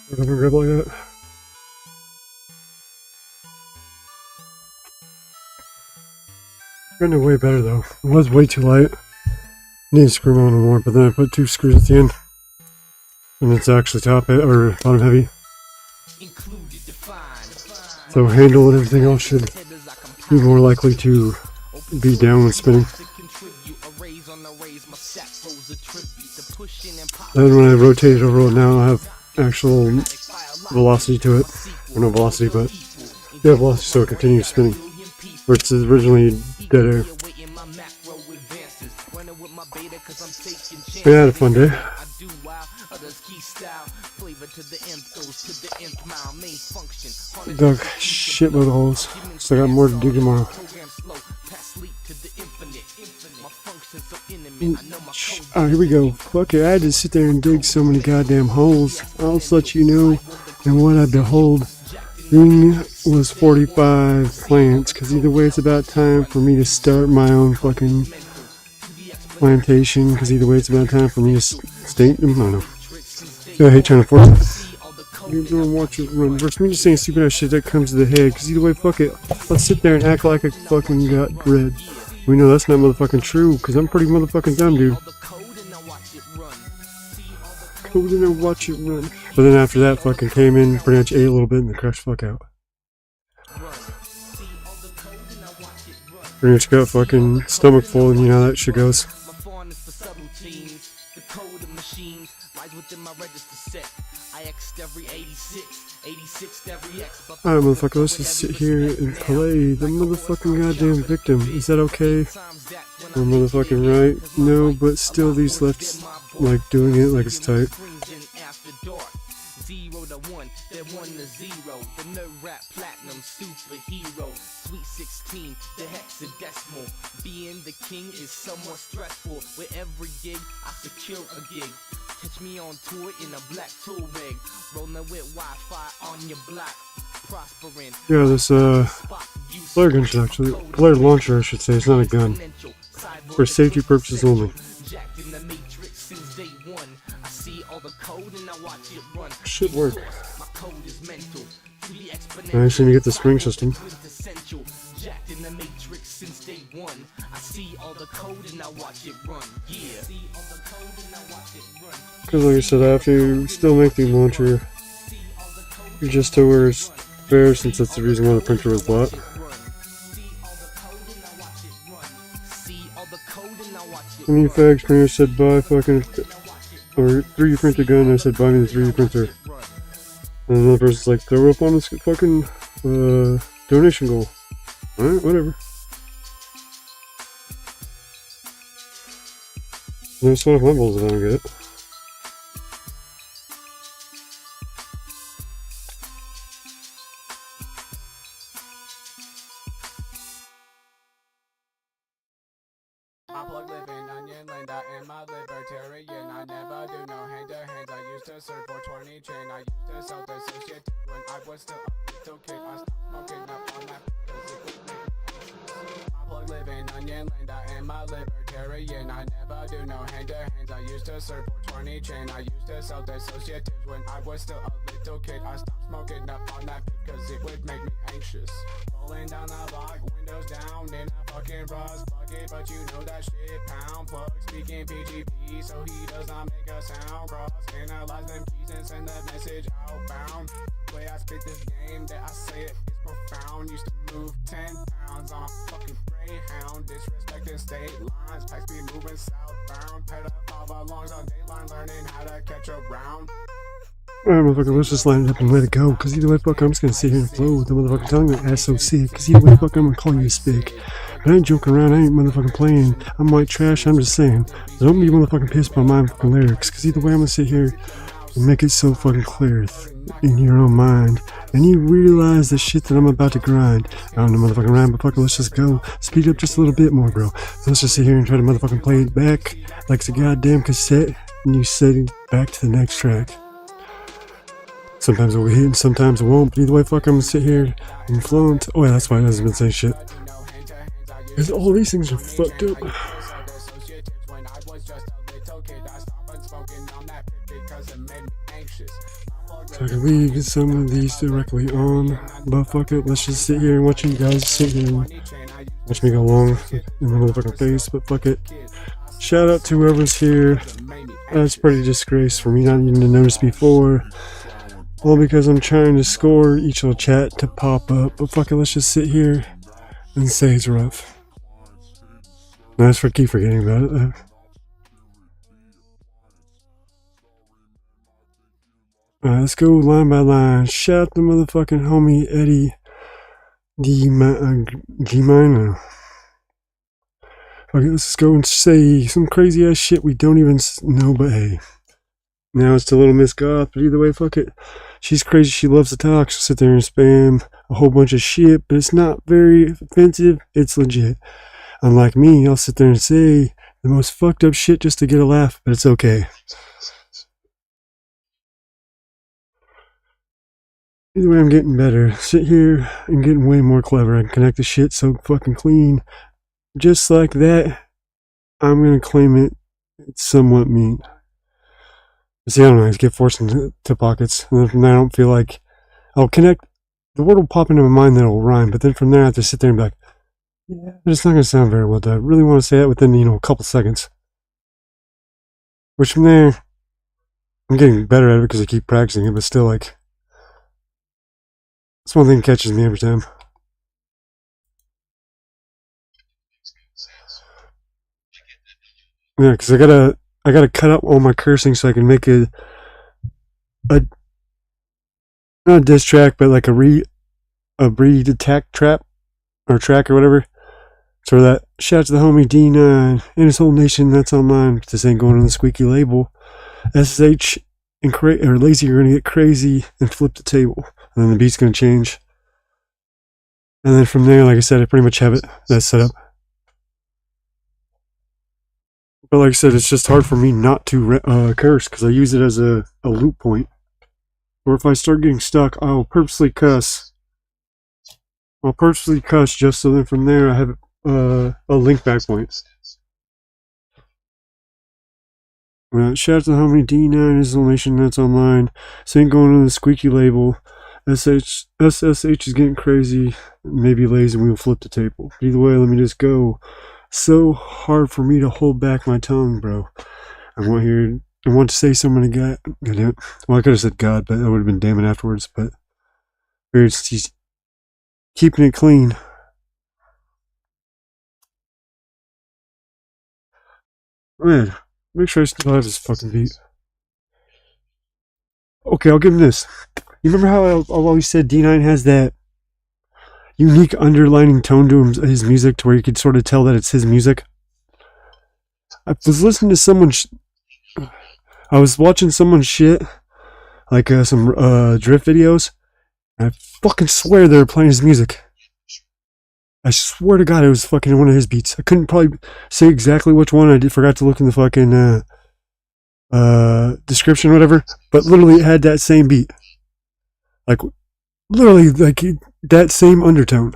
Whatever, grab like that. Getting it way better though. It was way too light. Need to screw on more, but then I put 2 screws at the end. And it's actually top or bottom heavy. So handle and everything else should be more likely to be down when spinning. Then when I rotate it over, now I have actual velocity to it. Or no velocity, but yeah, velocity, so it continues spinning. Where it's originally dead air. But yeah, I had a fun day. Dug shitload of holes, so I got more to do tomorrow. Alright, here we go. Fuck it, I had to sit there and dig so many goddamn holes. I'll just let you know, and what I behold, thing was 45 plants, because either way it's about time for me to start my own fucking plantation, because either way it's about time for me to state them. I don't know. I hate trying to force it. You're gonna watch it run. Versus me just saying stupid ass shit that comes to the head, because either way, fuck it. Let's sit there and act like I fucking got red. We know that's not motherfucking true, because I'm pretty motherfucking dumb, dude. Code and I watch it run. But then after that, fucking came in, pretty much ate a little bit, and then crashed the fuck out. Pretty much got fucking stomach full, and you know how that shit goes. Alright, motherfucker, let's just sit here and play the motherfucking goddamn victim. Is that okay? Or motherfucking right? No, but still these lefts like doing it like it's tight. Sweet 16, the hexadecimal. Being the king is somewhat stressful. With every gig, I secure a gig. Catch me on tour in a black tool rig. Rolling with Wi-Fi on your block. Prospering. Yeah, this flare gun should actually, flare launcher I should say, it's not a gun. For safety purposes only. Should work. I just need to get the spring system. Because like I said, I have to still make the launcher just to where it's fair, since that's the reason why the printer was bought. And you fags printer said buy fucking, or 3D printer gun, I said buy me the 3D printer. And another person's like, throw up on this fucking donation goal. Alright, whatever. There's one of my balls that I don't get. Alright, motherfucker, let's just line it up and let it go. Because either way, fuck, I'm just gonna sit here and flow with the motherfucking tongue like SOC. Because either way, fuck, I'm gonna call you a spick. I ain't joking around, I ain't motherfucking playing. I'm white trash, I'm just saying. So don't be motherfucking pissed by my fucking lyrics. Because either way, I'm gonna sit here and make it so fucking clear in your own mind. And you realize the shit that I'm about to grind. I don't know motherfucking rhyme, but fuck, let's just go. Speed up just a little bit more, bro. So let's just sit here and try to motherfucking play it back like it's a goddamn cassette. And you set it back to the next track. Sometimes it will hit and sometimes it won't, but either way, fuck, I'm gonna sit here and flow into. Oh yeah, that's why it hasn't been saying shit. Because all these things are fucked up. So I can leave some of these directly on, but fuck it, let's just sit here and watch you guys sit here and watch me go long in the motherfucking face, but fuck it. Shout out to whoever's here. That's pretty disgrace for me not even to notice before. All because I'm trying to score each little chat to pop up, but fuck it, let's just sit here and say it's rough. No, I keep forgetting about it though. Alright, let's go line by line. Shout the motherfucking homie Eddie D. Minor. Okay, let's just go and say some crazy ass shit we don't even know, but hey. Now it's to Little Miss Goth, but either way, fuck it. She's crazy, she loves to talk, she'll sit there and spam a whole bunch of shit, but it's not very offensive, it's legit. Unlike me, I'll sit there and say the most fucked up shit just to get a laugh, but it's okay. Either way, I'm getting better. Sit here and getting way more clever. I can connect the shit so fucking clean. Just like that, I'm gonna claim it. It's somewhat mean. See, I don't know, I just get forced into pockets. And then from there, I don't feel like I'll connect. The word will pop into my mind that will rhyme, but then from there, I have to sit there and be like, yeah, but it's not gonna sound very well. I really want to say that within, a couple seconds. Which from there, I'm getting better at it because I keep practicing it, but still, like, that's one thing that catches me every time. Yeah, because I gotta cut out all my cursing so I can make a not a diss track, but like a breed attack trap or track or whatever. So that shout out to the homie D9 and his whole nation that's online. This ain't going on the squeaky label. SSH and CREIT or Lazy are gonna get crazy and flip the table, and then the beat's gonna change. And then from there, like I said, I pretty much have it that's set up. But like I said, it's just hard for me not to curse because I use it as a loop point. Or if I start getting stuck, I'll purposely cuss. I'll purposely cuss just so then from there I have a link back point. Shout out to the homie D9, his whole nation that's online. This ain't going on the squeaky label. SSH is getting crazy. Maybe lazy and we'll flip the table. But either way, let me just go. So hard for me to hold back my tongue, bro. I want to say something to God. Well, I could have said God, but that would have been damn it afterwards. But he's keeping it clean. Man, make sure I still have this fucking beat. Okay, I'll give him this. You remember how I always said D9 has that unique underlining tone to his music to where you could sort of tell that it's his music? I was listening to I was watching someone's shit, like some drift videos, and I fucking swear they were playing his music. I swear to God it was fucking one of his beats. I couldn't probably say exactly which one. I forgot to look in the fucking description or whatever, but literally it had that same beat. Like, literally, like, that same undertone.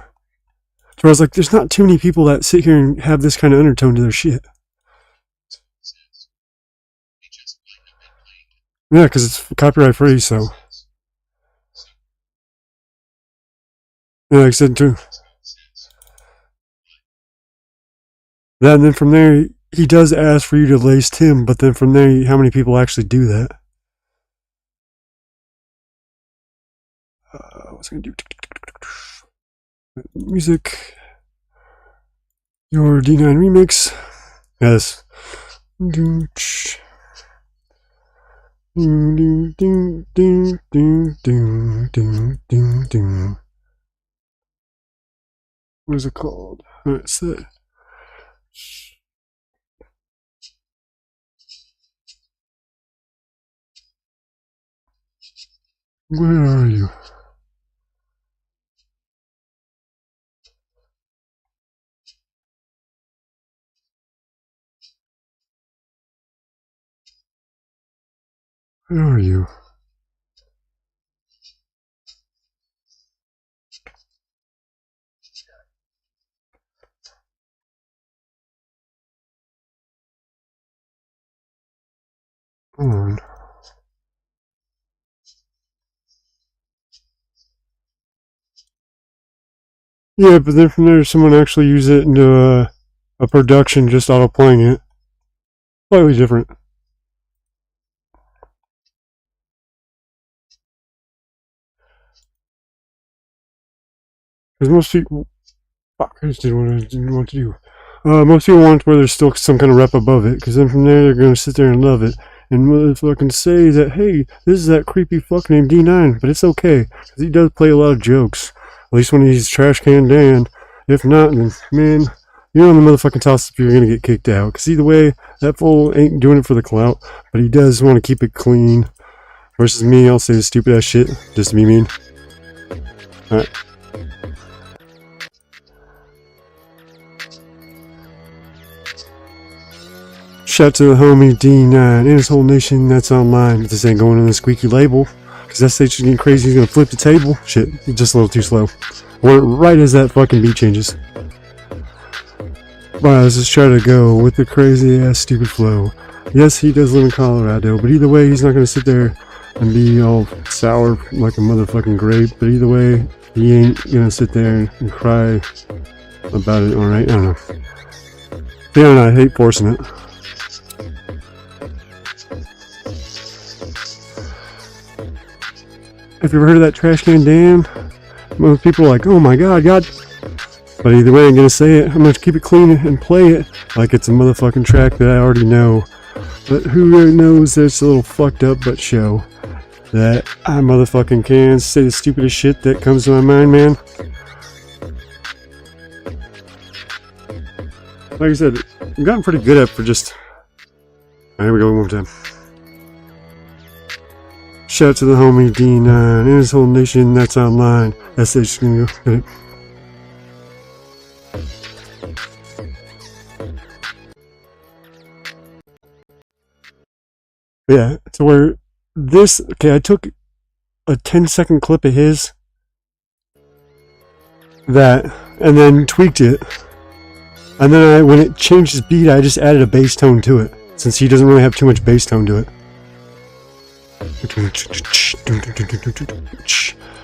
So I was like, there's not too many people that sit here and have this kind of undertone to their shit. Yeah, because it's copyright free, so. Yeah, like I said, too. That, and then from there, he does ask for you to lace him, but then from there, how many people actually do that? What's I gonna do? Music. Your D9 remix. Yes. What is it called? Alright, set. Where are you? Where are you? Hold on. Yeah, but then from there, someone actually used it into a production, just auto playing it. Slightly different. Because most people, fuck, I just did what I didn't want to do. Most people want where there's still some kind of rep above it, because then from there they're going to sit there and love it. And motherfucking say that, hey, this is that creepy fuck named D9, but it's okay, because he does play a lot of jokes. At least when he's Trash Can Dan. If not, then, man, you're on the motherfucking toss if you're going to get kicked out. Because either way, that fool ain't doing it for the clout, but he does want to keep it clean. Versus me, I'll say the stupid ass shit, just to be mean. Alright. Shout out to the homie D9 and his whole nation that's online. If this ain't going on the squeaky label, because that station's getting crazy, he's gonna flip the table. Shit, just a little too slow. Went right as that fucking beat changes. Alright, let's just try to go with the crazy ass stupid flow. Yes, he does live in Colorado, but either way, he's not gonna sit there and be all sour like a motherfucking grape. But either way, he ain't gonna sit there and cry about it, alright? I don't know. Yeah, I hate forcing it. If you've ever heard of that Trash Can Dan, most people are like, oh my god, but either way, I'm gonna say it. I'm gonna keep it clean and play it like it's a motherfucking track that I already know. But who really knows that it's a little fucked up but show that I motherfucking can say the stupidest shit that comes to my mind, man. Like I said, I've gotten pretty good at it for just... Here we go, one more time. Shout out to the homie D9 and his whole nation that's online. SH gonna go. Yeah, to where this, okay, I took a 10-second clip of his, that, and then tweaked it. And then when it changed his beat, I just added a bass tone to it, since he doesn't really have too much bass tone to it.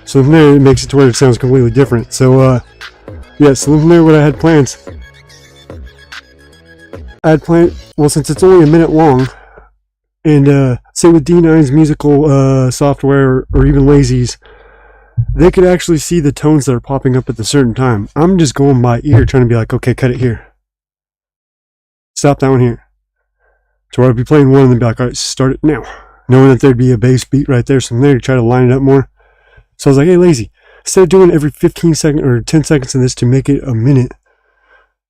So from there, it makes it to where it sounds completely different. So, yeah, so from there, what I had planned, well, since it's only a minute long, and say with D9's musical software, or even Lazy's, they could actually see the tones that are popping up at the certain time. I'm just going by ear, trying to be like, okay, cut it here. Stop that one here. So I'd be playing one and then be like, alright, start it now. Knowing that there'd be a bass beat right there, so from there, to try to line it up more. So I was like, hey, Lazy, instead of doing every 15 seconds or 10 seconds of this to make it a minute,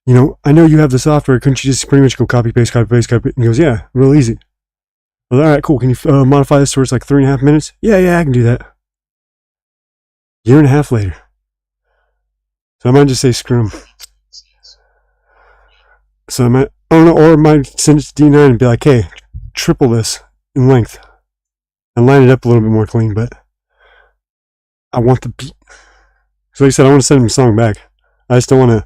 you know, I know you have the software, couldn't you just pretty much go copy, paste, copy, paste, copy? And he goes, yeah, real easy. I was like, alright, cool, can you modify this to where it's like 3.5 minutes? Yeah, I can do that. Year and a half later. So I might just say screw him. So I might, I don't know, or I might send it to D9 and be like, hey, triple this in length. And line it up a little bit more clean, but I want the beat. So like I said, I want to send him a song back. I just don't want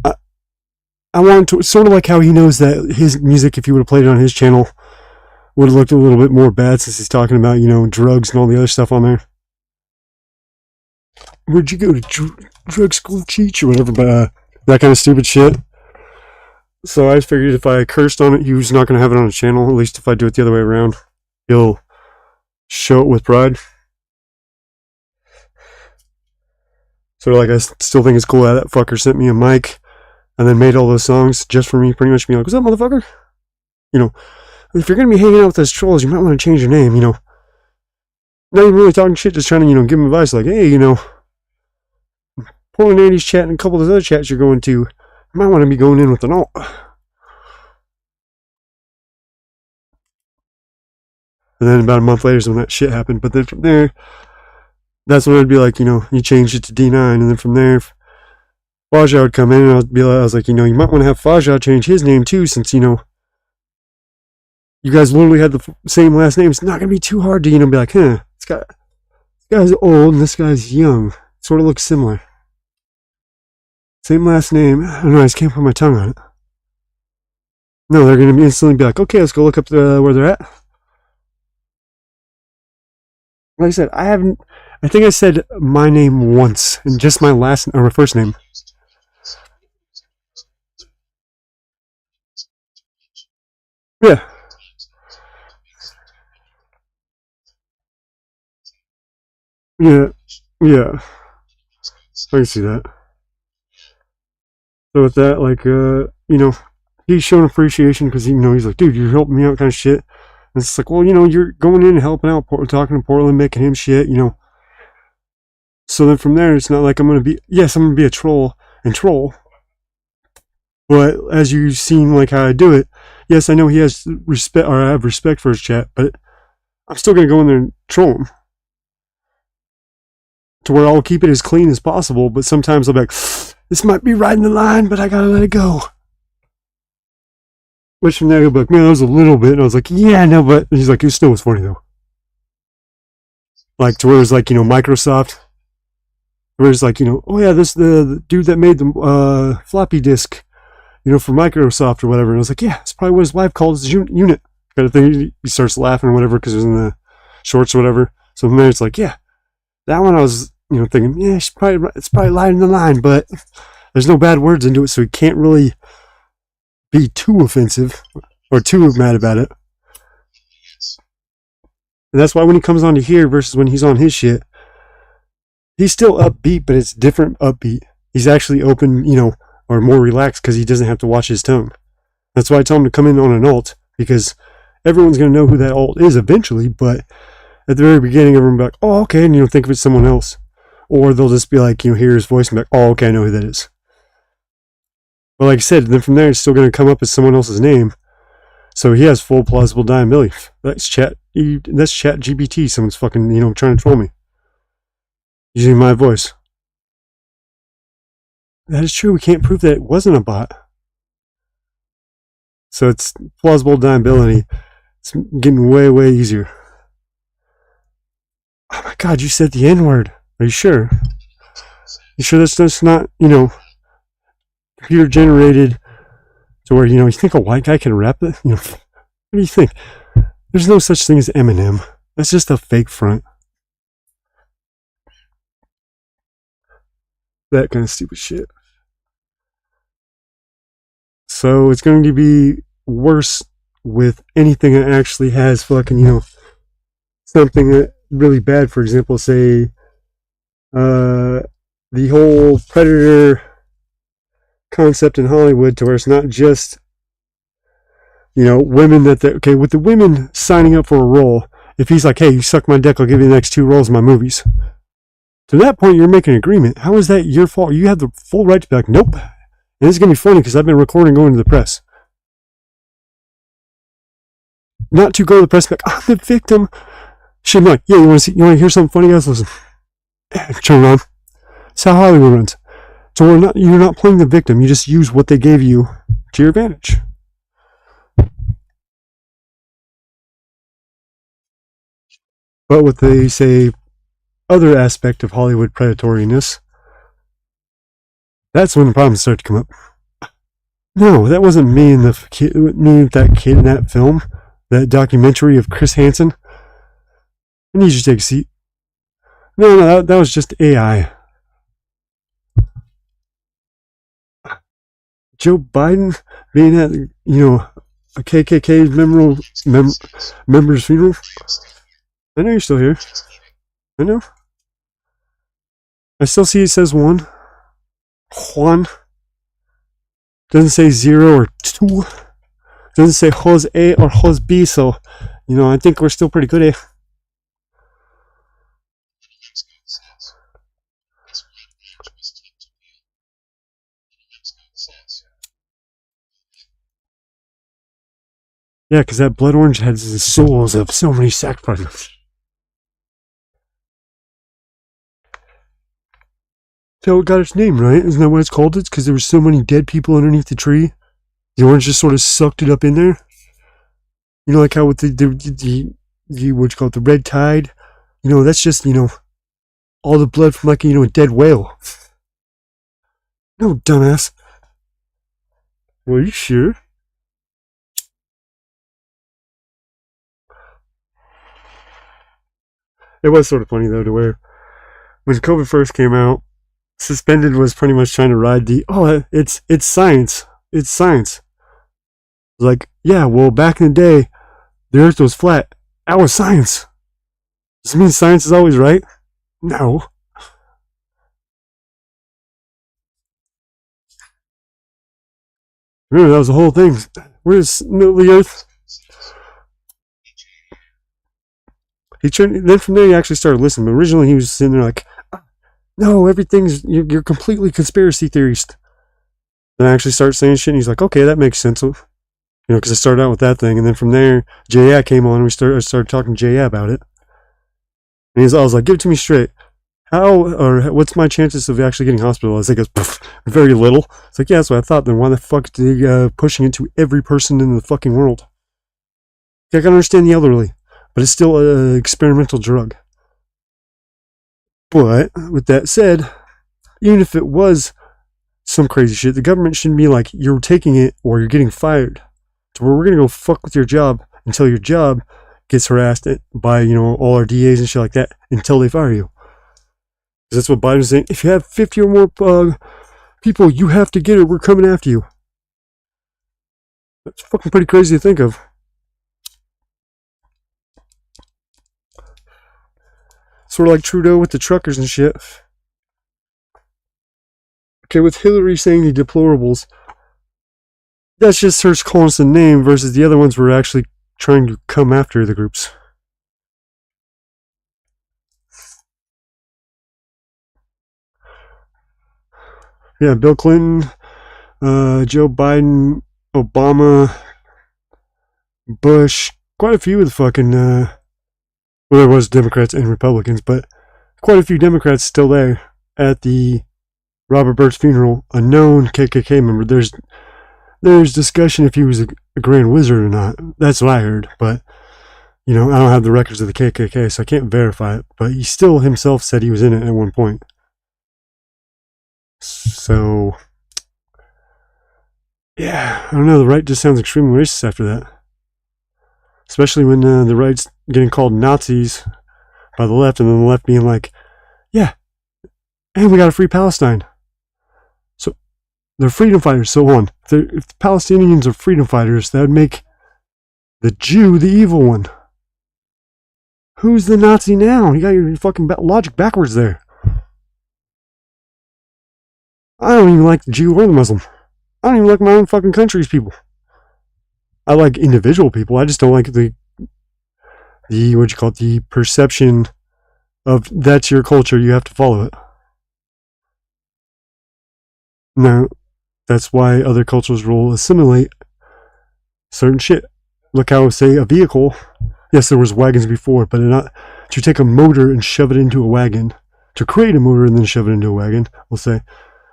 to, I want to, sort of like how he knows that his music, if he would have played it on his channel, would have looked a little bit more bad since he's talking about, you know, drugs and all the other stuff on there. Where'd you go to drug school, Cheech, or whatever, but that kind of stupid shit. So I figured if I cursed on it, he was not going to have it on his channel. At least if I do it the other way around, he'll show it with pride. So like, I still think it's cool that that fucker sent me a mic and then made all those songs just for me, pretty much being like, what's up, motherfucker? You know, if you're going to be hanging out with those trolls, you might want to change your name, you know. Not even really talking shit, just trying to, you know, give him advice like, hey, you know, Paul and Andy's chat and a couple of those other chats you're going to, you might want to be going in with an alt. And then about a month later is when that shit happened. But then from there, that's when I'd be like, you know, you changed it to D9. And then from there, Faja would come in and I was like, you know, you might want to have Faja change his name too, since, you know, you guys literally had the same last name. It's not going to be too hard to, you know, be like, huh, this guy's old and this guy's young. It sort of looks similar. Same last name. I don't know, I just can't put my tongue on it. No, they're going to instantly be like, okay, let's go look up where they're at. Like I said, I haven't. I think I said my name once, and just my last or my first name. Yeah. Yeah. Yeah. I can see that. So with that, like, he's showing appreciation because he's like, dude, you're helping me out, kind of shit. And it's like, well, you're going in and helping out, talking to Portland, making him shit, So then from there, it's not like I'm going to be, yes, I'm going to be a troll and troll. But as you've seen, like, how I do it, yes, I know he has respect, or I have respect for his chat, but I'm still going to go in there and troll him. To where I'll keep it as clean as possible, but sometimes I'll be like, this might be riding the line, but I got to let it go. Which from there, he'll be like, man, that was a little bit. And I was like, yeah, no, but he's like, it still was funny, though. Like, to where it was like, Microsoft. Where it's like, oh yeah, this the dude that made the floppy disk, for Microsoft or whatever. And I was like, yeah, it's probably what his wife calls his unit. Kind of thing. He starts laughing or whatever because it was in the shorts or whatever. So from there, it's like, yeah, that one I was, thinking, yeah, it's probably lining the line, but there's no bad words into it, so he can't really be too offensive or too mad about it. And that's why when he comes on to here versus when he's on his shit, he's still upbeat, but it's different upbeat. He's actually open, or more relaxed because he doesn't have to watch his tongue. That's why I tell him to come in on an alt, because everyone's going to know who that alt is eventually, but at the very beginning, everyone will be like, oh, okay, and think of it someone else. Or they'll just be like, hear his voice and be like, oh, okay, I know who that is. But like I said, then from there, it's still going to come up as someone else's name. So he has full plausible deniability. That's chat GPT. Someone's fucking, trying to troll me. Using my voice. That is true. We can't prove that it wasn't a bot. So it's plausible deniability. It's getting way, way easier. Oh my god, you said the N-word. Are you sure? You sure that's not, computer generated to where, you think a white guy can rap it? What do you think? There's no such thing as Eminem. That's just a fake front. That kind of stupid shit. So it's going to be worse with anything that actually has fucking, something that really bad. For example, say, the whole predator concept in Hollywood, to where it's not just, women okay, with the women signing up for a role, if he's like, hey, you suck my dick, I'll give you the next 2 roles in my movies. To that point, you're making an agreement. How is that your fault? You have the full right to be like, nope. And it's going to be funny because I've been recording going to the press. Not to go to the press and be like, I'm the victim. She'd be like, yeah, you want to hear something funny, guys? Listen. Turn around. That's how Hollywood runs. So you're not playing the victim. You just use what they gave you to your advantage. But with the, say, other aspect of Hollywood predatoriness, that's when the problems start to come up. No, that wasn't me and that kid in that film, that documentary of Chris Hansen. I need you to take a seat. No, that was just AI. Joe Biden being at, a KKK member's funeral. I know you're still here. I know. I still see it says Juan. Doesn't say 0 or 2. Doesn't say Jose or Jose, so, I think we're still pretty good, eh? Yeah, because that blood orange has the souls of so many sacrifices. So it got its name, right? Isn't that what it's called? It's because there were so many dead people underneath the tree. The orange just sort of sucked it up in there. Like how with the what you call it, the red tide. That's just, all the blood from like, a dead whale. No, dumbass. Well, are you sure? It was sort of funny though, to where when COVID first came out, Suspended was pretty much trying to ride the it's science. It's science. Like, yeah, well, back in the day, the earth was flat. That was science. Does it mean science is always right? No. Remember, that was the whole thing. Where's the earth? Then from there he actually started listening. But originally he was sitting there like, no, you're completely conspiracy theorist. Then I actually started saying shit and he's like, okay, that makes sense. Because I started out with that thing. And then from there, J.A. came on and I started talking to J.A. about it. And I was like, give it to me straight. What's my chances of actually getting hospitalized? He goes, very little. It's like, yeah, that's what I thought. Then why the fuck are they pushing it to every person in the fucking world? I can understand the elderly, but it's still an experimental drug. But with that said, even if it was some crazy shit, the government shouldn't be like, you're taking it or you're getting fired. To where we're going to go fuck with your job until your job gets harassed by, all our DAs and shit like that until they fire you. Because that's what Biden's saying. If you have 50 or more people, you have to get it. We're coming after you. That's fucking pretty crazy to think of. Sort of like Trudeau with the truckers and shit. Okay, with Hillary saying the deplorables, that's just her calling us a name versus the other ones were actually trying to come after the groups. Yeah, Bill Clinton, Joe Biden, Obama, Bush, quite a few of the fucking, well, there was Democrats and Republicans, but quite a few Democrats still there at the Robert Burt's funeral, a known KKK member. There's discussion if he was a grand wizard or not. That's what I heard, but I don't have the records of the KKK, so I can't verify it. But he still himself said he was in it at one point. So, yeah, I don't know. The right just sounds extremely racist after that, especially when the right's getting called Nazis by the left, and then the left being like, yeah, and we got to free Palestine. So they're freedom fighters. So on. If the Palestinians are freedom fighters, that would make the Jew the evil one. Who's the Nazi now? You got your fucking logic backwards there. I don't even like the Jew or the Muslim. I don't even like my own fucking country's people. I like individual people. I just don't like the the perception of that's your culture, you have to follow it. No, that's why other cultures will assimilate certain shit. Look how, say, a vehicle, yes, there was wagons before, but not to take a motor and shove it into a wagon, to create a motor and then shove it into a wagon, we'll say.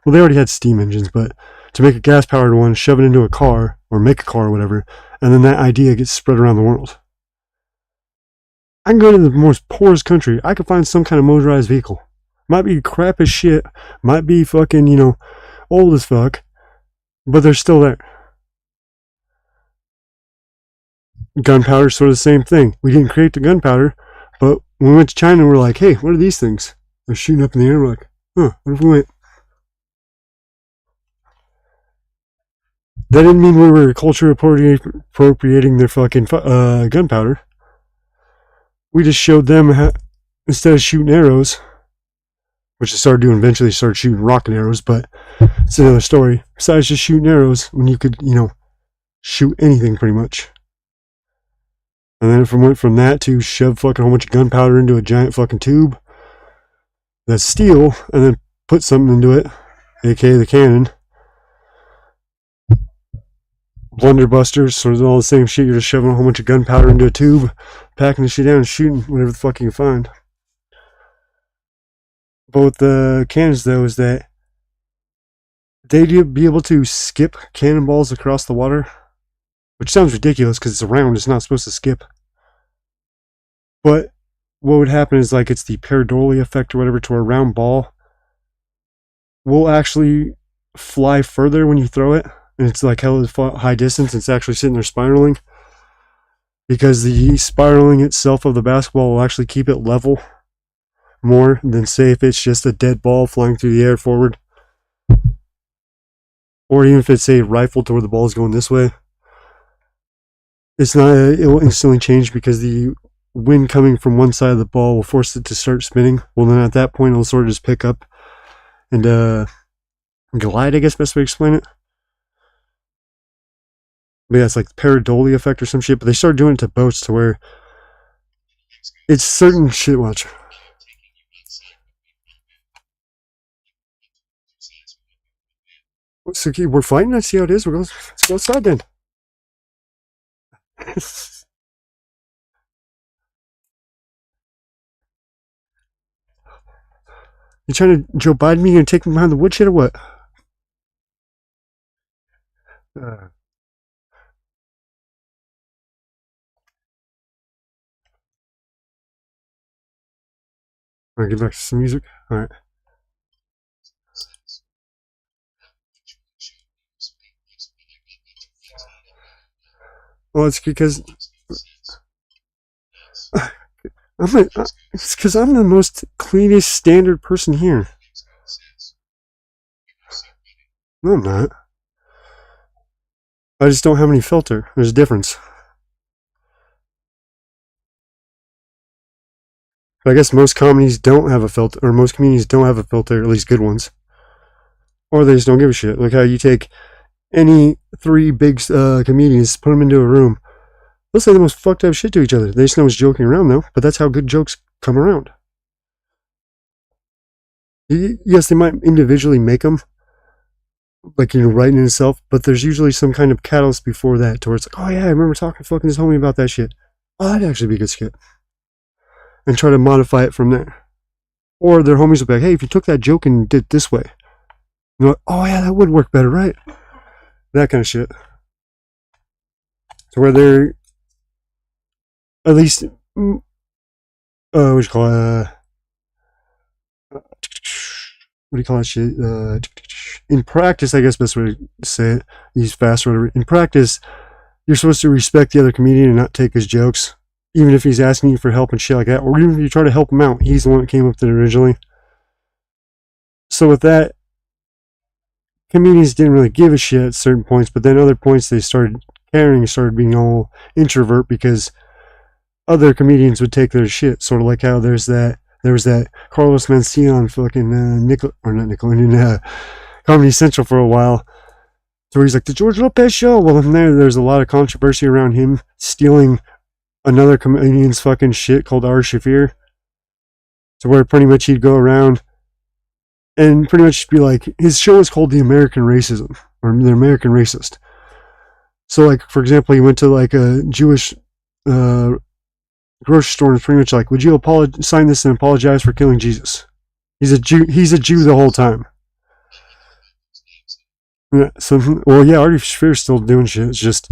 Well, they already had steam engines, but to make a gas-powered one, shove it into a car, or make a car or whatever, and then that idea gets spread around the world. I can go to the most poorest country, I can find some kind of motorized vehicle. Might be crap as shit, might be fucking, old as fuck, but they're still there. Gunpowder is sort of the same thing. We didn't create the gunpowder, but when we went to China, we're like, hey, what are these things? They're shooting up in the air. We're like, what if we went? That didn't mean we were culture appropriating their fucking gunpowder. We just showed them how, instead of shooting arrows, which they started doing eventually, started shooting rocket arrows, but it's another story. Besides just shooting arrows, when you could, shoot anything pretty much. And then it went from that to shove fucking a whole bunch of gunpowder into a giant fucking tube that's steel, and then put something into it, aka the cannon. Blunderbusters, sort of all the same shit. You're just shoving a whole bunch of gunpowder into a tube, packing the shit down, and shooting whatever the fuck you can find. But with the cannons, though, is that they'd be able to skip cannonballs across the water, which sounds ridiculous because it's a round, it's not supposed to skip. But what would happen is, like, it's the pareidolia effect or whatever, to a round ball will actually fly further when you throw it, and it's like hella high distance. It's actually sitting there spiraling, because the spiraling itself of the basketball will actually keep it level more than say if it's just a dead ball flying through the air forward. Or even if it's a rifle to where the ball is going this way. It's not, it will instantly change because the wind coming from one side of the ball will force it to start spinning. Well, then at that point, it'll sort of just pick up and glide, I guess, best way to explain it. But yeah, it's like the pareidolia effect or some shit. But they started doing it to boats to where it's certain shit. Watch. So we're fighting. I see how it is. Let's go outside then. You trying to Joe Biden me and take me behind the woodshed or what? Alright, get back to some music. Alright. Well, it's because it's because I'm the most cleanest standard person here. No, I'm not. I just don't have any filter. There's a difference. But I guess most comedies don't have a filter, or most comedians don't have a filter, at least good ones. Or they just don't give a shit. Like how you take any three big comedians, put them into a room. They'll say the most fucked up shit to each other. They just know it's joking around though, but that's how good jokes come around. Yes, they might individually make them, like, you know, writing in itself, but there's usually some kind of catalyst before that to where it's like, oh yeah, I remember talking to fucking this homie about that shit. Oh, that'd actually be a good skit. And try to modify it from there. Or their homies will be like, hey, if you took that joke and did it this way, you're like, oh yeah, that would work better, right? That kind of shit. So where they're at least what do you call it? What do you call that shit? In practice, I guess best way to say it, use fast or whatever. In practice, you're supposed to respect the other comedian and not take his jokes, even if he's asking you for help and shit like that, or even if you try to help him out. He's the one that came up with it originally. So with that, comedians didn't really give a shit at certain points, but then other points they started caring, started being all introvert because other comedians would take their shit. Sort of like how there was that Carlos Mencia on fucking Comedy Central for a while, so he's like the George Lopez show. Well, from there's a lot of controversy around him stealing another comedian's fucking shit called Ari Shafir, to where pretty much he'd go around and pretty much be like, his show is called The American Racism, or The American Racist. So like, for example, he went to like a Jewish grocery store and pretty much like, would you sign this and apologize for killing Jesus? He's a Jew the whole time. Yeah, so, well, yeah, Ari Shafir's still doing shit. It's just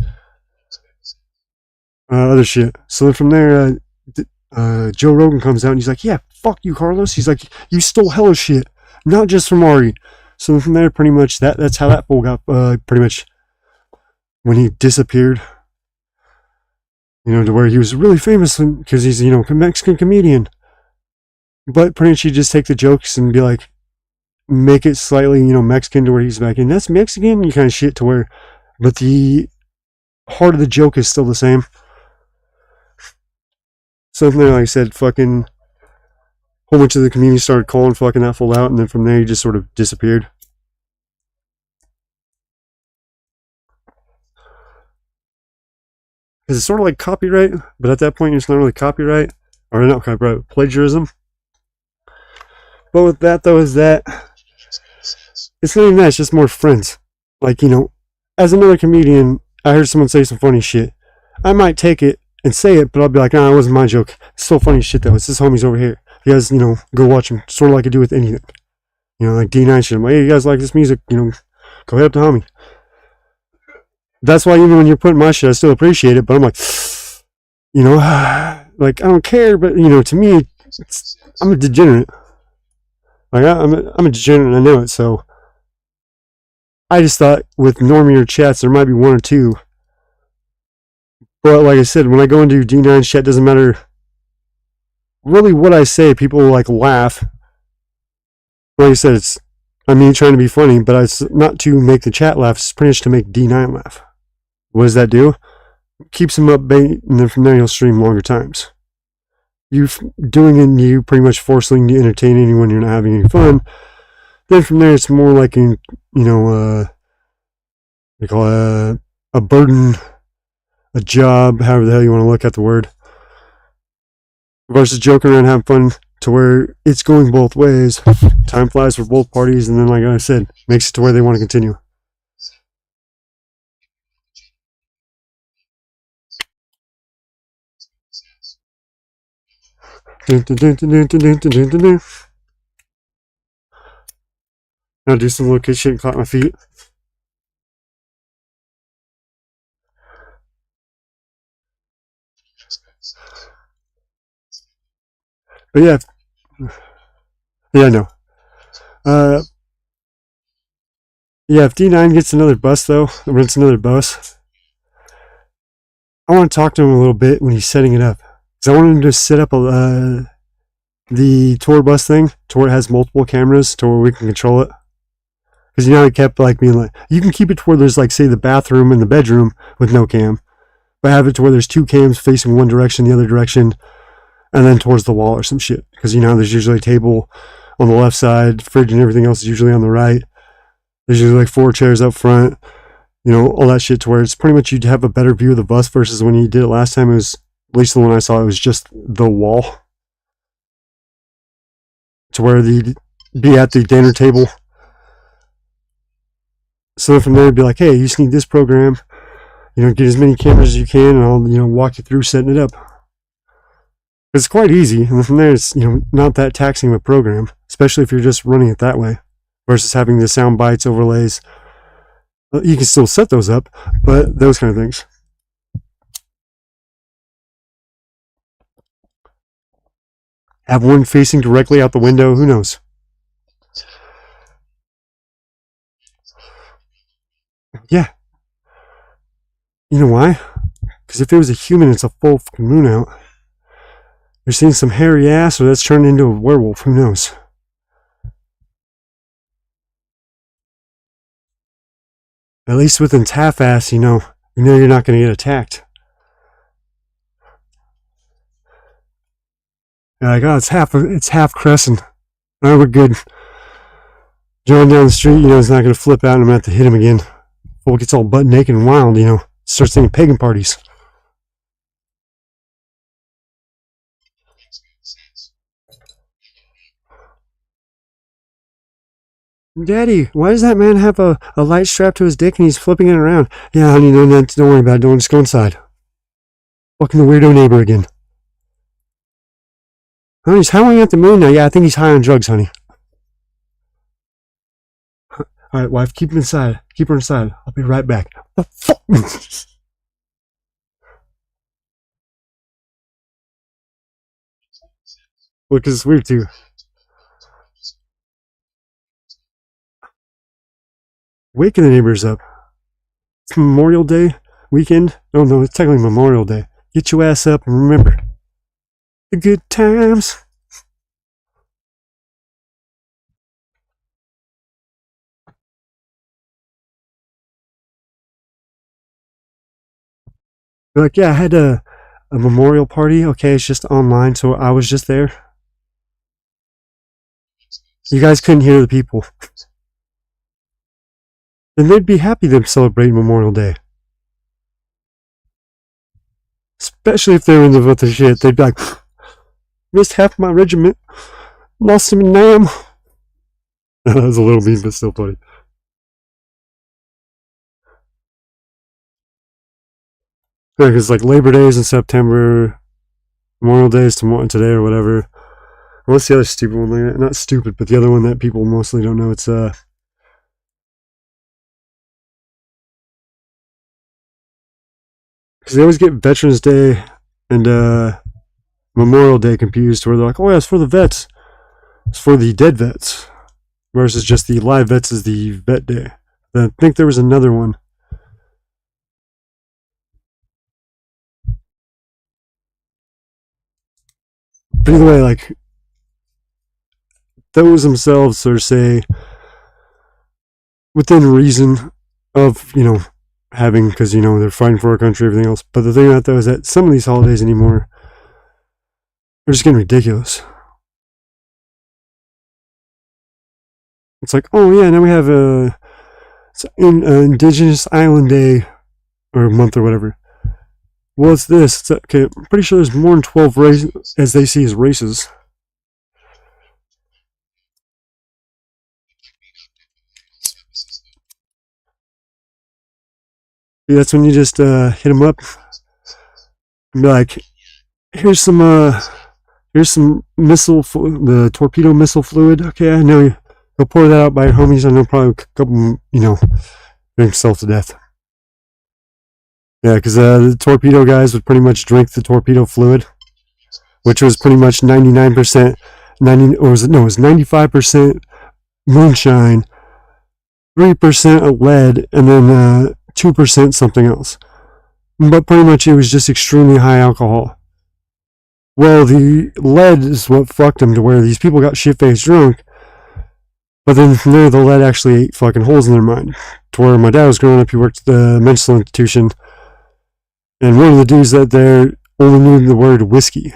other shit. So then from there, Joe Rogan comes out and he's like, yeah, fuck you, Carlos. He's like, you stole hella shit, not just from Ari. So from there, pretty much that's how that fool got pretty much when he disappeared. You know, to where he was really famous because he's, you know, a Mexican comedian. But pretty much you just take the jokes and be like, make it slightly, you know, Mexican to where he's back in. That's Mexican, you kind of shit to where, but the heart of the joke is still the same. So from there, like I said, fucking whole bunch of the community started calling fucking that fool out, and then from there he just sort of disappeared. Because it's sort of like copyright, but at that point it's not really copyright, or not copyright, plagiarism. But with that though, is that it's not even that, it's just more friends. Like, you know, as another comedian, I heard someone say some funny shit. I might take it and say it, but I'll be like, nah, it wasn't my joke. It's still funny shit though. It's this homie's over here. You guys, you know, go watch him. Sort of like I do with anything. You know, like D9 shit. I'm like, hey, you guys like this music? You know, go ahead up to homie. That's why even when you're putting my shit, I still appreciate it, but I'm like, you know, like, I don't care, but, you know, to me, I'm a degenerate. Like, I'm a degenerate and I know it, so I just thought with normier chats, there might be one or two. But like I said, when I go into D9 chat, doesn't matter really what I say, people like laugh. Like I said, it's me trying to be funny, but it's not to make the chat laugh. It's pretty much to make D9 laugh. What does that do? Keeps him up bait, and then from there he'll stream longer times. You doing it, and you pretty much forcing to entertain anyone you're not having any fun. Then from there, it's more like they call it a burden, a job, however the hell you want to look at the word, versus joking around, having fun, to where it's going both ways. Time flies for both parties, and then, like I said, makes it to where they want to continue. Now do some little kid shit and clap my feet. But yeah, I know. Yeah, if D9 gets another bus though, rents another bus, I want to talk to him a little bit when he's setting it up, because I want him to set up the tour bus thing to where it has multiple cameras to where we can control it. Because he kept like being like, you can keep it to where there's like, say, the bathroom and the bedroom with no cam, but have it to where there's two cams facing one direction, the other direction, and then towards the wall or some shit. Because there's usually a table on the left side, fridge and everything else is usually on the right. There's usually like 4 chairs up front, all that shit, to where it's pretty much you'd have a better view of the bus versus when you did it last time. It was, at least the one I saw, it was just the wall. To where they'd be at the dinner table. So from there, it'd be like, hey, you just need this program. Get as many cameras as you can, and I'll, walk you through setting it up. It's quite easy, and then from there, it's, not that taxing of a program, especially if you're just running it that way, versus having the sound bites, overlays. You can still set those up, but those kind of things. Have one facing directly out the window, who knows? Yeah. You know why? Because if it was a human, it's a full fucking moon out. You're seeing some hairy ass, or that's turned into a werewolf, who knows? At least with its half-ass, you know you're not going to get attacked. You're like, oh, it's half crescent. Alright, we're good. John down the street, he's not going to flip out and I'm going to have to hit him again. Fool gets all butt naked and wild, starts singing pagan parties. Daddy, why does that man have a light strapped to his dick and he's flipping it around? Yeah, honey, don't worry about it. Don't just go inside. Fucking the weirdo neighbor again. Honey, he's howling at the moon now. Yeah, I think he's high on drugs, honey. Alright, wife, keep him inside. Keep her inside. I'll be right back. The fuck? Well, because it's weird too. Waking the neighbors up. It's Memorial Day weekend. Oh no, it's technically Memorial Day. Get your ass up and remember the good times. They're like, yeah, I had a memorial party. Okay, it's just online, so I was just there. You guys couldn't hear the people. Then they'd be happy to celebrate Memorial Day. Especially if they're in the with the shit. They'd be like, missed half my regiment. Lost him in Nam. That was a little mean, but still funny. Yeah, because like Labor Day is in September. Memorial Day is tomorrow, today or whatever. What's the other stupid one like that? Not stupid, but the other one that people mostly don't know. It's because they always get Veterans Day and Memorial Day confused, where they're like, oh yeah, it's for the vets. It's for the dead vets. Versus just the live vets is the vet day. I think there was another one. But either way, like, those themselves sort of say, within reason of, you know, having, because, you know, they're fighting for our country, everything else. But the thing about that is that some of these holidays anymore are just getting ridiculous. It's like, oh yeah, now we have a Indigenous Island Day or month or whatever. What's this? It's okay, I'm pretty sure there's more than 12 races, as they see as races. That's when you just hit them up and be like, here's some missile, the torpedo missile fluid. Okay, I know you. Go pour that out by your homies. I know probably a couple, you know, drink themselves to death. Yeah, because the torpedo guys would pretty much drink the torpedo fluid, which was pretty much 99%, 90, or was it, no, it was 95% moonshine, 3% lead, and then 2% something else. But pretty much it was just extremely high alcohol. Well, the lead is what fucked them to where these people got shit-faced drunk. But then from there, the lead actually ate fucking holes in their mind. To where my dad was growing up, he worked at the mental institution. And one of the dudes that there only knew the word whiskey.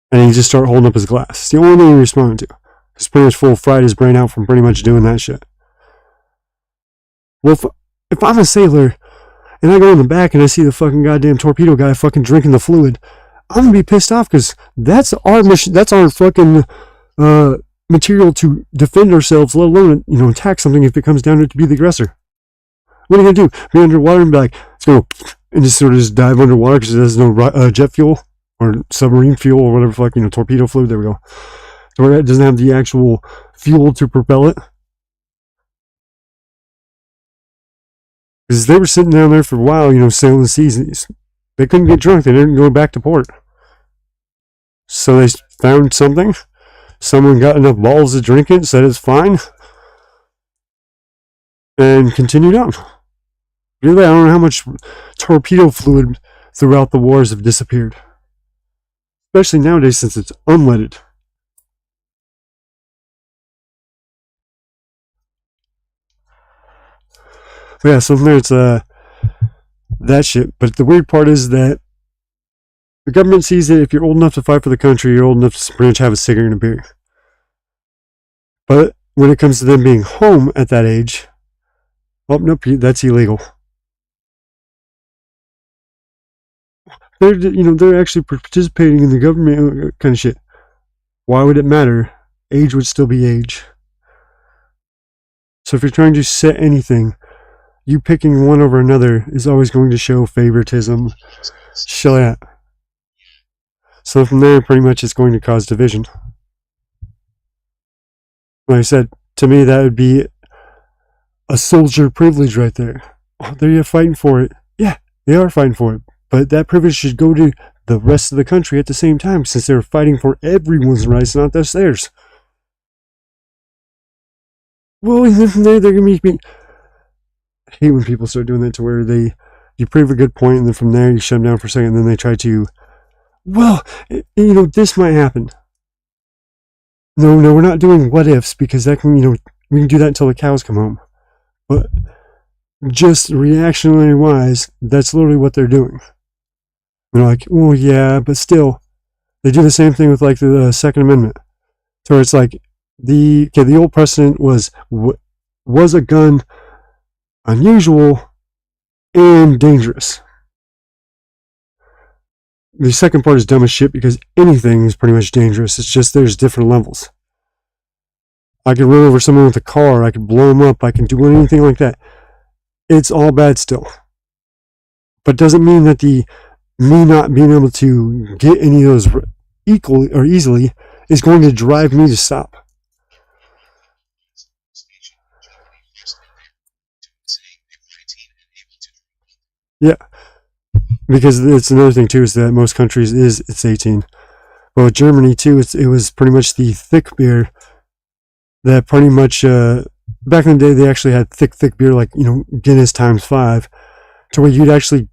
And he just started holding up his glass. It's the only thing he responded to. He's pretty much full fried his brain out from pretty much doing that shit. Well, if I'm a sailor, and I go in the back and I see the fucking goddamn torpedo guy fucking drinking the fluid, I'm gonna be pissed off because that's our mission, that's our fucking material to defend ourselves, let alone, you know, attack something if it comes down to be the aggressor. What are you gonna do? Be underwater and be like, let's go, and just sort of just dive underwater because there's no jet fuel or submarine fuel or whatever, fuck, you know, torpedo fluid. There we go. So it doesn't have the actual fuel to propel it. Because they were sitting down there for a while, you know, sailing the seas. They couldn't get drunk. They didn't go back to port. So they found something. Someone got enough balls to drink it, said it's fine, and continued on. Really, I don't know how much torpedo fluid throughout the wars have disappeared. Especially nowadays since it's unleaded. But yeah, so from there it's that shit. But the weird part is that the government sees that if you're old enough to fight for the country, you're old enough to pretty much have a cigarette and a beer. But when it comes to them being home at that age, oh, nope, that's illegal. They're actually participating in the government kind of shit. Why would it matter? Age would still be age. So if you're trying to set anything, you picking one over another is always going to show favoritism. Shit like that. So from there, pretty much it's going to cause division. Like I said, to me, that would be a soldier privilege right there. Oh, they're fighting for it. Yeah, they are fighting for it. But that privilege should go to the rest of the country at the same time, since they're fighting for everyone's rights, not just theirs. Well, and then from there, they're going to be... I hate when people start doing that to where you prove a good point, and then from there, you shut them down for a second, and then they try to... Well, this might happen. No, we're not doing what ifs, because that can, we can do that until the cows come home. But just reactionary wise, that's literally what they're doing. They're like, well, yeah, but still, they do the same thing with like the Second Amendment. So it's like the old precedent was a gun unusual and dangerous? The second part is dumb as shit because anything is pretty much dangerous. It's just there's different levels. I could run over someone with a car. I could blow them up. I can do anything like that. It's all bad still. But doesn't mean that me not being able to get any of those equally or easily is going to drive me to stop. Yeah. Because it's another thing too, is that most countries it's 18. Well, Germany too, it was pretty much the thick beer that pretty much back in the day they actually had thick beer like Guinness times 5, to where you'd actually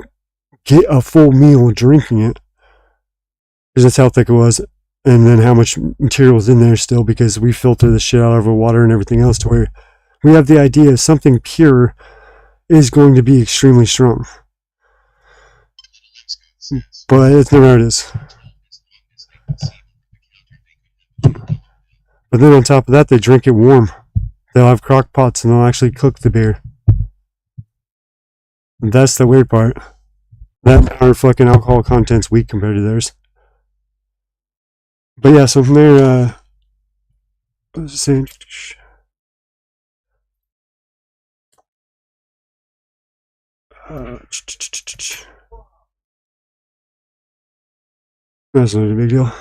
get a full meal drinking it. because that's how thick it was, and then how much material was in there still, because we filter the shit out of our water and everything else to where we have the idea something pure is going to be extremely strong. But it's never how it is. But then on top of that, they drink it warm. They'll have crock pots and they'll actually cook the beer. And that's the weird part. That our fucking alcohol content's weak compared to theirs. But yeah, so from there, what was I saying? That's not a big deal.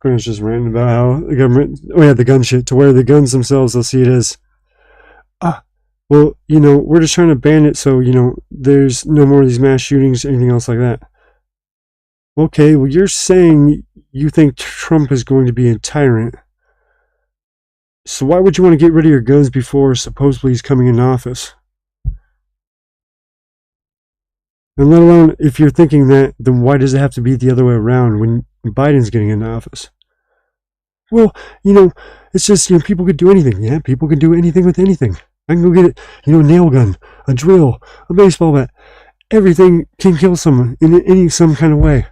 Pretty much just ranting about how the government, oh yeah, the gun shit, to where the guns themselves, they'll see it as, well, you know, we're just trying to ban it so, you know, there's no more of these mass shootings, anything else like that. Okay, well, you're saying you think Trump is going to be a tyrant. So why would you want to get rid of your guns before supposedly he's coming into office? And let alone, if you're thinking that, then why does it have to be the other way around when Biden's getting into office? Well, you know, it's just, you know, people could do anything. Yeah, people can do anything with anything. I can go get it, you know, a nail gun, a drill, a baseball bat. Everything can kill someone in some kind of way.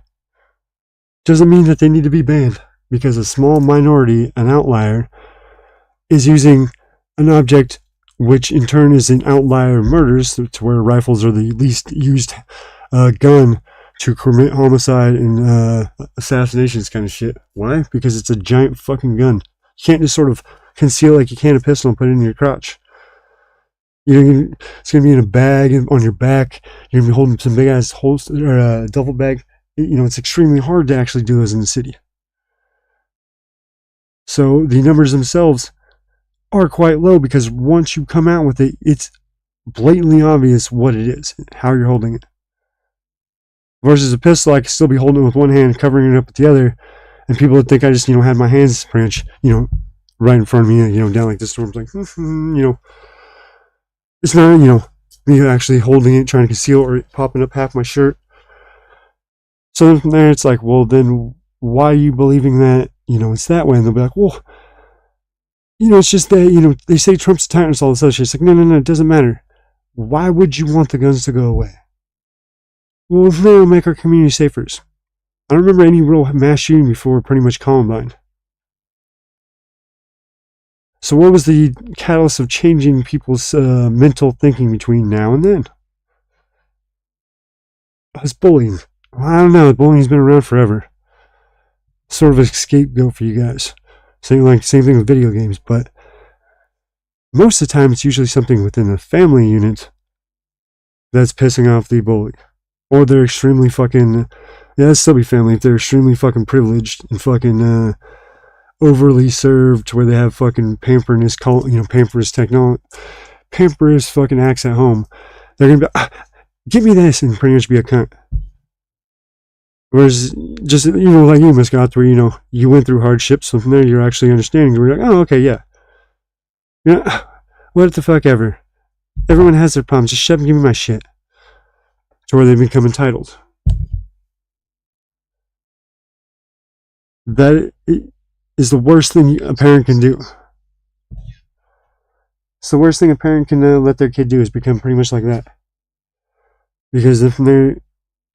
Doesn't mean that they need to be banned, because a small minority, an outlier, is using an object which in turn is an outlier of murders, to where rifles are the least used gun to commit homicide and assassinations kind of shit. Why? Because it's a giant fucking gun. You can't just sort of conceal like you can a pistol and put it in your crotch. You know, it's going to be in a bag on your back. You're going to be holding some big ass holster or duffel bag. You know, it's extremely hard to actually do those in the city. So the numbers themselves are quite low, because once you come out with it, it's blatantly obvious what it is, how you're holding it. Versus a pistol, I can still be holding it with one hand, covering it up with the other, and people would think I just, you know, had my hands pretty much, you know, right in front of me, you know, down like this. So I'm like, you know, it's not, you know, me actually holding it, trying to conceal it, or popping up half my shirt. So then from there, it's like, well, then why are you believing that, you know, it's that way? And they'll be like, well, you know, it's just that, you know, they say Trump's a tyrant and all this other shit. It's like, no, it doesn't matter. Why would you want the guns to go away? Well, they'll make our community safer. I don't remember any real mass shooting before pretty much Columbine. So what was the catalyst of changing people's mental thinking between now and then? It was bullying. Well, I don't know. Bullying's been around forever. Sort of a scapegoat for you guys. Same thing with video games, but most of the time it's usually something within the family unit that's pissing off the bully. Or they're extremely fucking, yeah, that'd still be family if they're extremely fucking privileged and fucking overly served, to where they have fucking pamperous fucking acts at home. They're gonna be, give me this, and pretty much be a cunt. Whereas, just, you know, like you, Miss Scott, where, you know, you went through hardships, so from there you're actually understanding. You're like, oh, okay, yeah. You know, what the fuck ever. Everyone has their problems. Just shut up and give me my shit. To where they become entitled. That is the worst thing a parent can do. It's the worst thing a parent can let their kid do, is become pretty much like that. Because then from there,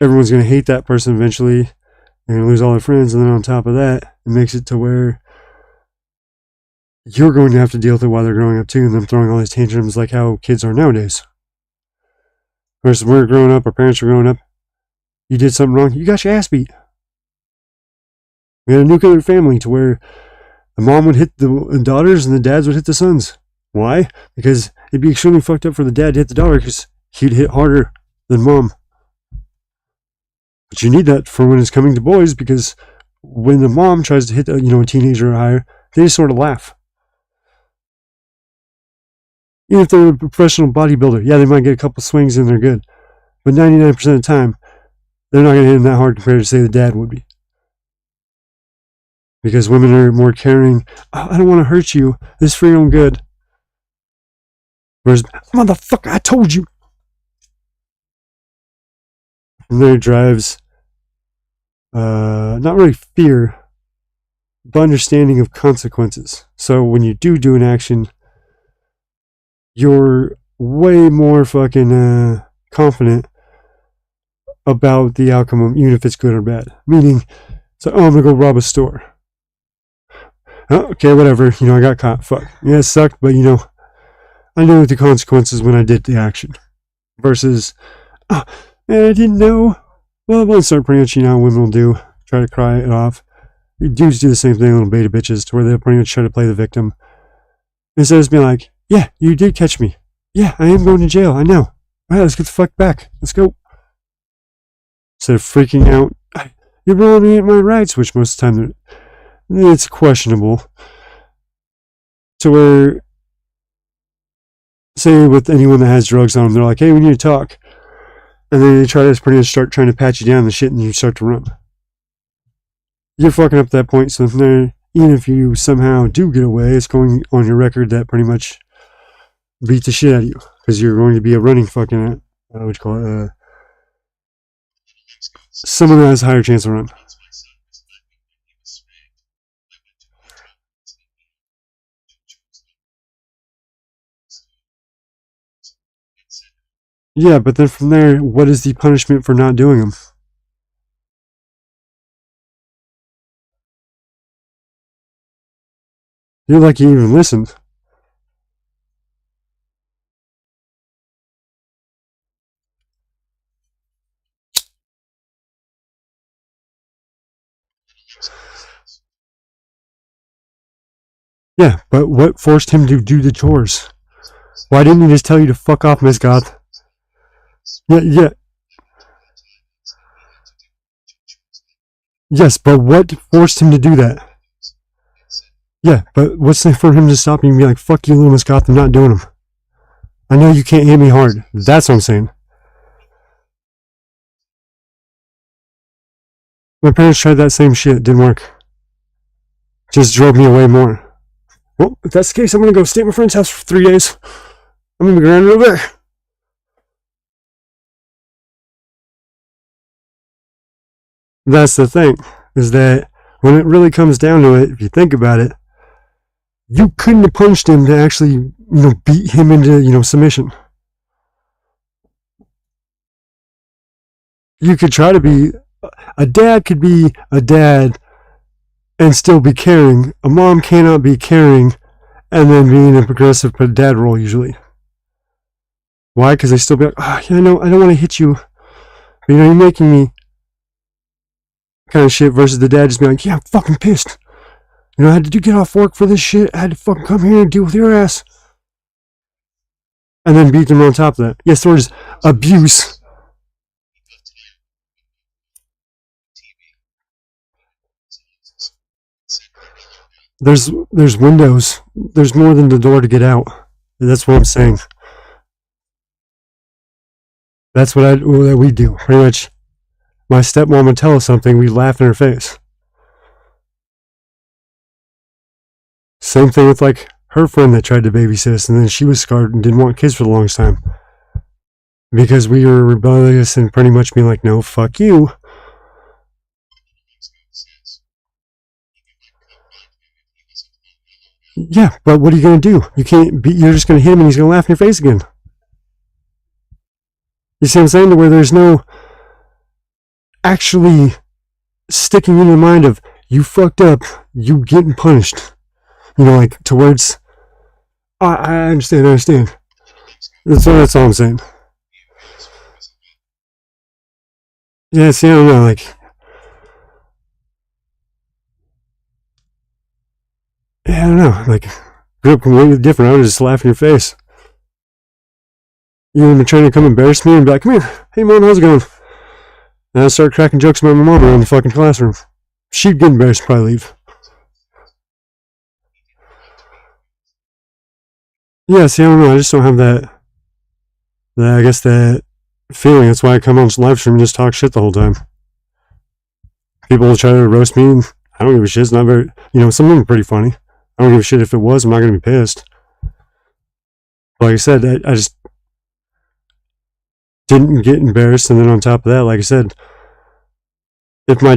everyone's going to hate that person eventually. They're going to lose all their friends, and then on top of that, it makes it to where you're going to have to deal with it while they're growing up too, and them throwing all these tantrums like how kids are nowadays. Whereas when we were growing up, our parents were growing up, you did something wrong, you got your ass beat. We had a nuclear family to where the mom would hit the daughters and the dads would hit the sons. Why? Because it'd be extremely fucked up for the dad to hit the daughter, because he'd hit harder than mom. But you need that for when it's coming to boys, because when the mom tries to hit a teenager or higher, they just sort of laugh. Even if they're a professional bodybuilder, yeah, they might get a couple swings and they're good. But 99% of the time, they're not going to hit them that hard compared to, say, the dad would be. Because women are more caring. Oh, I don't want to hurt you. This is for your own good. Whereas, motherfucker, I told you. From there drives not really fear, but understanding of consequences. So when you do an action, you're way more fucking confident about the outcome, even if it's good or bad. Meaning, so, oh, I'm gonna go rob a store. Oh, okay, whatever, you know, I got caught. Fuck. Yeah, it sucked, but you know, I knew the consequences when I did the action. Versus, oh, man, I didn't know. Well, once start pretty much, you know, women will do, try to cry it off. Dudes do the same thing, little beta bitches, to where they'll pretty much try to play the victim. Instead of just being like, yeah, you did catch me. Yeah, I am going to jail, I know. All right, let's get the fuck back. Let's go. Instead of freaking out, you're ruining my rights, which most of the time it's questionable. To where, say with anyone that has drugs on them, they're like, hey, we need to talk. And then they try to pretty much start trying to pat you down and shit, and you start to run. You're fucking up at that point, so even if you somehow do get away, it's going on your record that pretty much beat the shit out of you. Because you're going to be a running fucking, what you call it, someone that has a higher chance of run. Yeah, but then from there, what is the punishment for not doing them? You're lucky you even listened. Yeah, but what forced him to do the chores? Why didn't he just tell you to fuck off, Miss Goth? Yeah. Yes, but what forced him to do that? Yeah, but what's there for him to stop you and be like, fuck you, little Miss Goth, I'm not doing them. I know you can't hit me hard. That's what I'm saying. My parents tried that same shit. It didn't work. Just drove me away more. Well, if that's the case, I'm going to go stay at my friend's house for 3 days. I'm going to be grounded over there. That's the thing, is that when it really comes down to it, if you think about it, you couldn't have punched him to actually, beat him into, submission. You could try to be, a dad could be a dad and still be caring. A mom cannot be caring and then be in a progressive dad role usually. Why? Because they still be like, I don't want to hit you. But, you're making me kind of shit, versus the dad just being like, yeah, I'm fucking pissed. I had to get off work for this shit. I had to fucking come here and deal with your ass. And then beat them on top of that. Yes, there's abuse. There's windows. There's more than the door to get out. That's what I'm saying. That's what we do. Pretty much, my stepmom would tell us something, we'd laugh in her face. Same thing with like her friend that tried to babysit us, and then she was scarred and didn't want kids for the longest time. Because we were rebellious and pretty much being like, no, fuck you. Yeah, but what are you going to do? You're just going to hit him and he's going to laugh in your face again. You see what I'm saying? To where there's no actually sticking in the mind of, you fucked up, you getting punished. Like towards, I understand. That's all I'm saying. Yeah, see, I don't know, like, yeah, I don't know, like, grew up completely different. I would just laugh in your face. You would be trying to come embarrass me and be like, come here, hey mom, how's it going? And I start cracking jokes about my mom around the fucking classroom. She'd get embarrassed and probably leave. Yeah, see, I don't know, I just don't have that I guess that feeling. That's why I come on live stream and just talk shit the whole time. People will try to roast me, and I don't give a shit. It's not very, some of them are pretty funny. I don't give a shit if it was. I'm not going to be pissed. Like I said, I just didn't get embarrassed. And then on top of that, like I said, if my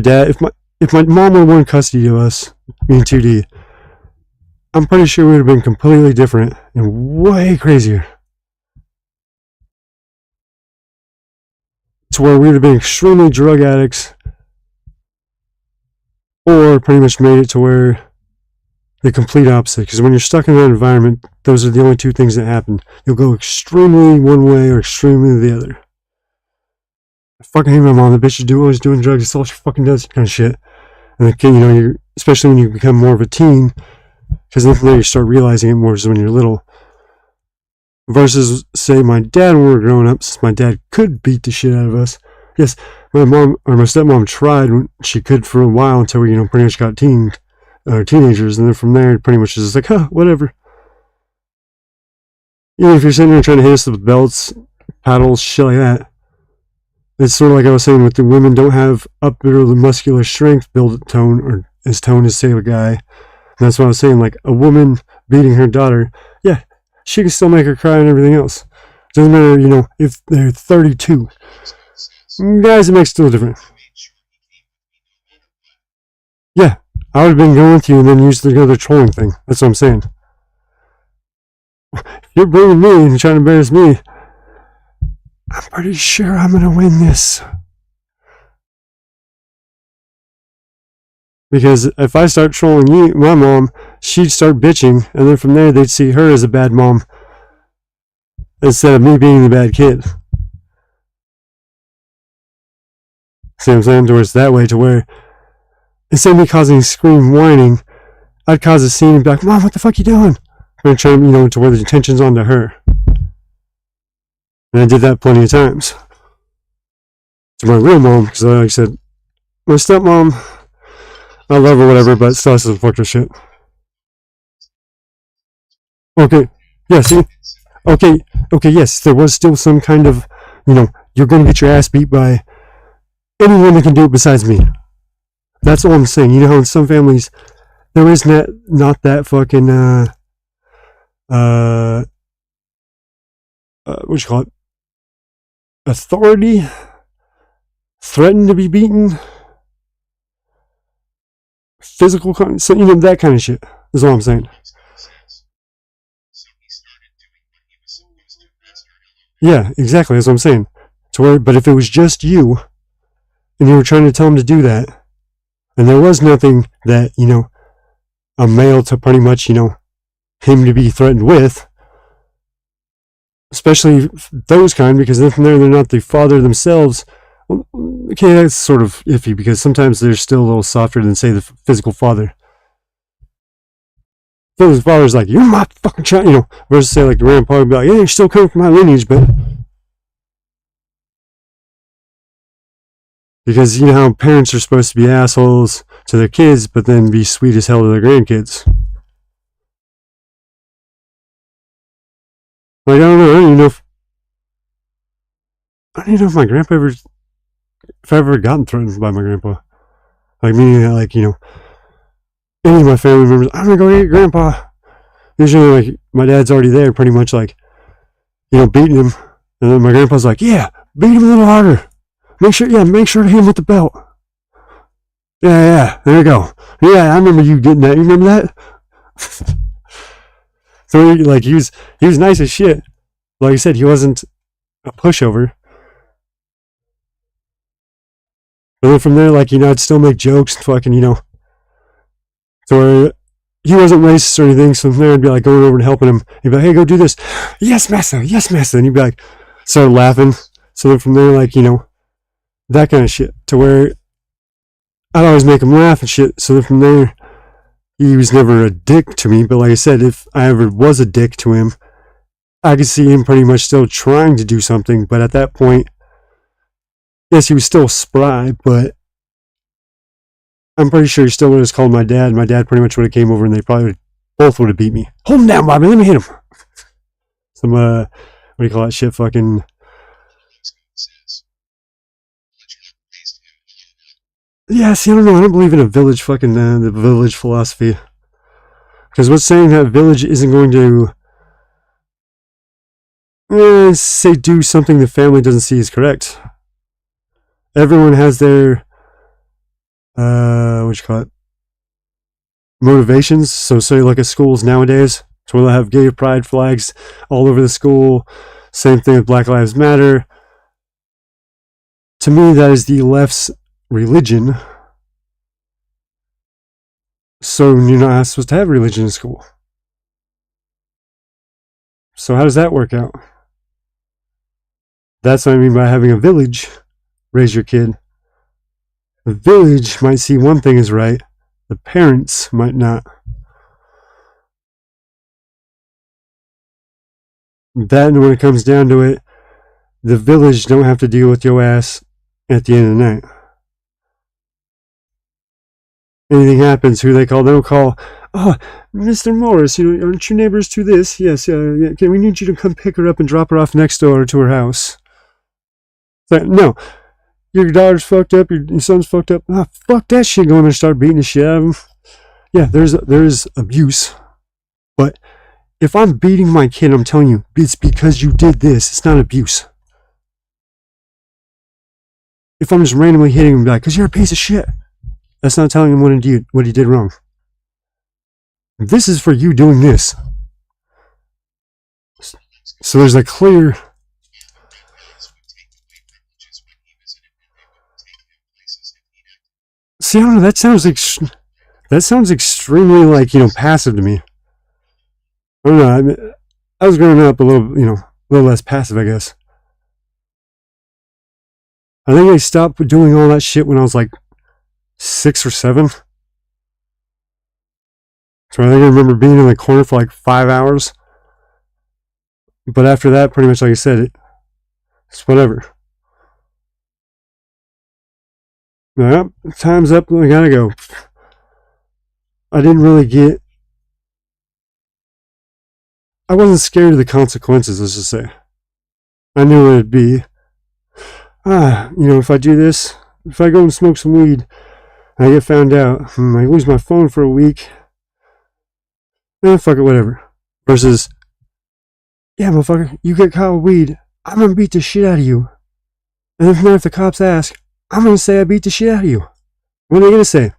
mom would have won custody of us, me and 2D, I'm pretty sure we would have been completely different and way crazier. To where we would have been extremely drug addicts, or pretty much made it to where the complete opposite. Because when you're stuck in that environment, those are the only two things that happen. You'll go extremely one way or extremely the other. I fucking hate my mom. The bitch is always doing drugs. It's all she fucking does, kind of shit. And the kid, you know, especially when you become more of a teen, because then from there you start realizing it more when you're little. Versus, say, my dad when we were growing up, since my dad could beat the shit out of us. Yes, my mom or my stepmom tried when she could for a while until we, you know, pretty much got teenagers, and then from there, it pretty much is like, huh, whatever. Even if you're sitting there trying to hit us with belts, paddles, shit like that, it's sort of like I was saying with the women don't have upper muscular strength build tone or as tone as say a guy. And that's what I was saying. Like a woman beating her daughter, yeah, she can still make her cry and everything else. Doesn't matter, you know, if they're 32. Guys, it makes it a little different. Yeah, I would have been going with you and then used the other trolling thing. That's what I'm saying. You're bringing me and trying to embarrass me. I'm pretty sure I'm gonna win this. Because if I start trolling you, my mom, she'd start bitching, and then from there they'd see her as a bad mom instead of me being the bad kid. See what I'm saying? Towards that way to where instead of me causing scream whining, I'd cause a scene and be like, Mom, what the fuck you doing? And trying, you know, to where the attention's onto her. And I did that plenty of times. To my real mom, because like I said, my stepmom, I love her, whatever, but still has some fucked up shit. Okay, yeah, see? Okay, yes, there was still some kind of, you know, you're going to get your ass beat by anyone that can do it besides me. That's all I'm saying. You know how in some families, there is not that fucking, what you call it? Authority? Threatened to be beaten? Physical, so, you know, that kind of shit is all I'm saying. Yeah, exactly, that's what I'm saying. To where, but if it was just you, and you were trying to tell him to do that, and there was nothing that, you know, a male to pretty much, you know, him to be threatened with, especially those kind, because then from there they're not the father themselves. Okay, that's sort of iffy, because sometimes they're still a little softer than, say, the physical father. Physical father's like, you're my fucking child, you know, versus, say, like, the grandpa would be like, yeah, you're still coming from my lineage, but... Because you know how parents are supposed to be assholes to their kids, but then be sweet as hell to their grandkids. Like, I don't know, I don't even know if my grandpa ever... If I've ever gotten threatened by my grandpa. Like, meaning that, like, you know, any of my family members, I'm gonna go get grandpa. Usually, like, my dad's already there, pretty much, like, you know, beating him. And then my grandpa's like, yeah, beat him a little harder. Make sure to hit him with the belt. Yeah, there you go. Yeah, I remember you getting that. You remember that? So, like, he was nice as shit. Like I said, he wasn't a pushover. But then from there, like, you know, I'd still make jokes and fucking, you know. So where he wasn't racist or anything, so from there I'd be like going over and helping him. He'd be like, hey, go do this. Yes, master. Yes, master. And he'd be like, start laughing. So then from there, like, you know, that kind of shit. To where I'd always make him laugh and shit. So then from there, he was never a dick to me. But like I said, if I ever was a dick to him, I could see him pretty much still trying to do something. But at that point, yes, he was still spry, but I'm pretty sure he still would have called my dad. My dad pretty much would have came over and they probably both would have beat me. Hold him down, Bobby. Let me hit him. Some, what do you call that shit? Fucking... Yeah, see, I don't know. I don't believe in a village fucking, the village philosophy. Because what's saying that village isn't going to say do something the family doesn't see as correct. Everyone has their, what you call it, motivations. So say look at schools nowadays, so they'll have gay pride flags all over the school. Same thing with Black Lives Matter. To me, that is the left's religion. So you're not supposed to have religion in school. So how does that work out? That's what I mean by having a village raise your kid. The village might see one thing is right, the parents might not. Then when it comes down to it, the village don't have to deal with your ass at the end of the night. Anything happens, who they call? They don't call, oh, Mr. Morris, aren't your neighbors to this? Yes, we need you to come pick her up and drop her off next door to her house. It's like, no, your daughter's fucked up, your son's fucked up. Ah, fuck that shit, going there and start beating the shit out of them. Yeah, there's abuse. But if I'm beating my kid, I'm telling you, it's because you did this. It's not abuse. If I'm just randomly hitting him back, because you're a piece of shit, that's not telling him what he did wrong. This is for you doing this. So there's a clear... See, I don't know, that sounds extremely, like, passive to me. I don't know, I was growing up a little less passive, I guess. I think I stopped doing all that shit when I was like 6 or 7. So I think I remember being in the corner for like 5 hours. But after that, pretty much like I said, it's whatever. Well, time's up, I gotta go. I wasn't scared of the consequences, let's just say. I knew what it'd be. If I do this, if I go and smoke some weed, and I get found out, I lose my phone for a week, fuck it, whatever. Versus, yeah, motherfucker, you get caught with weed, I'm gonna beat the shit out of you. And if the cops ask, I'm gonna say I beat the shit out of you. What are they gonna say?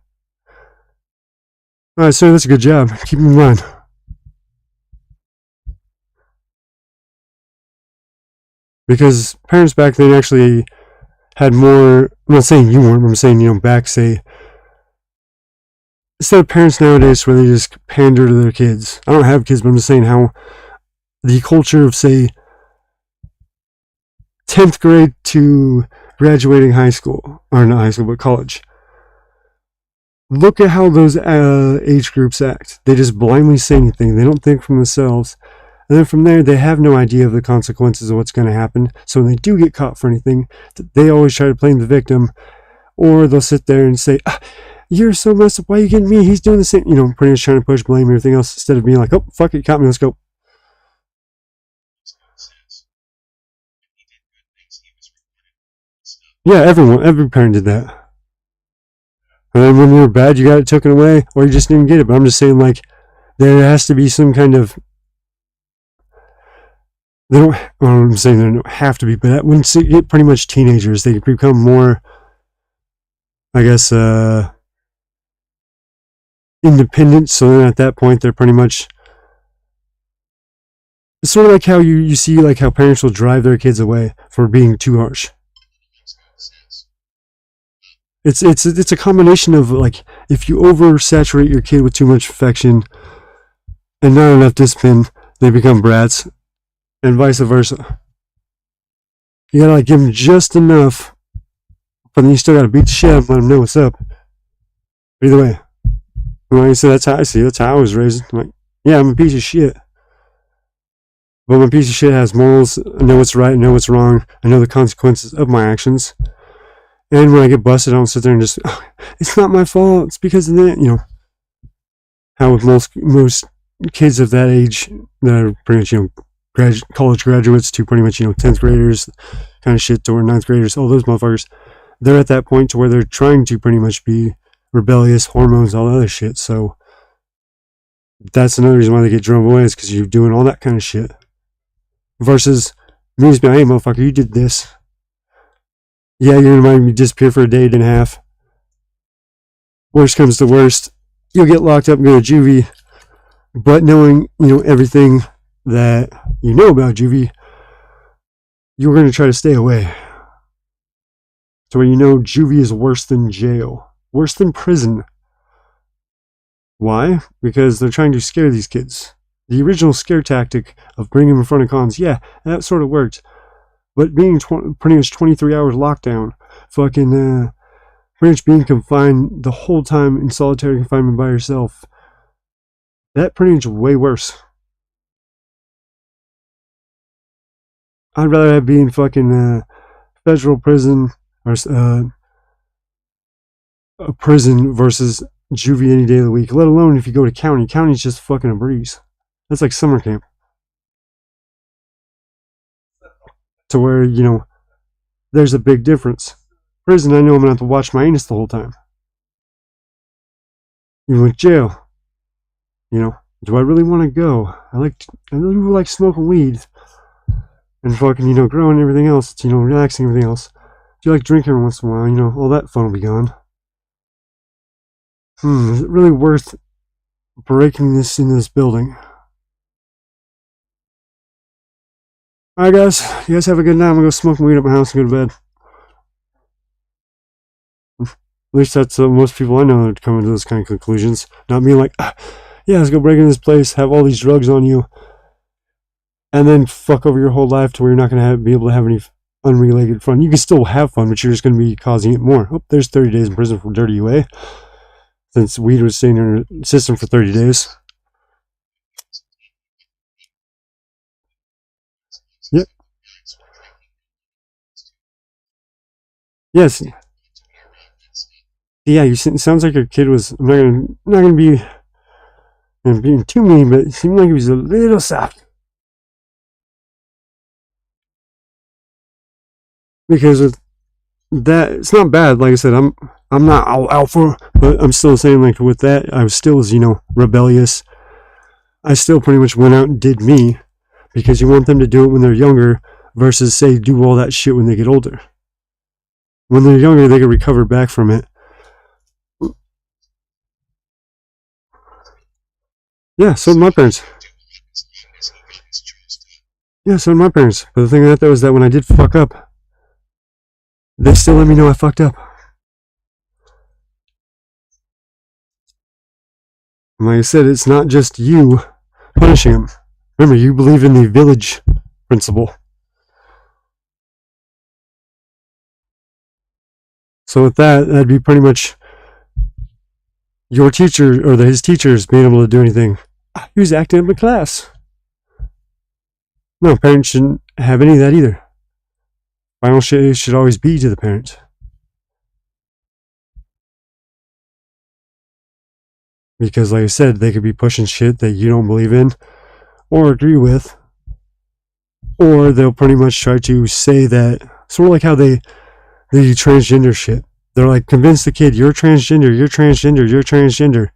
Alright, sir, that's a good job. Keep me in mind. Because parents back then actually had more, I'm not saying you weren't, but I'm saying, back, say, instead of parents nowadays where they just pander to their kids. I don't have kids, but I'm just saying how the culture of, say, 10th grade to graduating high school, or not high school, but college. Look at how those age groups act. They just blindly say anything. They don't think for themselves. And then from there, they have no idea of the consequences of what's going to happen. So when they do get caught for anything, they always try to blame the victim. Or they'll sit there and say, you're so messed up, why are you getting me? He's doing the same, pretty much trying to push blame and everything else, instead of being like, oh, fuck it, you caught me, let's go. Yeah, every parent did that. And then when you were bad, you got it taken away, or you just didn't get it. But I'm just saying, like, there has to be some kind of... I'm saying they don't have to be, but when you get pretty much teenagers, they become more, I guess, independent. So then at that point, they're pretty much... It's sort of like how you see, like, how parents will drive their kids away for being too harsh. It's a combination of, like, if you oversaturate your kid with too much affection and not enough discipline, they become brats, and vice versa. You gotta, like, give them just enough, but then you still gotta beat the shit out of them, let them know what's up. Either way, like I said, that's how I see it. That's how I was raised. I'm like, yeah, I'm a piece of shit, but my piece of shit has morals. I know what's right, I know what's wrong, I know the consequences of my actions. And when I get busted, I don't sit there and just, oh, it's not my fault, it's because of that, how with most kids of that age that are pretty much, college graduates to pretty much, 10th graders, kind of shit, or 9th graders, all those motherfuckers, they're at that point to where they're trying to pretty much be rebellious, hormones, all that other shit. So that's another reason why they get drove away, is because you're doing all that kind of shit. versus me just being, hey, motherfucker, you did this. Yeah, you're gonna make me disappear for a day and a half. Worst comes to worst, you'll get locked up and go to juvie. But knowing, everything that you know about juvie, you're going to try to stay away. So when juvie is worse than jail, worse than prison. Why? Because they're trying to scare these kids. The original scare tactic of bringing them in front of cons, yeah, that sort of worked. But being pretty much 23 hours lockdown, fucking pretty much being confined the whole time in solitary confinement by yourself, that pretty much way worse. I'd rather have been fucking federal prison or a prison versus juvie any day of the week. Let alone if you go to county. County's just fucking a breeze. That's like summer camp. To where, there's a big difference. Prison, I know I'm gonna have to watch my anus the whole time. Even with jail, do I really want to go? I really like smoking weed and fucking, growing everything else. It's, relaxing everything else. Do you like drinking every once in a while? All that fun will be gone. Is it really worth breaking this into this building? Alright guys, you guys have a good night. I'm gonna go smoke weed at my house and go to bed. At least that's most people I know that come to those kind of conclusions. Not me like, yeah, let's go break into this place, have all these drugs on you, and then fuck over your whole life to where you're not going to be able to have any unrelated fun. You can still have fun, but you're just going to be causing it more. Oh, there's 30 days in prison for dirty UA. Since weed was staying in your system for 30 days. Yep. Yes. Yeah, it sounds like your kid was, I'm not gonna be being too mean, but it seemed like he was a little soft. Because with that, it's not bad. Like I said, I'm not alpha, but I'm still saying, like, with that, I was still, rebellious. I still pretty much went out and did me, because you want them to do it when they're younger versus, say, do all that shit when they get older. When they're younger, they can recover back from it. Yeah, so did my parents. Yeah, so did my parents. But the thing about that was that when I did fuck up, they still let me know I fucked up. And like I said, it's not just you punishing them. Remember, you believe in the village principle. So with that, that'd be pretty much your teacher or his teachers being able to do anything. He was acting up in class. No, parents shouldn't have any of that either. Final shit should always be to the parent. Because like I said, they could be pushing shit that you don't believe in or agree with. Or they'll pretty much try to say that, sort of like how they do transgender shit. They're like, convince the kid, you're transgender, you're transgender, you're transgender.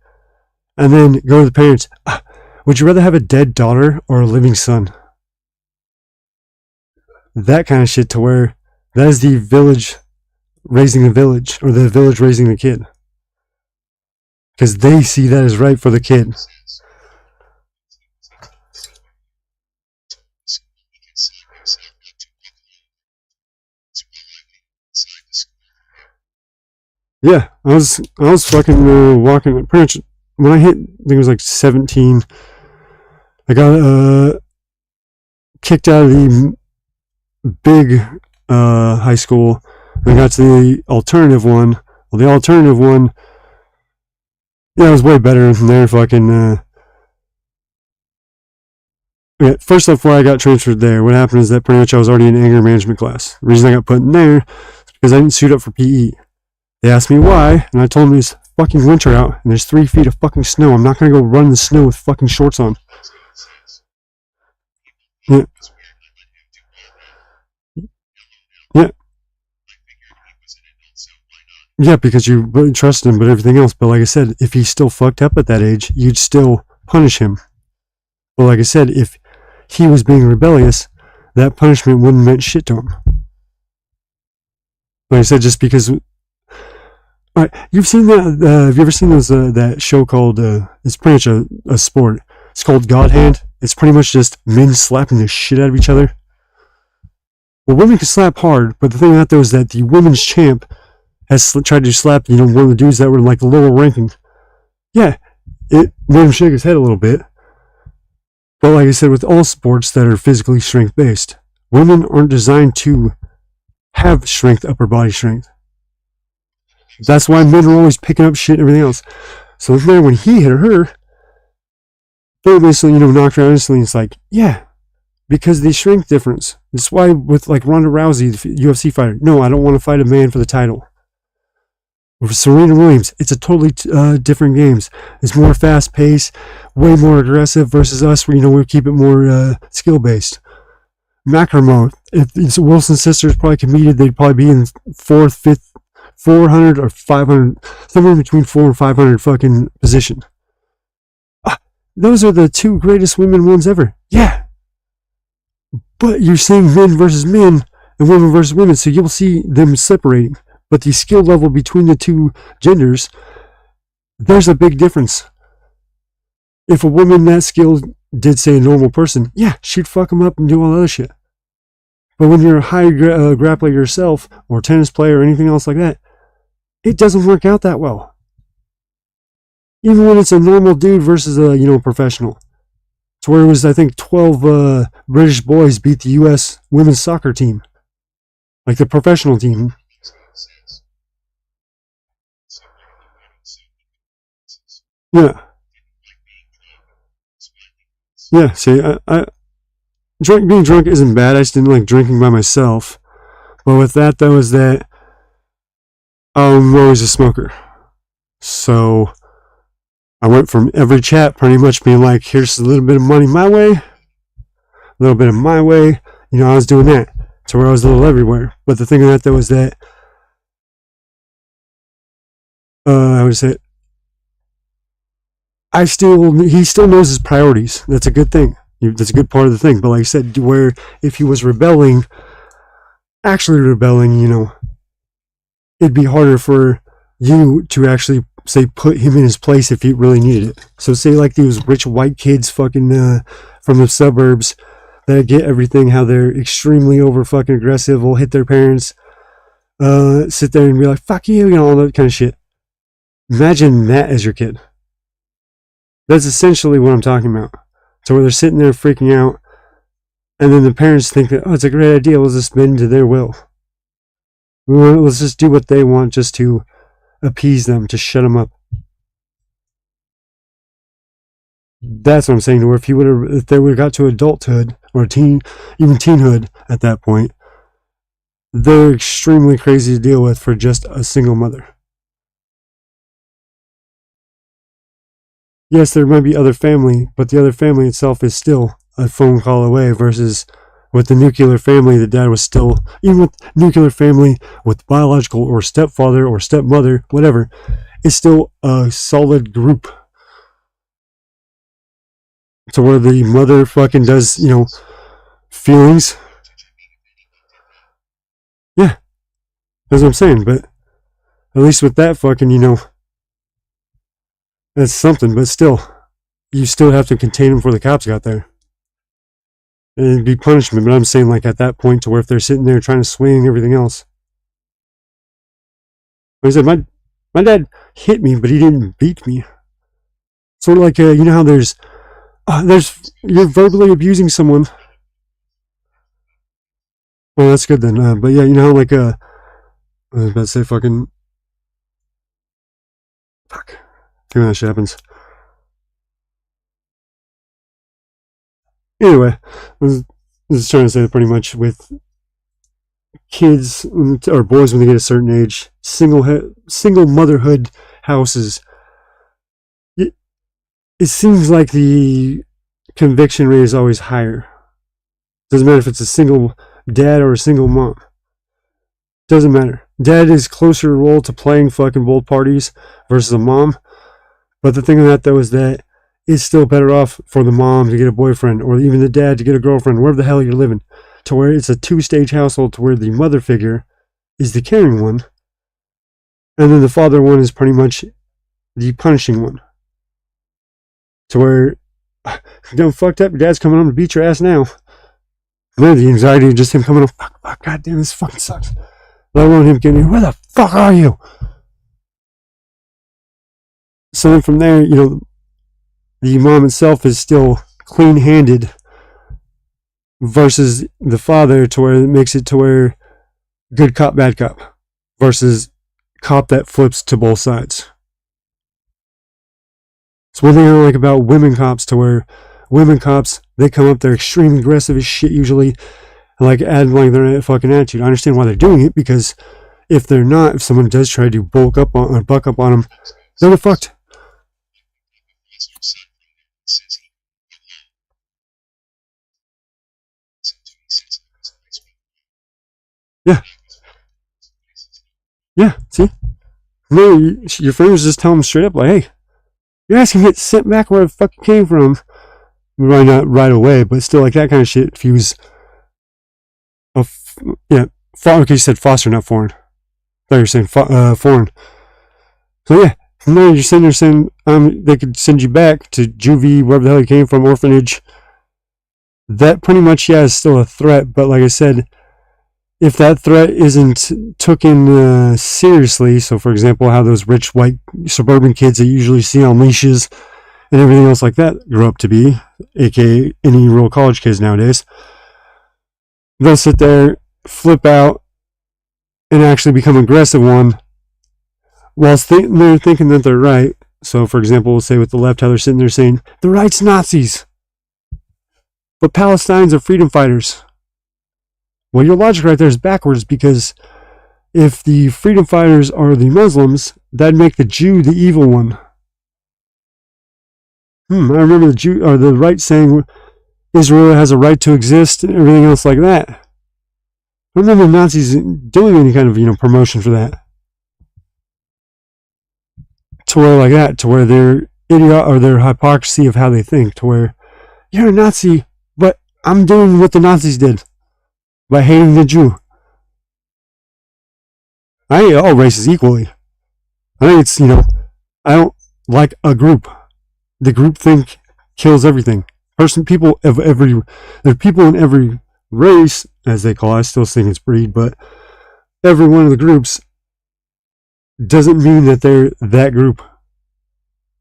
And then go to the parents, would you rather have a dead daughter or a living son? That kind of shit, to where that is the village raising the village, or the village raising the kid. Because they see that as right for the kid. Yeah, I was fucking walking. Pretty much when I hit, I think it was like 17. I got kicked out of the big high school. I got to the alternative one. Well, the alternative one, yeah, it was way better than there. Fucking. Yeah, first off, before I got transferred there, what happened is that pretty much I was already in anger management class. The reason I got put in there is because I didn't suit up for PE. They asked me why, and I told them it's fucking winter out, and there's 3 feet of fucking snow. I'm not gonna go run in the snow with fucking shorts on. Yeah. Yeah. Yeah, because you really trusted him, but everything else. But like I said, if he's still fucked up at that age, you'd still punish him. But like I said, if he was being rebellious, that punishment wouldn't meant shit to him. Like I said, just because. Alright, you've seen that? Have you ever seen those that show called? It's pretty much a sport. It's called God Hand. It's pretty much just men slapping the shit out of each other. Well, women can slap hard, but the thing about that is that the women's champ has tried to slap, one of the dudes that were in like the lower ranking. Yeah, it made him shake his head a little bit. But like I said, with all sports that are physically strength based, women aren't designed to have strength, upper body strength. That's why men are always picking up shit and everything else. So there, when he hit her, they basically, knocked her out instantly. It's like, yeah, because of the strength difference. That's why with like Ronda Rousey, the UFC fighter, no, I don't want to fight a man for the title. With Serena Williams, it's a totally different games. It's more fast paced, way more aggressive versus us, where we keep it more skill based. McEnroe, if it's Wilson's sisters probably competed, they'd probably be in 4th, 5th, 400 or 500, somewhere between 400 and 500 fucking position. Those are the 2 greatest women ones ever. Yeah. But you're seeing men versus men and women versus women, so you'll see them separating. But the skill level between the 2 genders, there's a big difference. If a woman that skilled did say a normal person, yeah, she'd fuck them up and do all that other shit. But when you're a high grappler yourself, or tennis player, or anything else like that, it doesn't work out that well. Even when it's a normal dude versus a professional. It's where it was, I think, 12 British boys beat the U.S. women's soccer team, like the professional team. Yeah. Yeah, see, being drunk isn't bad. I just didn't like drinking by myself. But with that, though, is that I'm always a smoker. So I went from every chat pretty much being like, here's a little bit of money my way, a little bit of my way. I was doing that. To where I was a little everywhere. But the thing of that, though, is that I would say he still knows his priorities. That's a good thing. That's a good part of the thing. But like I said, where if he was actually rebelling, it'd be harder for you to actually, say, put him in his place if he really needed it. So say like these rich white kids fucking from the suburbs that get everything, how they're extremely over fucking aggressive, will hit their parents, sit there and be like, fuck you, all that kind of shit. Imagine that as your kid. That's essentially what I'm talking about. So where they're sitting there freaking out, and then the parents think that, it's a great idea, we'll just bend to their will. Let's just do what they want just to appease them, to shut them up. That's what I'm saying. To where if they would have got to adulthood, or even teenhood at that point, they're extremely crazy to deal with for just a single mother. Yes, there might be other family, but the other family itself is still a phone call away, versus with the nuclear family, the dad was still, even with nuclear family, with biological or stepfather or stepmother, whatever, it's still a solid group. To where the mother fucking does, feelings. Yeah, that's what I'm saying, but at least with that fucking, that's something, but still, you still have to contain them before the cops got there. And it'd be punishment, but I'm saying like at that point to where if they're sitting there trying to swing everything else. Like I said, my dad hit me, but he didn't beat me. Sort of like, how you're verbally abusing someone. Well, that's good then. But yeah, how like, I was about to say fucking, fuck. When that shit happens. Anyway, I was trying to say that pretty much with kids or boys when they get a certain age, single motherhood houses, it seems like the conviction rate is always higher. Doesn't matter if it's a single dad or a single mom. Doesn't matter. Dad is closer role to playing fucking both parties versus a mom. But the thing of that, though, is that it's still better off for the mom to get a boyfriend, or even the dad to get a girlfriend, wherever the hell you're living. to where it's a two-stage household, to where the mother figure is the caring one, and then the father one is pretty much the punishing one. To where, you done fucked up, your dad's coming home to beat your ass now. And then the anxiety of just him coming home, fuck, god damn, this fucking sucks. Let alone him getting, where the fuck are you? So then from there, you know, the mom itself is still clean-handed versus the father, to where it makes it to where good cop, bad cop, versus cop that flips to both sides. It's one thing I don't like about women cops, to where women cops, they come up, they're extremely aggressive as shit usually, and like add like their fucking attitude. I understand why they're doing it, because if they're not, if someone does try to buck up on them, they're fucked. Yeah. Yeah, see? No, your friend was just telling them straight up, like, hey, you're asking to get sent back where it fucking came from. Probably not right away, but still, like, that kind of shit. If he was, okay, you said foster, not foreign. I thought you were saying foreign. So yeah, from there you're sitting there saying they could send you back to juvie, wherever the hell you came from, orphanage. That pretty much, yeah, is still a threat, but like I said, if that threat isn't taken seriously, so for example, how those rich white suburban kids that you usually see on leashes and everything else like that grow up to be, aka any real college kids nowadays, they'll sit there, flip out, and actually become an aggressive one, whilst they're thinking that they're right. So for example, we'll say with the left, how they're sitting there saying, the right's Nazis, but Palestinians are freedom fighters. Well, your logic right there is backwards, because if the freedom fighters are the Muslims, that'd make the Jew the evil one. I remember the Jew or the right saying Israel has a right to exist and everything else like that. I remember Nazis doing any kind of promotion for that. To where like that, to where their idiot or their hypocrisy of how they think, to where you're a Nazi, but I'm doing what the Nazis did. By hating the Jew. I hate all races equally. I think it's, I don't like a group. The group think kills everything. There are people in every race, as they call it. I still think it's breed, but every one of the groups doesn't mean that they're that group.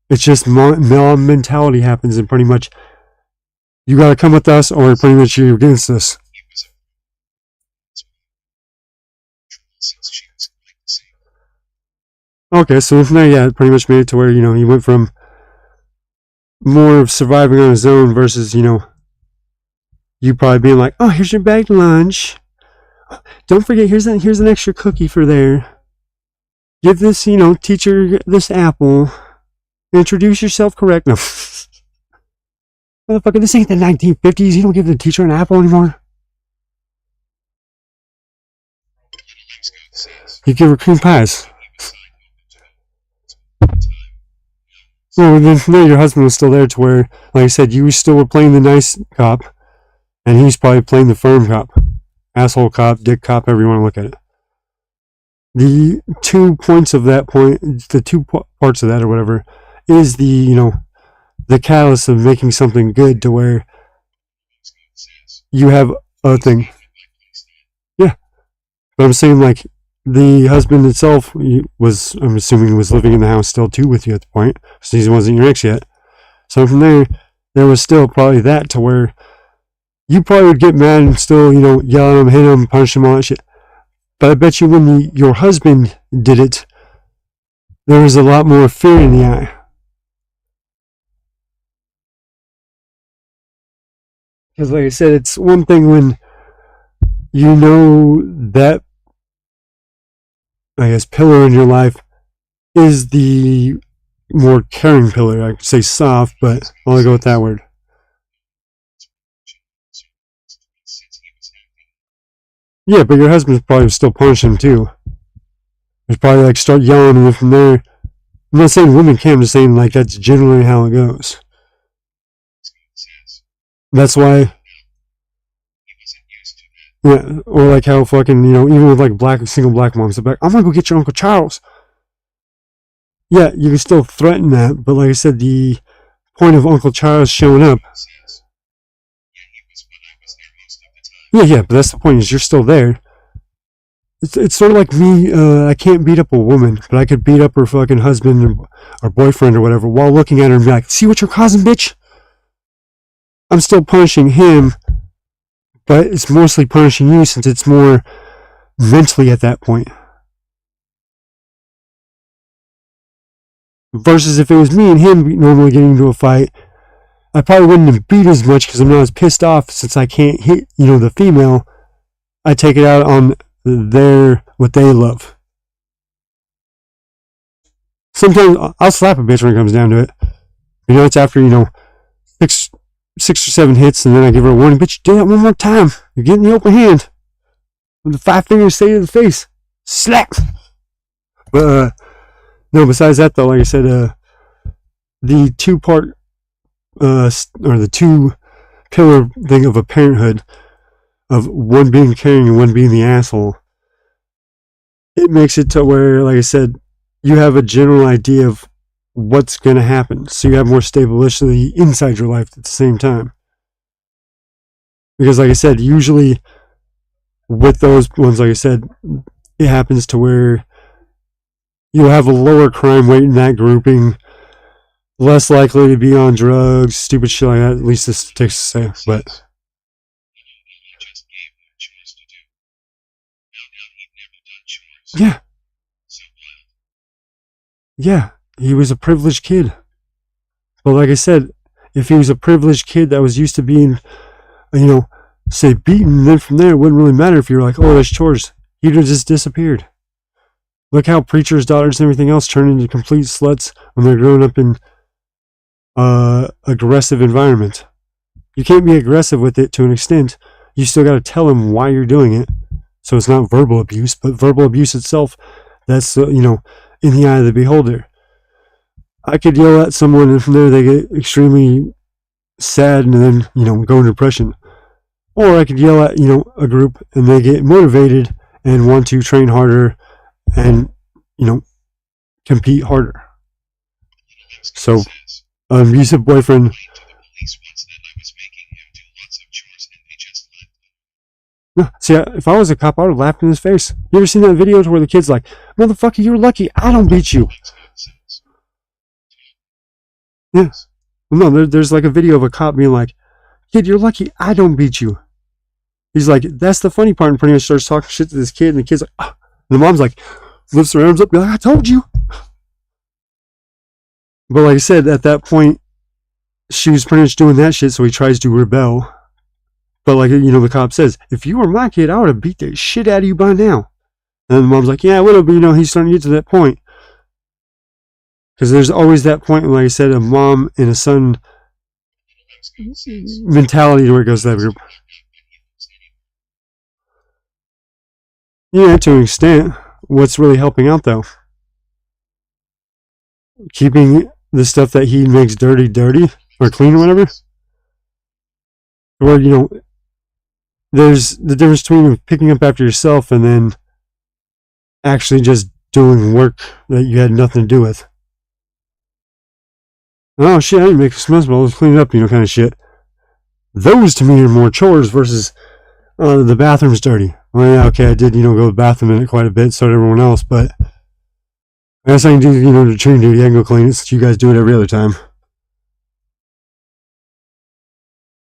It's just mob mentality happens, and pretty much you gotta come with us, or pretty much you're against us. Okay, so from there, yeah, it pretty much made it to where, he went from more of surviving on his own versus, you probably being like, oh, here's your bagged lunch. Don't forget, here's an extra cookie for there. Give this, teacher this apple. Introduce yourself correct. No. Motherfucker, this ain't the 1950s. You don't give the teacher an apple anymore. You give her cream pies. Well, then from there, your husband was still there, to where, like I said, you still were playing the nice cop, and he's probably playing the firm cop. Asshole cop, dick cop, however you want to look at it. The 2 points of that point, the two parts of that or whatever, is the, the catalyst of making something good, to where you have a thing. Yeah. But I'm saying, like, the husband itself was, I'm assuming, was living in the house still too with you at the point, so he wasn't your ex yet. So from there was still probably that, to where you probably would get mad and still, yell at him, hit him, punch him, all that shit. But I bet you when your husband did it, there was a lot more fear in the eye. Because like I said, it's one thing when that, I guess, pillar in your life is the more caring pillar. I could say soft, but I'll only go with that word. Yeah, but your husband's probably still punishing him too. There's probably like start yelling, and then from there, I'm not saying women can, I'm just saying like that's generally how it goes. That's why. Yeah, or like how fucking, you know, even with like single black moms, they're like, I'm gonna go get your Uncle Charles. Yeah, you can still threaten that, but like I said, the point of Uncle Charles showing up. Yeah, but that's the point, is you're still there. It's sort of like me, I can't beat up a woman, but I could beat up her fucking husband or boyfriend or whatever while looking at her and be like, see what you're causing, bitch? I'm still punishing him, but it's mostly punishing you since it's more mentally at that point. Versus if it was me and him normally getting into a fight, I probably wouldn't have beat as much because I'm not as pissed off since I can't hit, you know, the female. I take it out on what they love. Sometimes I'll slap a bitch when it comes down to it. You know, it's after, you know, six or seven hits, and then I give her a warning. Bitch, do that one more time. You're getting the open hand. With the 5 fingers straight to the face. Slap! But, no, besides that, though, like I said, the two-part, or the two-pillar thing of a parenthood, of one being caring and one being the asshole, it makes it to where, like I said, you have a general idea of what's going to happen. So you have more stability inside your life at the same time. Because like I said, usually with those ones, like I said, it happens to where you'll have a lower crime rate in that grouping, less likely to be on drugs, stupid shit like that, at least the statistics say. But yeah, he was a privileged kid. But like I said, if he was a privileged kid that was used to being, you know, say beaten, then from there it wouldn't really matter if you're like, oh, there's chores. He'd have just disappeared. Look how preachers' daughters and everything else turn into complete sluts when they're growing up in aggressive environment. You can't be aggressive with it to an extent. You still got to tell them why you're doing it. So it's not verbal abuse, but verbal abuse itself, that's, you know, in the eye of the beholder. I could yell at someone and from there they get extremely sad and then, you know, go into depression. Or I could yell at, you know, a group and they get motivated and want to train harder and, you know, compete harder. So, an abusive boyfriend. See, if I was a cop, I would have laughed in his face. You ever seen that video where the kid's like, motherfucker, you're lucky I don't beat you? Yeah. No, there's like a video of a cop being like, kid, you're lucky I don't beat you. He's like, that's the funny part, and pretty much starts talking shit to this kid, and the kid's like, ah. And the mom's like, lifts her arms up, be like, I told you. But like I said, at that point, she was pretty much doing that shit, so he tries to rebel. But like, you know, the cop says, if you were my kid, I would have beat the shit out of you by now. And then the mom's like, yeah, I would have, but you know, he's starting to get to that point. Because there's always that point, like I said, a mom and a son mentality where it goes to that group. Yeah, to an extent. What's really helping out, though? Keeping the stuff that he makes dirty, or clean, or whatever. Or, you know, there's the difference between picking up after yourself and then actually just doing work that you had nothing to do with. Oh shit, I didn't make a mess, but let's clean it up, you know, kind of shit. Those to me are more chores versus the bathroom's dirty. Well, yeah, okay, I did, you know, go to the bathroom in it quite a bit, so did everyone else, but I guess I can do, you know, the train duty. I can go clean it since you guys do it every other time.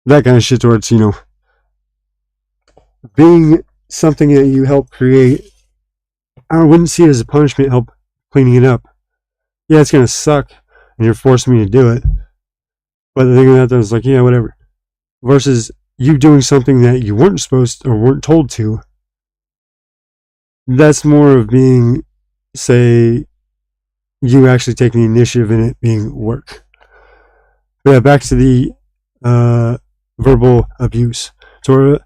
That kind of shit towards, you know, being something that you help create. I wouldn't see it as a punishment, help cleaning it up. Yeah, it's going to suck, and you're forcing me to do it. But the thing of that is like, yeah, whatever. Versus you doing something that you weren't supposed to, or weren't told to. That's more of being, say, you actually taking the initiative in it being work. But yeah, back to the verbal abuse. So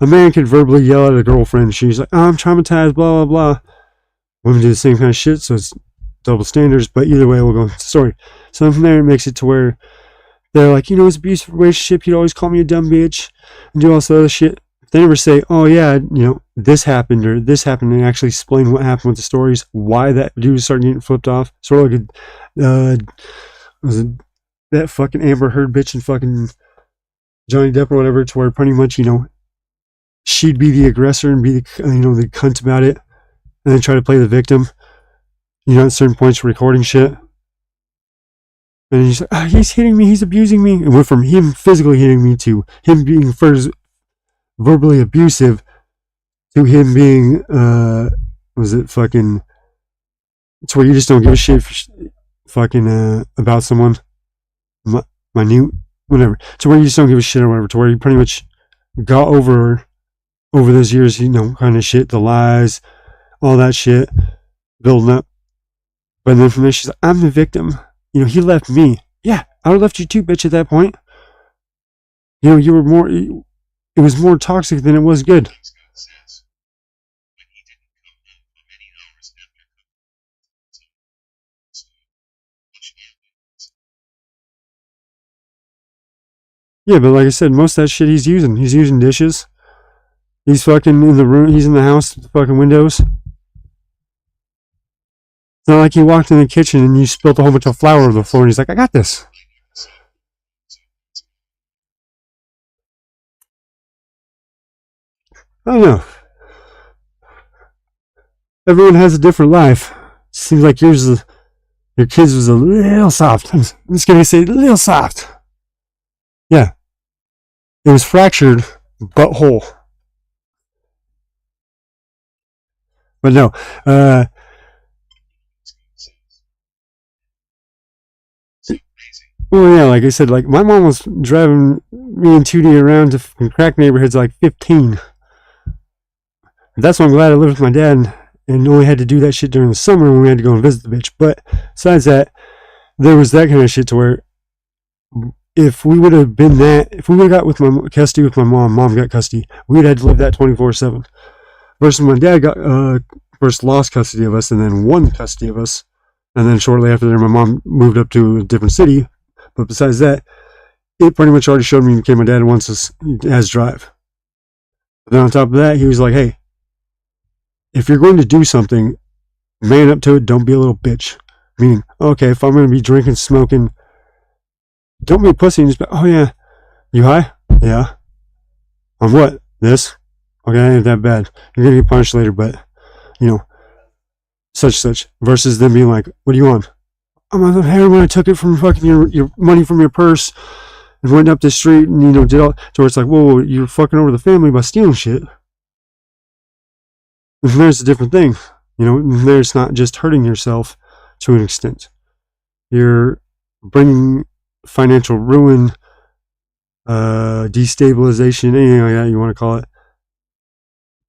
a man could verbally yell at a girlfriend. She's like, oh, I'm traumatized, blah, blah, blah. Women do the same kind of shit, so it's double standards. But either way, we'll go with the story. So from there, it makes it to where they're like, you know, it's an abusive relationship. He'd always call me a dumb bitch and do all this other shit. They never say, oh yeah, this happened or this happened, and actually explain what happened with the stories, why that dude started getting flipped off. Sort of like was it that fucking Amber Heard bitch and fucking Johnny Depp or whatever, to where pretty much, she'd be the aggressor and be the, the cunt about it, and then try to play the victim, at certain points recording shit. And he's like, oh, he's hitting me, he's abusing me. It went from him physically hitting me to him being first verbally abusive to him being, was it fucking, it's where you just don't give a shit fucking about someone, minute, whatever. To where you just don't give a shit or whatever. To where you pretty much got over those years, kind of shit, the lies, all that shit, building up. But then from there, she's like, I'm the victim. He left me. Yeah, I would have left you too, bitch, at that point. You were more, it was more toxic than it was good. Yeah, but like I said, most of that shit he's using dishes. He's fucking in the room, he's in the house with the fucking windows. It's not like he walked in the kitchen and you spilled a whole bunch of flour on the floor and he's like, I got this. I don't know. Everyone has a different life. Seems like your kids was a little soft. I'm just gonna say a little soft. Yeah. It was fractured, but whole. But no, well, yeah, like I said, like my mom was driving me and 2D around to crack neighborhoods like 15. That's why I'm glad I lived with my dad and only had to do that shit during the summer when we had to go and visit the bitch. But besides that, there was that kind of shit to where if we would have got with my custody with my mom got custody, we would have had to live that 24/7. Versus my dad got first lost custody of us and then won custody of us, and then shortly after that, my mom moved up to a different city. But besides that, it pretty much already showed me, okay, my dad has drive. But then on top of that, he was like, hey, if you're going to do something, man up to it, don't be a little bitch. Meaning, okay, if I'm going to be drinking, smoking, don't be a pussy and just be, oh yeah, you high? Yeah. On what? This? Okay, that ain't that bad. You're going to get punished later, but, such. Versus them being like, what do you want? I'm on the heroin. I took it from fucking your money from your purse and went up the street and, did all, so it's like, whoa, you're fucking over the family by stealing shit. And there's a different thing. There's not just hurting yourself to an extent. You're bringing financial ruin, destabilization, anything like that you want to call it,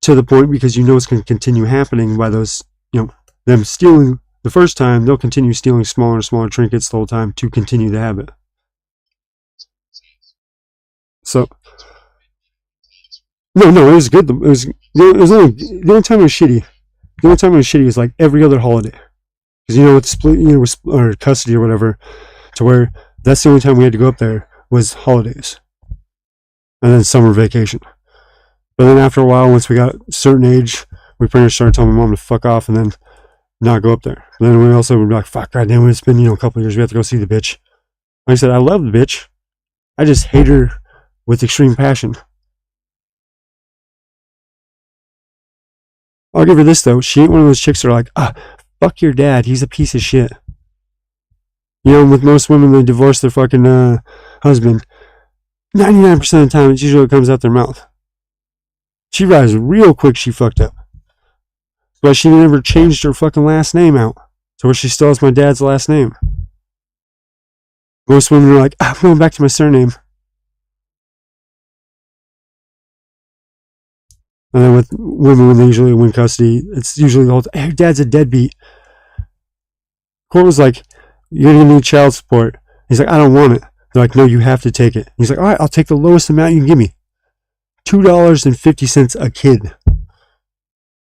to the point because it's going to continue happening by those, them stealing the first time, they'll continue stealing smaller and smaller trinkets the whole time to continue the habit. So, no, it was good. It was only, the only time it was shitty. The only time it was shitty was like every other holiday. Because, with split, or custody or whatever, to where that's the only time we had to go up there was holidays. And then summer vacation. But then after a while, once we got a certain age, we pretty much started telling my mom to fuck off and then not go up there. And then we also would be like, fuck, goddamn, it's been, a couple of years, we have to go see the bitch. Like I said, I love the bitch. I just hate her with extreme passion. I'll give her this, though. She ain't one of those chicks that are like, fuck your dad, he's a piece of shit. With most women, they divorce their fucking husband. 99% of the time, it's usually what comes out their mouth. She realized real quick she fucked up. But she never changed her fucking last name out. So where she still has my dad's last name. Most women are like, I'm going back to my surname. And then with women, when they usually win custody, it's usually the whole time, hey, your dad's a deadbeat. Court was like, you're going to need child support. He's like, I don't want it. They're like, no, you have to take it. He's like, all right, I'll take the lowest amount you can give me. $2.50 a kid.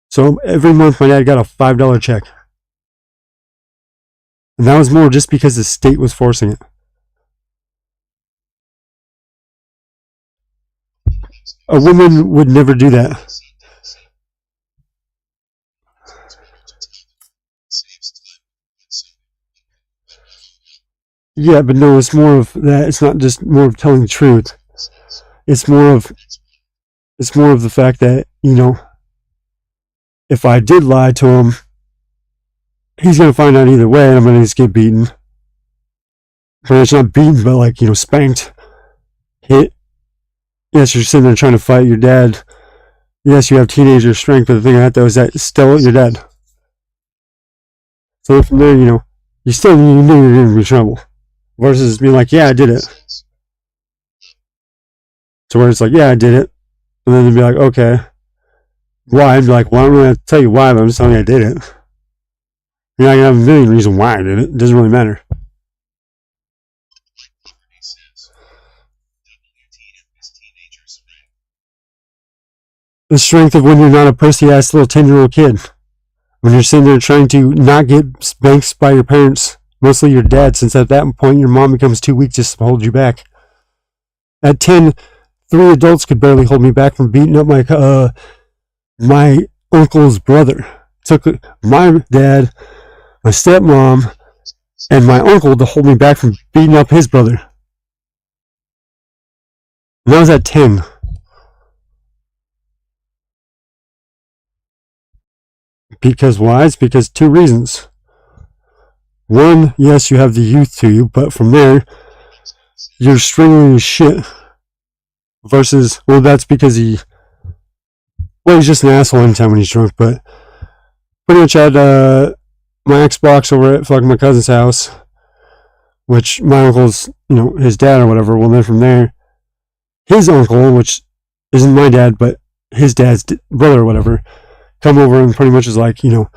So every month my dad got a $5 check. And that was more just because the state was forcing it. A woman would never do that. Yeah, but no, it's more of that. It's not just more of telling the truth. It's more of the fact that, you know, if I did lie to him, he's gonna find out either way, and I'm gonna just get beaten. But it's not beaten, but like, you know, spanked, hit. Yes, you're sitting there trying to fight your dad. Yes, you have teenager strength, but the thing of that though is that still you're dead. So from there, you know, you know you're gonna be in trouble. Versus being like, yeah, I did it. To where it's like, yeah, I did it. And then they'd be like, okay. Why? I'd be like, well, I don't really have to tell you why, but I'm just telling you I did it. You're not gonna have a million reasons why I did it. It doesn't really matter. The strength of when you're not a pussy-ass little 10-year-old kid. When you're sitting there trying to not get spanked by your parents, mostly your dad, since at that point your mom becomes too weak just to hold you back. At 10, 3 adults could barely hold me back from beating up my uncle's brother. It took my dad, my stepmom, and my uncle to hold me back from beating up his brother. And that was at 10. Because why? It's because 2 reasons. One, yes, you have the youth to you, but from there, you're stringing his shit. Versus, well, that's because he's just an asshole anytime when he's drunk, but pretty much had my Xbox over at fucking my cousin's house, which my uncle's, you know, his dad or whatever. Well, then from there, his uncle, which isn't my dad, but his dad's brother or whatever, come over and pretty much is like, you know,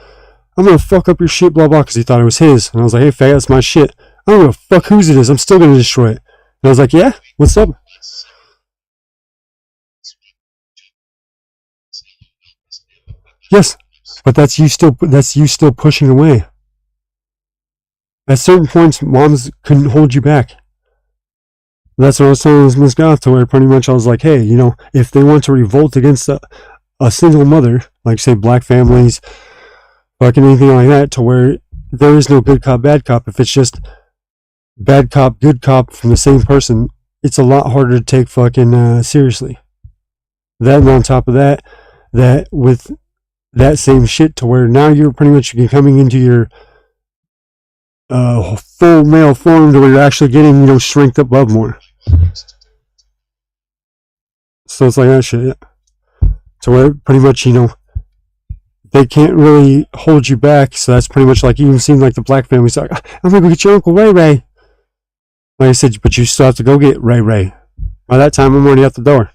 I'm gonna fuck up your shit, blah blah, because he thought it was his. And I was like, hey, fag, that's my shit. I don't give a fuck whose it is. I'm still gonna destroy it. And I was like, yeah, what's up? Yes, but that's you still pushing away. At certain points, moms couldn't hold you back. That's what I was telling Miss Goth, to where pretty much I was like, hey, you know, if they want to revolt against a single mother, like say black families, fucking anything like that, to where there is no good cop, bad cop. If it's just bad cop, good cop from the same person, it's a lot harder to take fucking seriously. That, and on top of that, that with that same shit, to where now you're pretty much coming into your full male form, to where you're actually getting, you know, strength up love more. So it's like that shit. To where pretty much, you know, they can't really hold you back. So that's pretty much like, you even seen like the black families like, I'm gonna go get your Uncle Ray Ray. Like I said, but you still have to go get Ray Ray. By that time, I'm already out the door.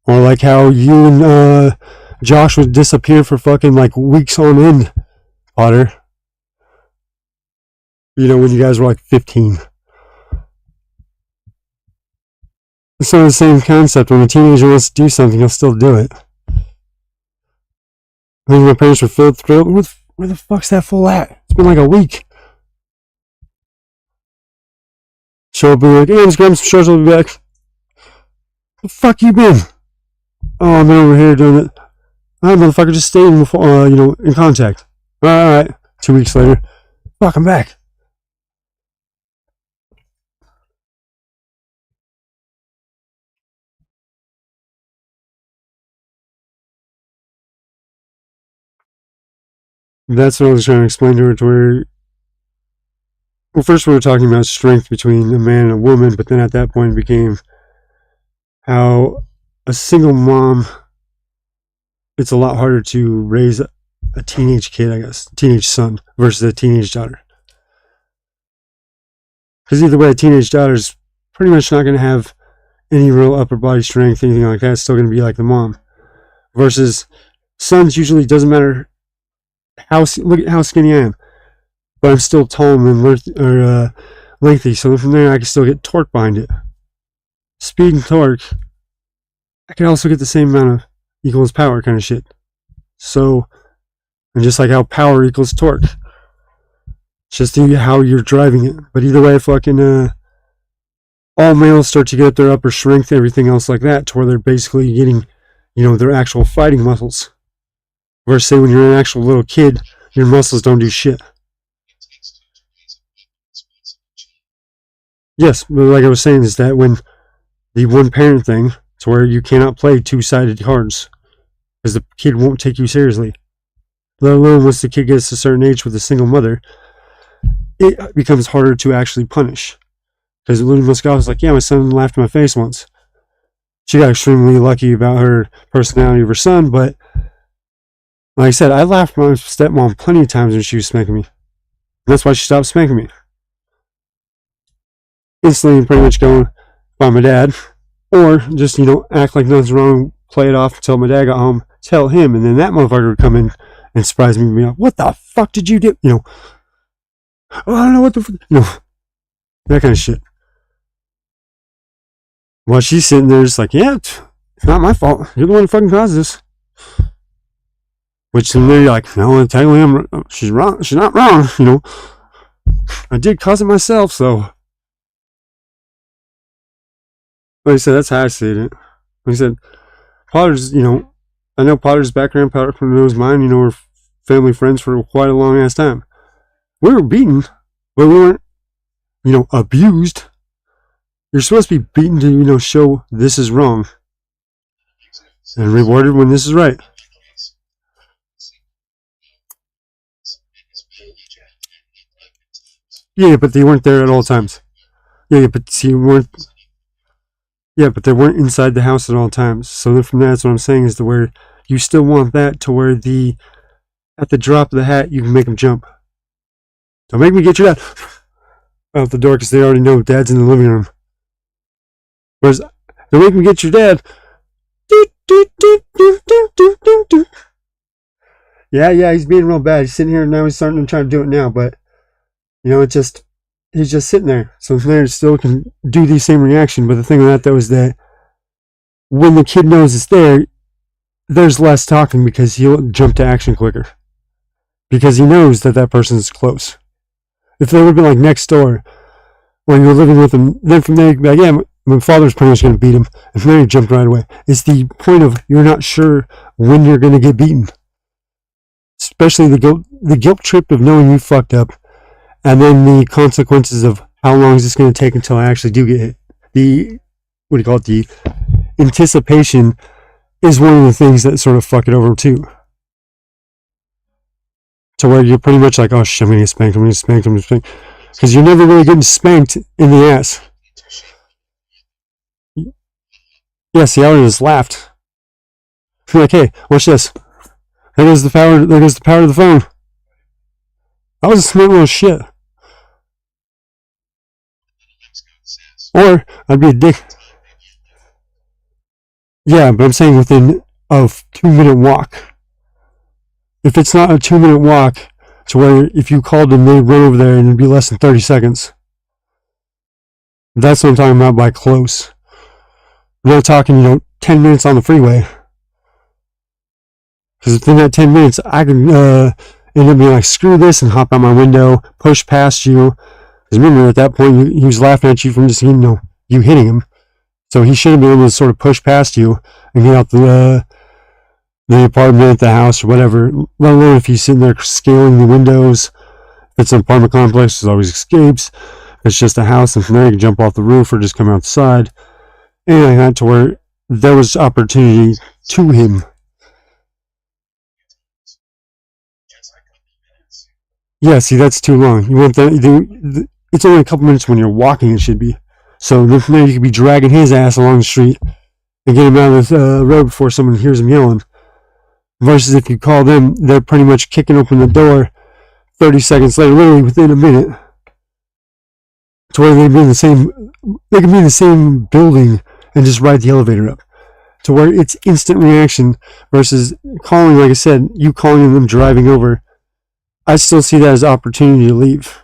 Or like how you and Josh would disappear for fucking like weeks on end, Potter. You know, when you guys were like 15. It's sort of the same concept. When a teenager wants to do something, he'll still do it. I think my parents were thrilled. Where the fuck's that fool at? It's been like a week. Show up and be like, hey, let's grab some shorts, I'll be back. Where the fuck you been? Oh, I'm over here doing it. Alright, motherfucker, just stay in, you know, in contact. Alright. 2 weeks later. Fuck, I'm back. That's what I was trying to explain to her, to where, well, first we were talking about strength between a man and a woman, but then at that point it became how a single mom, it's a lot harder to raise a teenage kid, I guess, teenage son, versus a teenage daughter. Because either way, a teenage daughter's pretty much not going to have any real upper body strength, anything like that. It's still going to be like the mom. Versus sons, usually doesn't matter look at how skinny I am, but I'm still tall and lengthy. So from there, I can still get torque behind it. Speed and torque, I can also get the same amount of equals power kind of shit. So, and just like how power equals torque, it's just how you're driving it. But either way, fucking all males start to get up their upper strength, everything else like that, to where they're basically getting, their actual fighting muscles. Whereas, say, when you're an actual little kid, your muscles don't do shit. Yes, but like I was saying, is that when the one-parent thing, to where you cannot play two-sided cards, because the kid won't take you seriously. Let alone once the kid gets to a certain age with a single mother, it becomes harder to actually punish. Because Luna Moscow was like, yeah, my son laughed in my face once. She got extremely lucky about her personality of her son, but like I said, I laughed at my stepmom plenty of times when she was spanking me. And that's why she stopped spanking me. Instantly pretty much going by my dad, or just, act like nothing's wrong, play it off until my dad got home, tell him, and then that motherfucker would come in and surprise me and be like, what the fuck did you do? Oh, I don't know what the fuck, that kind of shit. While she's sitting there just like, yeah, it's not my fault. You're the one who fucking caused this. Which then you're like, no, technically she's wrong. She's not wrong, I did cause it myself, so. Like I said, that's how I see it. Like I said, Potter's, I know Potter's background, Potter knows mine, we're family friends for quite a long ass time. We were beaten, but we weren't, abused. You're supposed to be beaten to, show this is wrong. And rewarded when this is right. Yeah, but they weren't there at all times. Yeah, but see, but they weren't inside the house at all times. So then from that's what I'm saying is to where you still want that to where at the drop of the hat, you can make them jump. Don't make me get your dad out the door because they already know dad's in the living room. Whereas, don't make me get your dad. Yeah, he's being real bad. He's sitting here now. He's starting to try to do it now, but he's just sitting there. So there still can do the same reaction. But the thing with that though is that when the kid knows it's there, there's less talking because he'll jump to action quicker. Because he knows that person's close. If they would have been like next door, when you're living with them, then from there you can be like, yeah, my father's pretty much going to beat him. And from there you jumped right away. It's the point of you're not sure when you're going to get beaten. Especially the guilt trip of knowing you fucked up. And then the consequences of how long is this going to take until I actually do get hit. The anticipation is one of the things that sort of fuck it over too. To where you're pretty much like, oh shit, I'm going to get spanked, I'm going to get spanked. Because you're never really getting spanked in the ass. Yeah, see, I just laughed. I'm like, hey, watch this. There goes the power of the phone. I was a smart little shit. Or, I'd be a dick. Yeah, but I'm saying within a 2-minute walk. If it's not a 2-minute walk, to where if you called them, they'd run over there and it'd be less than 30 seconds. That's what I'm talking about by close. I'm not talking, 10 minutes on the freeway. Because within that 10 minutes, I could end up being like, screw this, and hop out my window, push past you. Because remember, at that point, he was laughing at you from just, you hitting him. So he should have been able to sort of push past you and get out the apartment, the house, or whatever. Let alone if he's sitting there scaling the windows. If it's an apartment complex, there's always escapes. If it's just a house, and from there you can jump off the roof or just come outside. And like that, to where there was opportunity to him. Yeah, see, that's too long. You want that? It's only a couple minutes when you're walking. It should be. So then from there you could be dragging his ass along the street and get him out of the road before someone hears him yelling. Versus if you call them, they're pretty much kicking open the door 30 seconds later, literally within a minute. To where they can be in the same building and just ride the elevator up. To where it's instant reaction versus calling, like I said, you calling and them driving over. I still see that as opportunity to leave.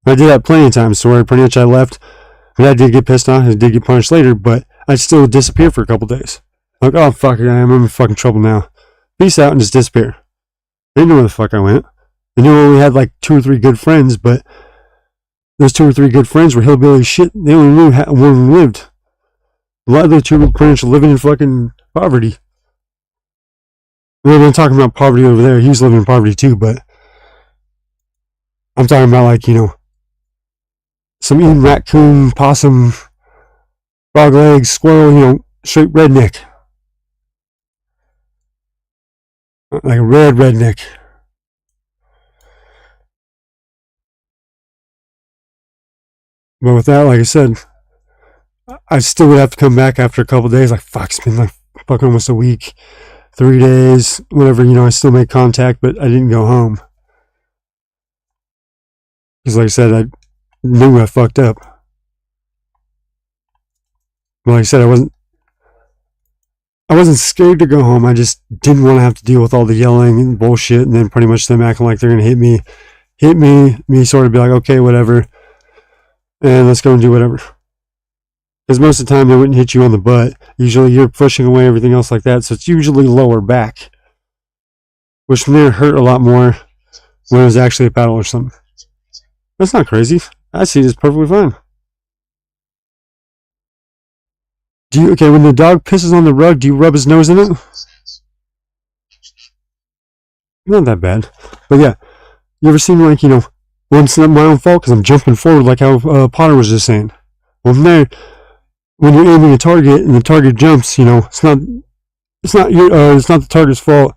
I did that plenty of times, so where pretty much I left, and I did get pissed off, I did get punished later, but I'd still disappear for a couple days. Like, oh fuck, I'm in fucking trouble now. Peace out and just disappear. They knew where the fuck I went. They knew I only had like 2 or 3 good friends, but those 2 or 3 good friends were hillbilly shit. They only knew how one of them lived. A lot of the 2 friends are living in fucking poverty. We're not talking about poverty over there. He was living in poverty too, but I'm talking about, like, you know, some eating raccoon, possum, frog legs, squirrel, you know, straight redneck. Like a red redneck. But with that, like I said, I still would have to come back after a couple days. Like, fuck, it's been like fucking almost a week, 3 days, whatever, you know, I still made contact, but I didn't go home. Because like I said, I knew I fucked up. But like I said, I wasn't scared to go home. I just didn't want to have to deal with all the yelling and bullshit, and then pretty much them acting like they're going to hit me sort of be like, okay, whatever, and let's go and do whatever. Because most of the time they wouldn't hit you on the butt. Usually you're pushing away, everything else like that, so it's usually lower back, which from there hurt a lot more when it was actually a paddle or something. That's not crazy. I see it as perfectly fine. Okay, when the dog pisses on the rug, do you rub his nose in it? Not that bad. But yeah, you ever seen, like, you know, well, it's not my own fault because I'm jumping forward like how Potter was just saying. Well, from there, when you're aiming a target and the target jumps, you know, it's not the target's fault,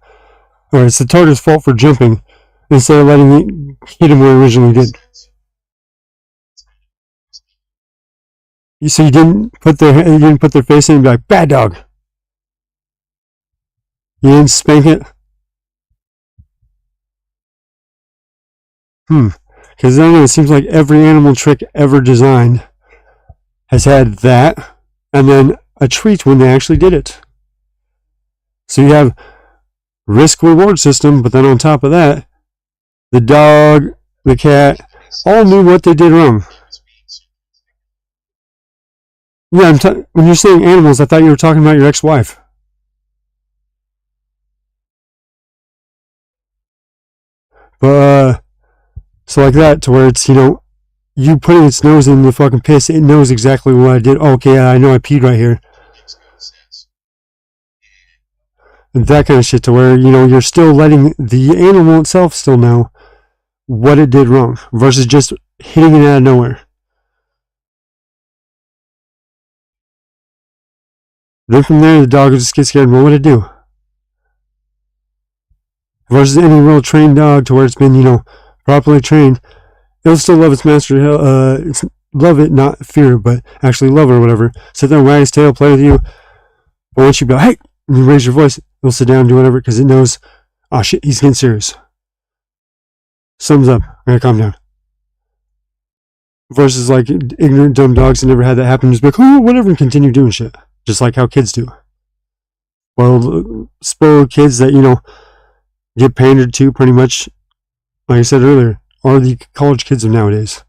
or it's the target's fault for jumping instead of letting it hit him where it originally did. So you didn't put their face in and be like, bad dog. You didn't spank it. Because I don't know, it seems like every animal trick ever designed has had that, and then a treat when they actually did it. So you have risk-reward system, but then on top of that, the dog, the cat, all knew what they did wrong. Yeah, when you're saying animals, I thought you were talking about your ex-wife. But, so like that, to where it's, you know, you putting its nose in the fucking piss, it knows exactly what I did. Oh, okay, yeah, I know I peed right here. And that kind of shit, to where, you know, you're still letting the animal itself still know what it did wrong, versus just hitting it out of nowhere. Then from there, the dog will just get scared. Well, what did it do? Versus any real trained dog, to where it's been, you know, properly trained, it'll still love its master. Love it, not fear, but actually love it or whatever. Sit there, wag its tail, play with you. But once you go, hey, and you raise your voice, it'll sit down and do whatever, because it knows, oh shit, he's getting serious. Sums up, I gotta calm down. Versus like ignorant, dumb dogs that never had that happen, just be like, oh, whatever, and continue doing shit. Just like how kids do. Well, spoiled kids that, you know, get pandered to pretty much, like I said earlier, are the college kids of nowadays.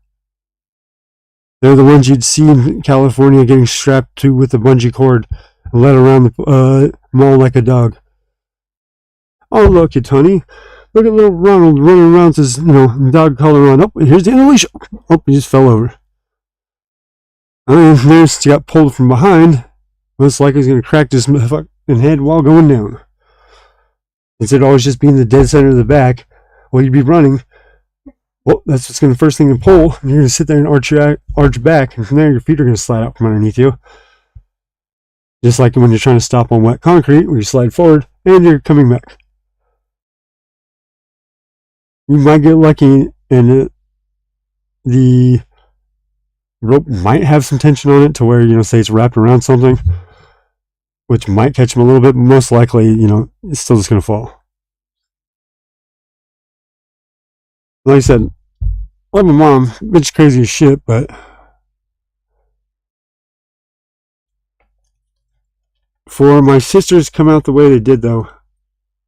They're the ones you'd see in California getting strapped to with a bungee cord and led around the mall like a dog. Oh, look at honey. Look at little Ronald running around with his, you know, dog collar on. Oh, here's the leash. Oh, he just fell over. And there's, he got pulled from behind. Most likely he's going to crack this motherfucking head while going down. Instead of always just being the dead center of the back, while you'd be running, well, that's what's going to first thing to pull. And you're going to sit there and arch back, and from there your feet are going to slide out from underneath you. Just like when you're trying to stop on wet concrete, where you slide forward and you're coming back. You might get lucky, and the rope might have some tension on it, to where, you know, say it's wrapped around something, which might catch him a little bit, but most likely, you know, it's still just going to fall. Like I said, I love my mom. Bitch crazy as shit, but for my sisters come out the way they did, though,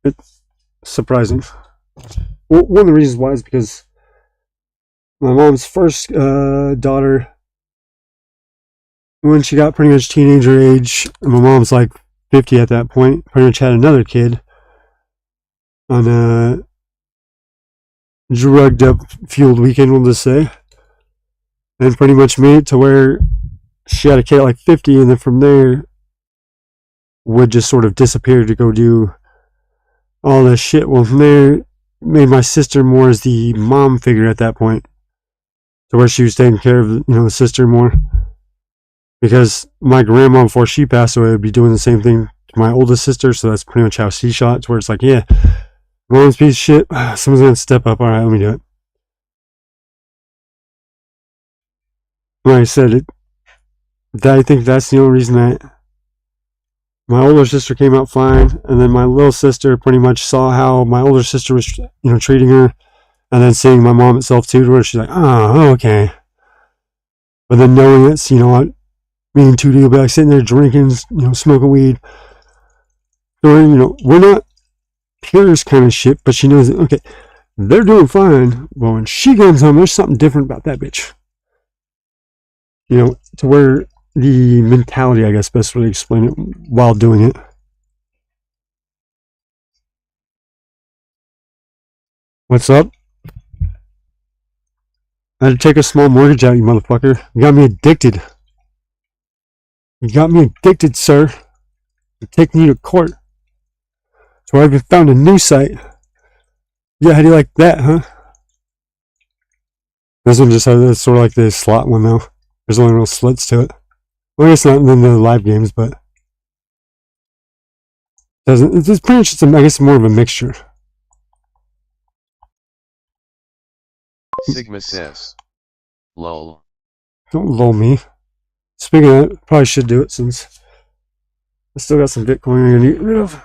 it's surprising. Well, one of the reasons why is because my mom's first daughter, when she got pretty much teenager age, and my mom's like 50 at that point, pretty much had another kid on a drugged up fueled weekend, we'll just say. and pretty much made it to where she had a kid at like 50, and then from there would just sort of disappear to go do all this shit. Well, from there, made my sister more as the mom figure at that point, to where she was taking care of, you know, the sister more. Because my grandma, before she passed away, would be doing the same thing to my oldest sister, so that's pretty much how she shot it, to where it's like, yeah, mom's piece of shit, someone's gonna step up, alright, let me do it. Like I said, I think that's the only reason that my older sister came out fine, and then my little sister pretty much saw how my older sister was, you know, treating her, and then seeing my mom itself too, to where she's like, oh, okay. But then knowing it's, you know what, me and 2D will be like sitting there drinking, you know, smoking weed. Or, you know, we're not peers kind of shit, but she knows that, okay, they're doing fine. But when she comes home, there's something different about that bitch. You know, to where the mentality, I guess, best way to explain it while doing it. What's up? I had to take a small mortgage out, you motherfucker. You got me addicted. You got me addicted, sir. I'm taking you to court. So I even found a new site. Yeah, how do you like that, huh? This one just has sort of like the slot one though. There's only little slits to it. Well, I guess not in the live games, but doesn't. It's pretty much just, I guess, more of a mixture. Sigma says, lol. Don't lull me. Speaking of that, probably should do it since I still got some Bitcoin I'm gonna get rid of.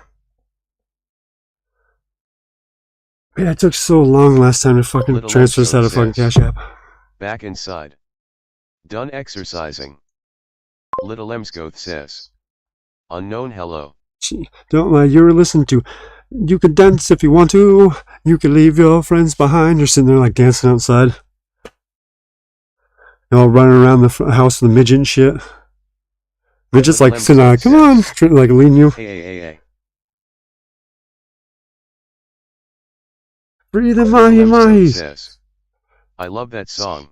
Yeah, it took so long last time to fucking transfer this out of fucking Cashapp. Back inside. Done exercising. Little Emscoth says, unknown hello. Gee, don't lie, you were listening to You Could Dance If You Want To, You Could Leave Your Friends Behind. You're sitting there like dancing outside. You're all running around the house with the midget and shit. Midget's like, sitting there, come on, like leading you. Hey. Breathe in mahi. Says, I love that song.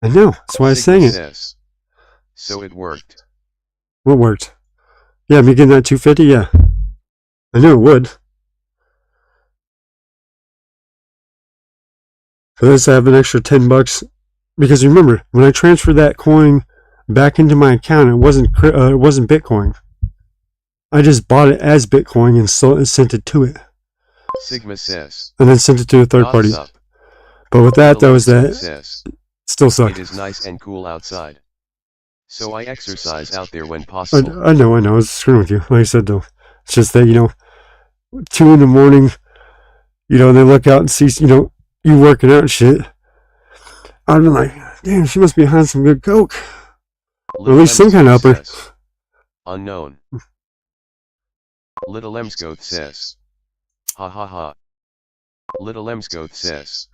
I know, that's why I sang it. Says, so it worked. What worked? Yeah, me getting that 250, yeah. I knew it would. For this, I have an extra $10. Because remember, when I transferred that coin back into my account, it wasn't Bitcoin. I just bought it as Bitcoin and sent it to it. Sigma says, and then sent it to a third party. Up. But with that, that was that. Says, still sucked. It is nice and cool outside. So I exercise out there when possible. I know. I was screwing with you. Like I said, though. It's just that, you know, 2 in the morning, you know, they look out and see, you know, you working out and shit. I'd be like, damn, she must be behind some good coke. Or at least some kind of upper. Unknown. Little Emscoth says, ha ha ha. Little Emscoth says,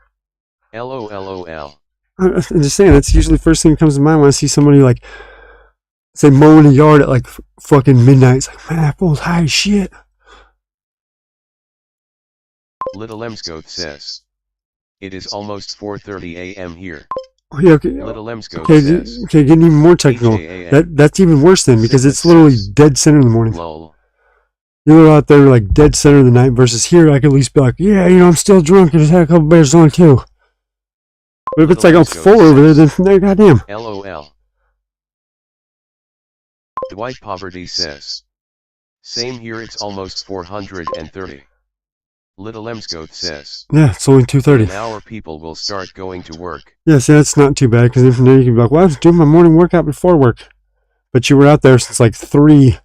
LOLOL. I'm just saying, that's usually the first thing that comes to mind when I see somebody like, say, mowing a yard at like fucking midnight. It's like, man, that fool's high as shit. Little Emscoth says, it is almost 4:30 a.m. here. Oh, yeah, okay. Little Emscoth says, okay, getting even more technical. That's even worse then, because it's literally dead center in the morning. Lol. You're out there like dead center of the night, versus here I could at least be like, yeah, you know, I'm still drunk, I just had a couple beers on too. But if it's like, I'm full over there, then from there, goddamn. LOL. Dwight Poverty says, same here, it's almost 430. Little Emscoth says, yeah, it's only 2:30. An hour people will start going to work. Yeah, see, that's not too bad, because then from there you can be like, well, I was doing my morning workout before work. But you were out there since like 3,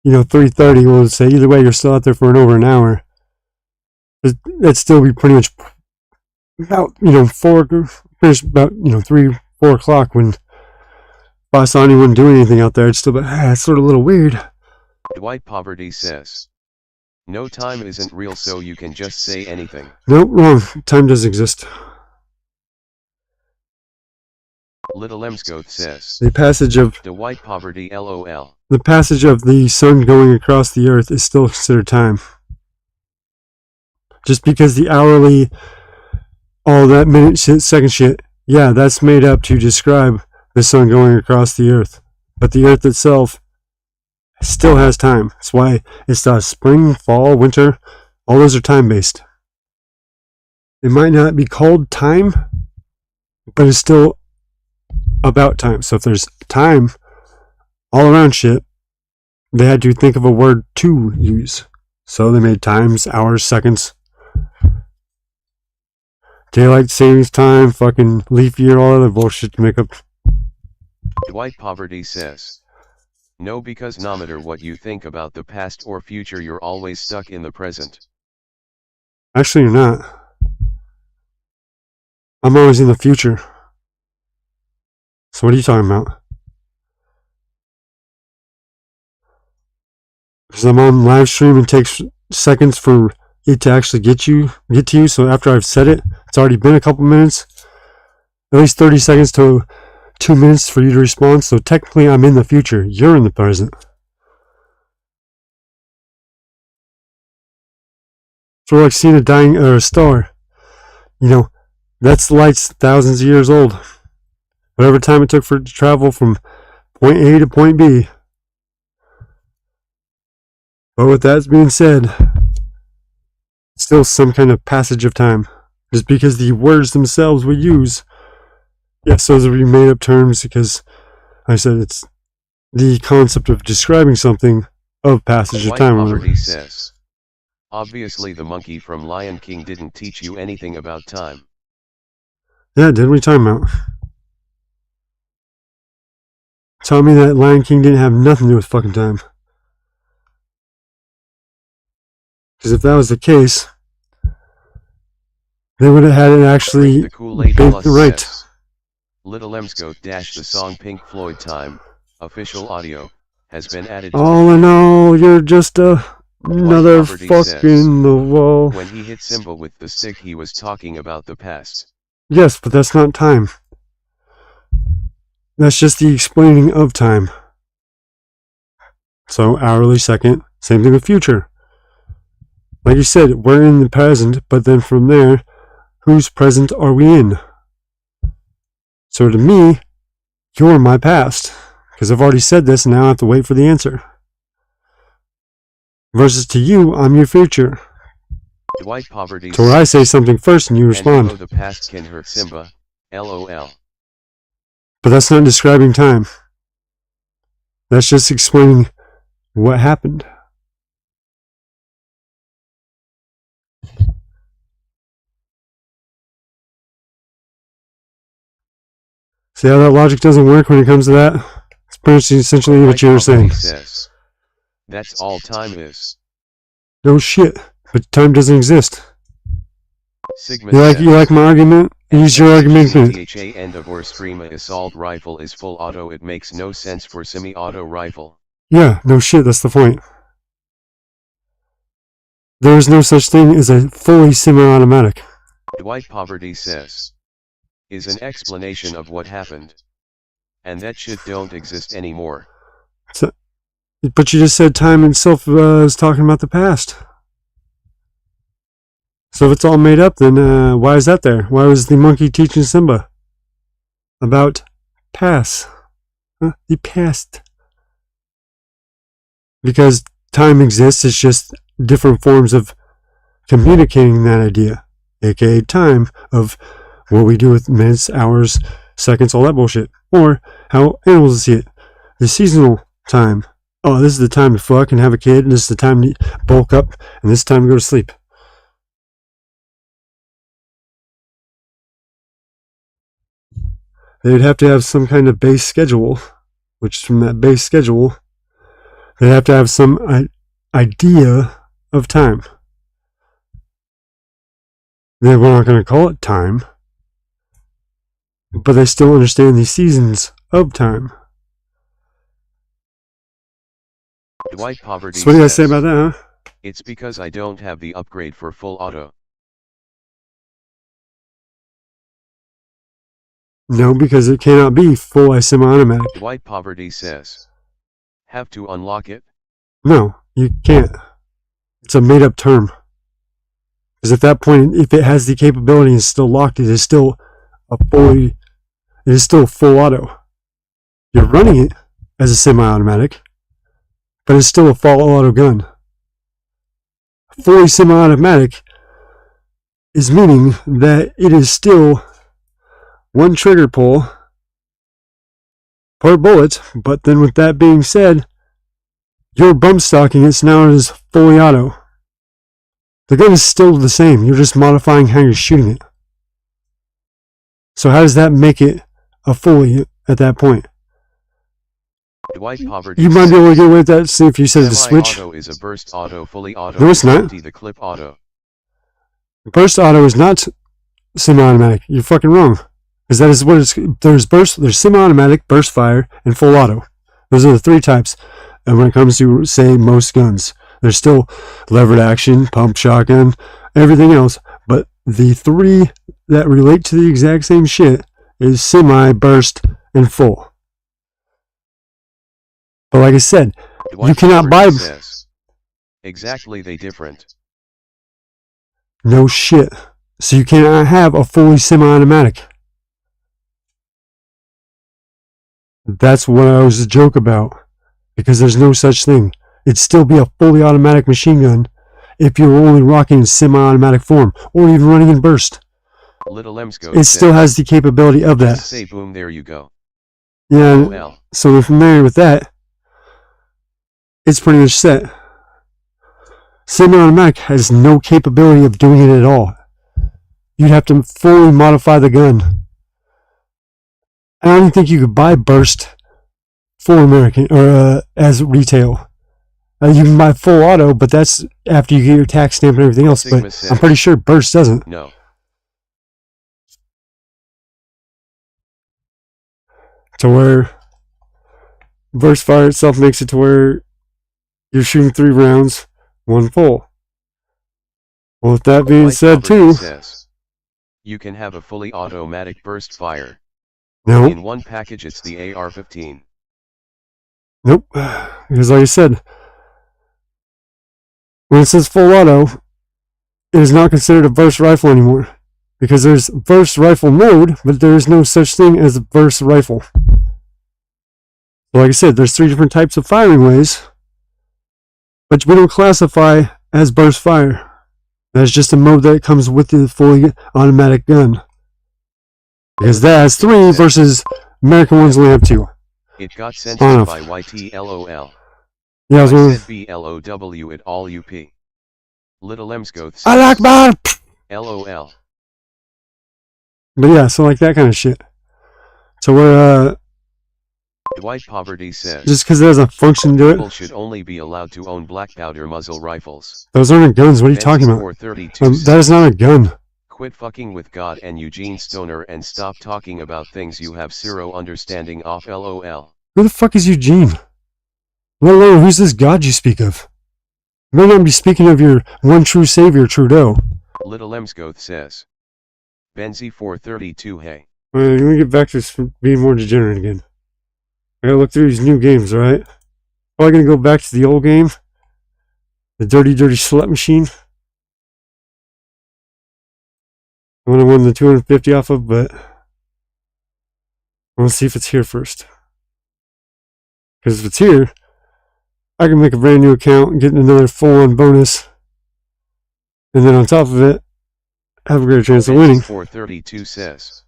you know, 3:30, we'll say. Either way, you're still out there for over an hour. That'd still be pretty much about, you know, finish about, you know, 3, 4 o'clock when if I saw anyone doing anything out there. It's still, it's sort of a little weird. Dwight Poverty says, no, time isn't real, so you can just say anything. Nope, wrong. Time does exist. Little Emscoth says, the passage of Dwight Poverty LOL. The passage of the sun going across the earth is still considered time. Just because the hourly all that minute shit, second shit, yeah, that's made up to describe the sun going across the earth. But the earth itself still has time. That's why it's spring, fall, winter. All those are time-based. It might not be called time, but it's still about time. So if there's time all around shit, they had to think of a word to use. So they made times, hours, seconds, daylight savings time, fucking leap year, all other bullshit to make up. Dwight Poverty says, no, because no matter what you think about the past or future, you're always stuck in the present. Actually, you're not. I'm always in the future. So what are you talking about? Because I'm on live stream and it takes seconds for it to actually get to you. So after I've said it, it's already been a couple minutes. At least 30 seconds to 2 minutes for you to respond. So technically I'm in the future. You're in the present. So like seeing a dying star. You know, that's light's thousands of years old. Whatever time it took for it to travel from point A to point B. But with that being said, still some kind of passage of time. Just because the words themselves we use, yes, those are made up terms because I said it's the concept of describing something of passage of time. Poverty says, obviously the monkey from Lion King didn't teach you anything about time. Yeah, did we talking about? Tell me that Lion King didn't have nothing to do with fucking time. Because if that was the case, they would have had it actually baked right. Says, Little Emscoat dash the song Pink Floyd Time, official audio, has been added to all in all, you're just another fuck in the wall. When he hit Simba with the stick, he was talking about the past. Yes, but that's not time. That's just the explaining of time. So hourly, second, same thing with future. Like you said, we're in the present, but then from there, whose present are we in? So to me, you're my past. Because I've already said this and now I have to wait for the answer. Versus to you, I'm your future. Dwight Poverty so where I say something first and you respond. And the past can hurt Simba, LOL. But that's not describing time. That's just explaining what happened. See how that logic doesn't work when it comes to that? It's pretty essentially what you were saying. Says, that's all time is. No shit, but time doesn't exist. Sigma you like my argument? Use your argument. CTHA end of or stream assault rifle is full auto. It makes no sense for semi-auto rifle. Yeah, no shit, that's the point. There is no such thing as a fully semi-automatic. Dwight Poverty says, is an explanation of what happened. And that shit don't exist anymore. So, but you just said time itself is talking about the past. So if it's all made up, then why is that there? Why was the monkey teaching Simba about past? Huh? The past. Because time exists, it's just different forms of communicating that idea. AKA time of what we do with minutes, hours, seconds, all that bullshit. Or how animals see it. The seasonal time. Oh, this is the time to fuck and have a kid, and this is the time to bulk up, and this is the time to go to sleep. They would have to have some kind of base schedule, which from that base schedule, they have to have some idea of time. We're not going to call it time, but they still understand the seasons of time. Dwight Poverty so what do you guys say about that, huh? It's because I don't have the upgrade for full auto. No, because it cannot be full semi-automatic. Dwight Poverty says, have to unlock it? No, you can't. It's a made-up term. Because at that point, if it has the capability and is still locked, it is still full auto. You're running it as a semi-automatic, but it's still a full auto gun. Fully semi-automatic is meaning that it is still one trigger pull per bullet, but then with that being said, you're bump stocking it, so now it is fully auto. The gun is still the same, you're just modifying how you're shooting it. So how does that make it a fully at that point? Dwight Poverty You might be able to get away with that, see if you said the switch. Semi-auto is a burst auto, fully auto. No, it's not. The clip auto. Burst auto is not semi-automatic. You're fucking wrong. Because that is what it's, there's semi-automatic, burst fire, and full auto. Those are the three types. And when it comes to, say, most guns, there's still levered action, pump shotgun, everything else. But the three that relate to the exact same shit is semi, burst, and full. But like I said, you cannot buy... Exactly, they different. No shit. So you cannot have a fully semi-automatic. That's what I was a joke about. Because there's no such thing. It'd still be a fully automatic machine gun if you're only rocking in semi-automatic form, or even running in burst. Little Emsco it still has the capability of that. Say boom, there you go. Yeah, so from there with that, it's pretty much set. Semi-automatic has no capability of doing it at all. You'd have to fully modify the gun. I don't even think you could buy burst full American or as retail. You can buy full auto, but that's after you get your tax stamp and everything else. But I'm pretty sure burst doesn't. No. To where burst fire itself makes it to where you're shooting 3 rounds, 1 full. Well, with that being said, too, you can have a fully automatic burst fire. No. In one package, it's the AR-15. Nope. Because like I said, when it says full auto, it is not considered a burst rifle anymore. Because there's burst rifle mode, but there is no such thing as a burst rifle. Like I said, there's 3 different types of firing ways, but we don't classify as burst fire. That's just a mode that comes with the fully automatic gun. Because that has 3 versus American ones only have 2. It got censored by YTLOL. Yeah, I was said BLOW at all UP. Little Emsco. I like my LOL. But yeah, so like that kind of shit. So we're Dwight Poverty says, just because it has a function to it. People should only be allowed to own black powder muzzle rifles. Those aren't guns. What are you talking about? That is not a gun. Quit fucking with God and Eugene Stoner and stop talking about things you have zero understanding of. LOL. Who the fuck is Eugene? Let alone who's this God you speak of? You might not be speaking of your one true savior, Trudeau. Little Emscoth says, Benzie 432. Hey. Alright, let me get back to being more degenerate again. I gotta look through these new games, alright? Probably gonna go back to the old game. The Dirty Dirty Slut Machine. The one I won the 250 off of, but I want to see if it's here first. Because if it's here, I can make a brand new account and get another full-on bonus. And then on top of it, have a greater chance of winning. 432 says,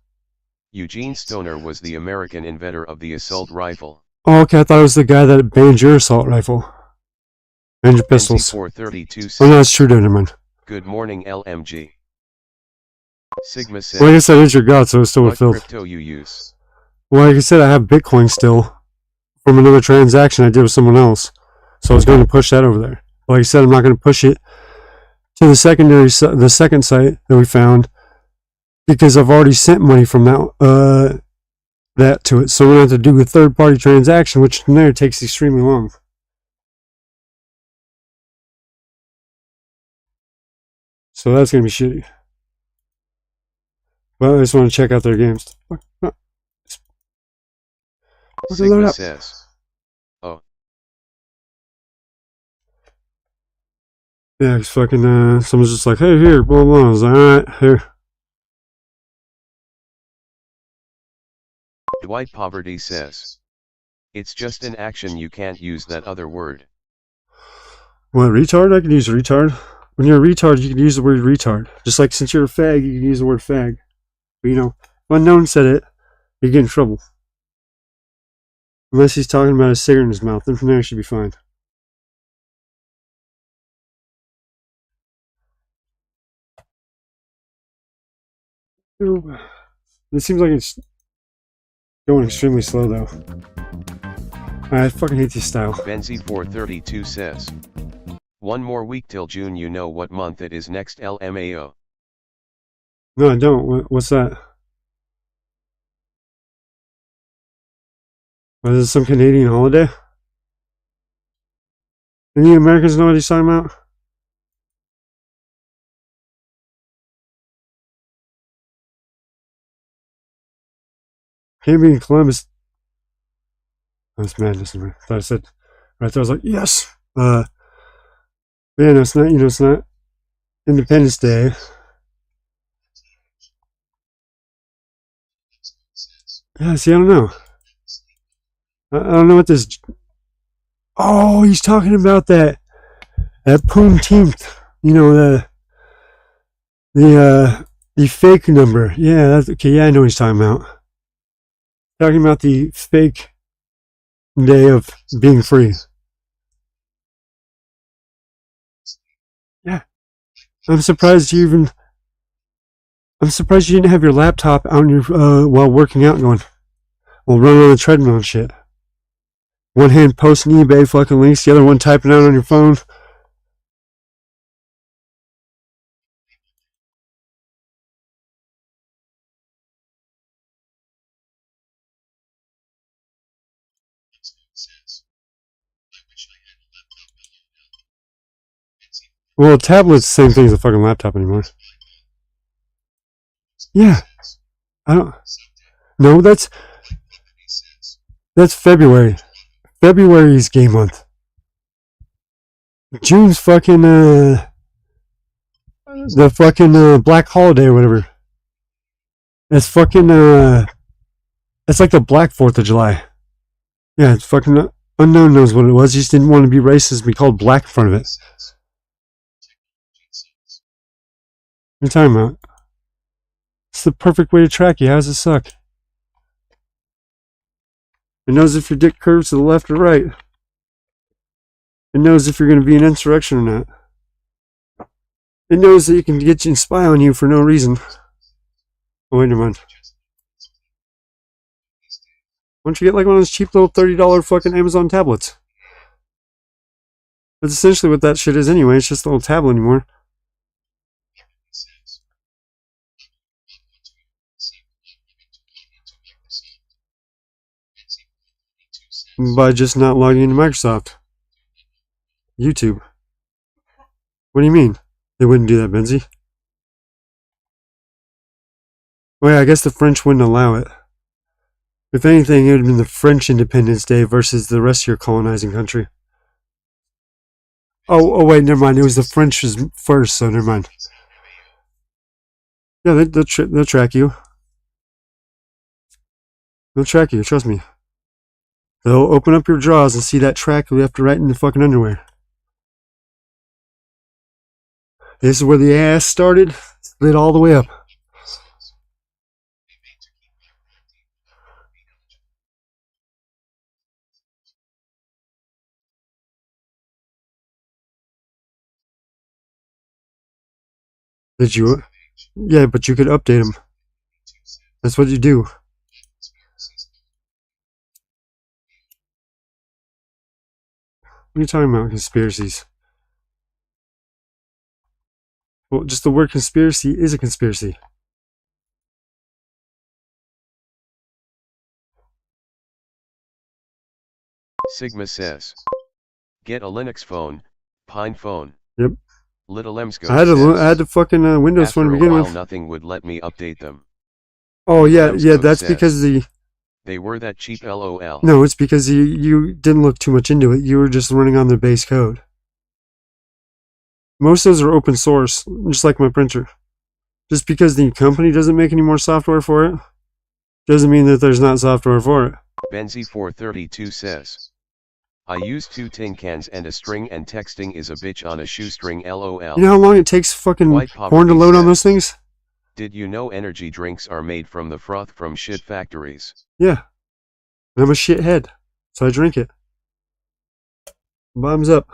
Eugene Stoner was the American inventor of the assault rifle. Oh, okay, I thought it was the guy that banned your assault rifle. And your pistols. 432 says, oh no, it's true, never mind. Good morning, LMG. Sigma says, well, I guess I is your God, so it's still what filled. crypto you use? Well, like I said, I have Bitcoin still from another transaction I did with someone else. So I was going to push that over there. Like I said, I'm not going to push it to the second site that we found because I've already sent money from that to it. So we're going to have to do a third-party transaction, which from there takes extremely long. So that's going to be shitty. Well, I just want to check out their games. Sigma says, oh. Yeah, it's fucking, someone's just like, hey, here, blah, blah, blah. I was like, alright, here. Dwight Poverty says, it's just an action, you can't use that other word. What, retard? I can use retard. When you're a retard, you can use the word retard. Just like since you're a fag, you can use the word fag. But you know, if unknown said it, you get in trouble. Unless he's talking about a cigarette in his mouth, then from there it should be fine. It seems like it's going extremely slow though. I fucking hate this style. Benzi432 says, one more week till June, you know what month it is next, LMAO. No, I don't. What's that? What, is it some Canadian holiday? Any Americans know what he's talking about? Can't be in Columbus. That's madness. I thought I said right there. I was like, yes. Yeah, no, it's not. You know, it's not Independence Day. Yeah, see, I don't know. I don't know what this. Oh, he's talking about that Poonteenth. You know, the fake number. Yeah, that's okay. Yeah, I know what he's talking about. Talking about the fake day of being free. Yeah. I'm surprised you didn't have your laptop on your while working out going, well, running on the treadmill and shit. One hand posting eBay fucking links, the other one typing out on your phone. Well, a tablet's the same thing as a fucking laptop anymore. Yeah. I don't. No, that's February. February's game month. June's fucking the fucking Black Holiday or whatever. It's fucking it's like the Black 4th of July. Yeah, it's fucking unknown knows what it was. He just didn't want to be racist and be called black in front of it. What are you talking about? It's the perfect way to track you. How does it suck? It knows if your dick curves to the left or right. It knows if you're going to be an insurrection or not. It knows that you can get you and spy on you for no reason. Oh, wait, never mind. Why don't you get like one of those cheap little $30 fucking Amazon tablets? That's essentially what that shit is anyway. It's just a little tablet anymore. By just not logging into Microsoft. YouTube. What do you mean? They wouldn't do that, Benzi. Well, yeah, I guess the French wouldn't allow it. If anything, it would have been the French Independence Day versus the rest of your colonizing country. Oh, wait, never mind. It was the French's first, so never mind. Yeah, they'll track you. They'll track you, trust me. They'll open up your drawers and see that track left to right in the fucking underwear. This is where the ass started, slid all the way up. Did you? Yeah, but you could update them. That's what you do. What are you talking about, conspiracies? Well, just the word conspiracy is a conspiracy. Sigma says, get a Linux phone, Pine phone. Yep. Little Emsco I had the fucking Windows phone to begin with. Nothing would let me update them. Oh yeah, that's says, because they were that cheap, LOL. No, it's because you didn't look too much into it. You were just running on the base code. Most of those are open source, just like my printer. Just because the company doesn't make any more software for it, doesn't mean that there's not software for it. Benzi432 says, I use 2 tin cans and a string and texting is a bitch on a shoestring LOL. You know how long it takes fucking porn to load on those things? Did you know energy drinks are made from the froth from shit factories? Yeah. I'm a shithead, so I drink it. Bottoms up.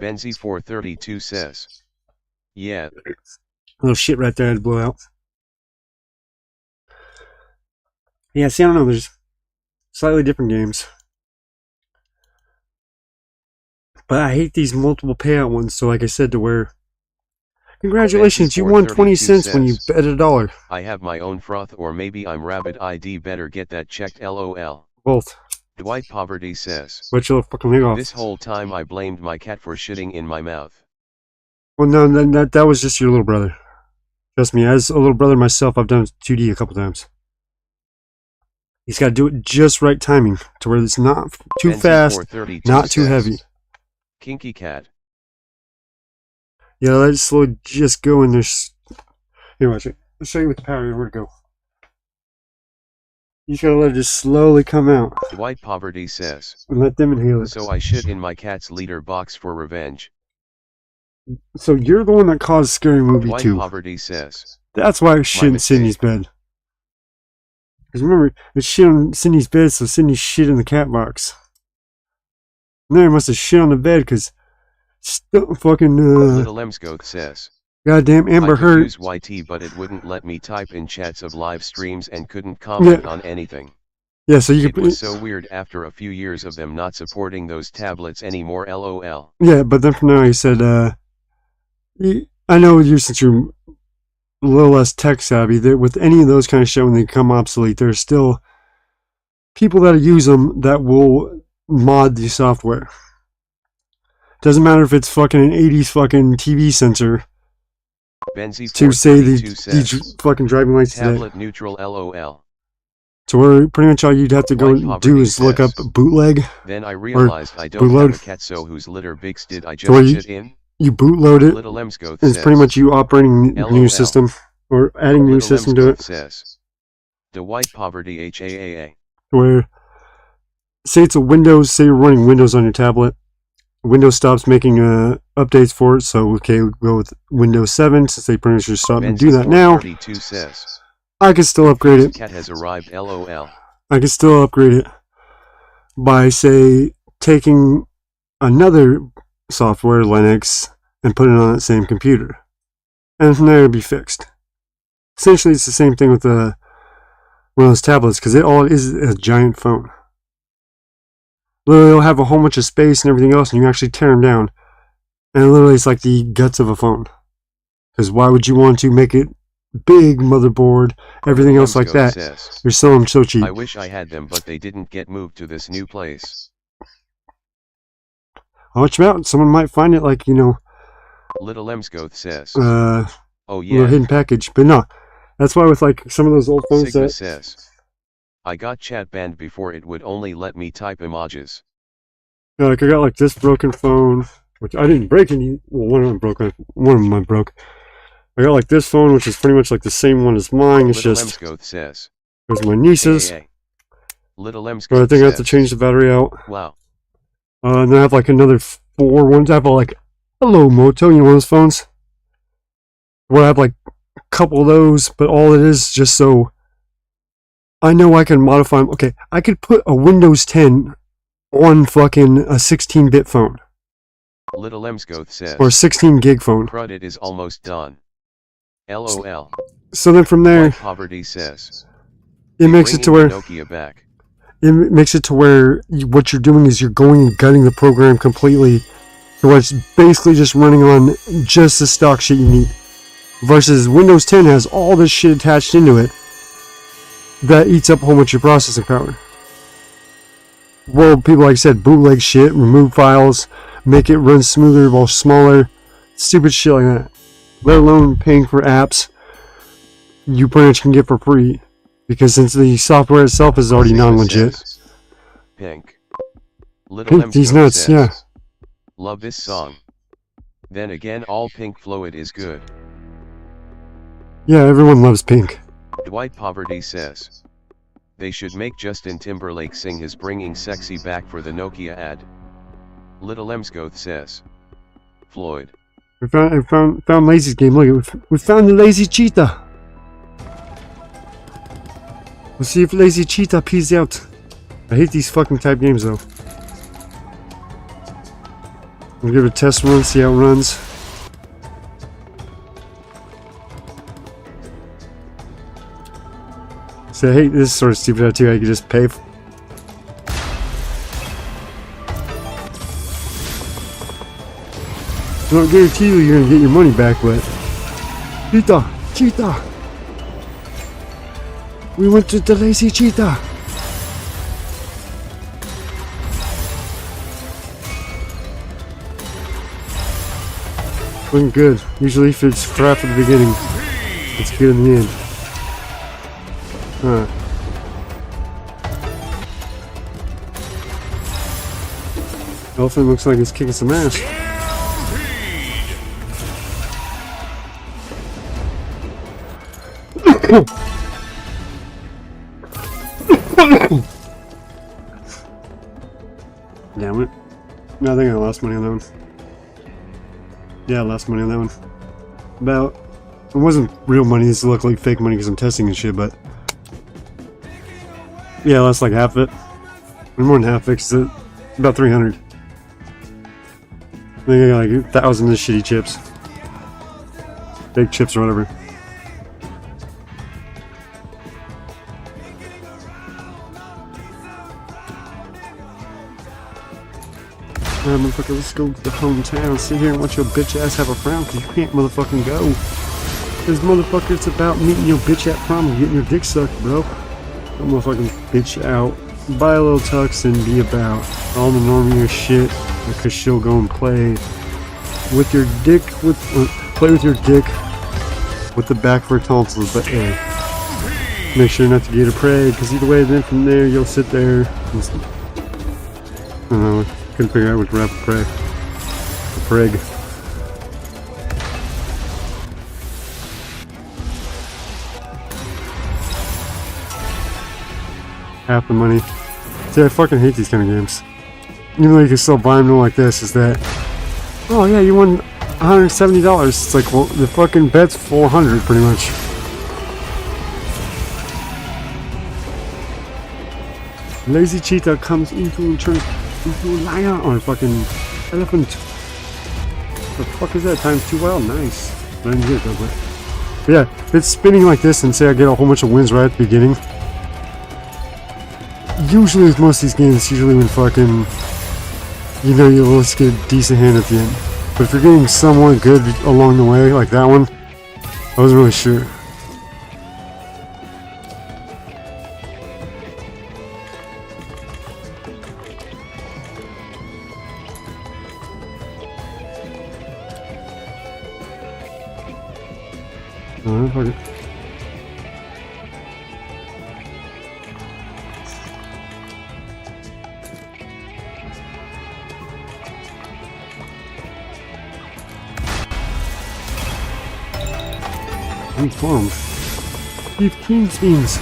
Benzi432 says, yeah. Little shit right there to blow out. Yeah, see, I don't know, there's slightly different games. But I hate these multiple payout ones, so like I said, to where... Congratulations, you won 20 cents when you bet $1. I have my own froth, or maybe I'm Rabbit ID, better get that checked LOL. Both. Dwight Poverty says, But you'll fucking leg off. This whole time I blamed my cat for shitting in my mouth. Well, no, that was just your little brother. Trust me, as a little brother myself, I've done 2D a couple times. He's got to do it just right timing, to where it's not too fast, not too heavy. Kinky cat. Yeah, let it slow just go, and there's... Here, watch it. I'll show you with the power where to go. You just gotta let it just slowly come out. Dwight Poverty says, and let them inhale it. So I shit in my cat's litter box for revenge. So you're the one that caused Scary Movie 2. Dwight Poverty says, that's why I shit in Sydney's bed. Because remember, it's shit on Sydney's bed, so Sydney shit in the cat box. And then I must have shit on the bed, because fucking, Little Emsgoth says, goddamn Amber Heard. I could use YT, but it wouldn't let me type in chats of live streams and couldn't comment on anything. Yeah, so you could... It was so weird after a few years of them not supporting those tablets anymore, LOL. Yeah, but then from now he said, I know you, since you're a little less tech savvy, that with any of those kind of shit, when they become obsolete, there's still people that use them that will mod the software. Doesn't matter if it's fucking an 80s fucking TV sensor to say these fucking driving lights tablet today. Neutral LOL. So where pretty much all you'd have to go and do is look up bootleg. Then I realized I don't have a cat, so whose litter bigs did I just shit in? You bootload it, Little Emsgoth and it's pretty much you operating the new system, or adding new system to it. Says, the White Poverty HAAA. Where, say it's a Windows, say you're running Windows on your tablet, Windows stops making updates for it, so okay, we'll go with Windows 7, since they pretty much just stop and do that now. Says, I can still upgrade it. Cat has arrived, LOL. I can still upgrade it by, say, taking another software, Linux, and putting it on that same computer. And from there it'll be fixed. Essentially, it's the same thing with one of those tablets, because it all is a giant phone. Literally, it'll have a whole bunch of space and everything else, and you actually tear them down. And literally, it's like the guts of a phone. Because why would you want to make it big, motherboard, everything else like that? You're selling them so cheap. I wish I had them, but they didn't get moved to this new place. I'll watch them out. Someone might find it, like, you know... Little Emsgoth says, oh yeah, little hidden package. But no, that's why with like some of those old phones Sigma says, I got chat banned before it would only let me type emojis. Yeah, like I got like this broken phone, which I didn't break any. Well, one of them broke. One of them I broke. I got like this phone, which is pretty much like the same one as mine. It's Little just Emsgoth says, there's my niece's. Little Emsgoth But I think I have to change the battery out. Wow. And then I have like another 4 ones. I have like Hello Moto, you know, one of those phones. Where I have like a couple of those, but all it is just so I know I can modify them. Okay, I could put a Windows 10 on fucking a 16-bit phone. Little Emsgoth says, or a 16 gig phone. Crud, it is almost done. LOL. So then from there, Poverty says, it makes it to where Nokia back. It makes it to where what you're doing is you're going and gutting the program completely, where it's basically just running on just the stock shit you need. Versus Windows 10 has all this shit attached into it that eats up a whole bunch of processing power. Well, people, like I said, bootleg shit, remove files, make it run smoother while smaller, stupid shit like that. Let alone paying for apps you pretty much can get for free. Because since the software itself is already non-legit. Pink. Little Pink these Emsco nuts, says, yeah. love this song. Then again, all Pink Floyd is good. Yeah, everyone loves Pink. Dwight Poverty says, they should make Justin Timberlake sing his Bringing Sexy back for the Nokia ad. Little Emsco says, Floyd. We found Lazy's game. Look, we found the Lazy Cheetah. We'll see if Lazy Cheetah pees out. I hate these fucking type games though. We'll give it a test run, see how it runs. So I hate this sort of stupid idea. I could just pay. I don't guarantee you you're gonna get your money back, but Cheetah. We went to the Lazy Cheetah. Looking good. Usually if it's crap at the beginning, it's good in the end. Elephant looks like he's kicking some ass. Damn it. No, I think I lost money on that one. Yeah, I lost money on that one. About... It wasn't real money, this looked like fake money because I'm testing and shit, but... Yeah, I lost like half of it. More than half fixed it. About 300. I think I got like 1,000 of shitty chips. Fake chips or whatever. Alright, motherfucker, let's go to the hometown. Sit here and watch your bitch ass have a prom, because you can't motherfucking go. This motherfucker, it's about meeting your bitch at prom and getting your dick sucked, bro. Don't motherfucking bitch out. Buy a little tux and be about all the normie shit, because she'll go and play with your dick, play with your dick with the back for tonsils, but hey, make sure not to get a preg, because either way, then from there, you'll sit there and, I don't know, couldn't figure out which rap preg. A preg. Half the money. See, I fucking hate these kind of games. Even though you can still buy them like this, is that, oh yeah, you won $170. It's like, well, the fucking bet's 400 pretty much. Lazy Cheetah comes into and turns into a lion or a fucking elephant. The fuck is that? Times 2 wild? Nice. I didn't get it though, but yeah, if it's spinning like this and say I get a whole bunch of wins right at the beginning. Usually with most of these games, usually when fucking, you know, you'll always get a decent hand at the end. But if you're getting somewhat good along the way, like that one, I wasn't really sure. Alright, fuck it. Informed. Beef King's beans.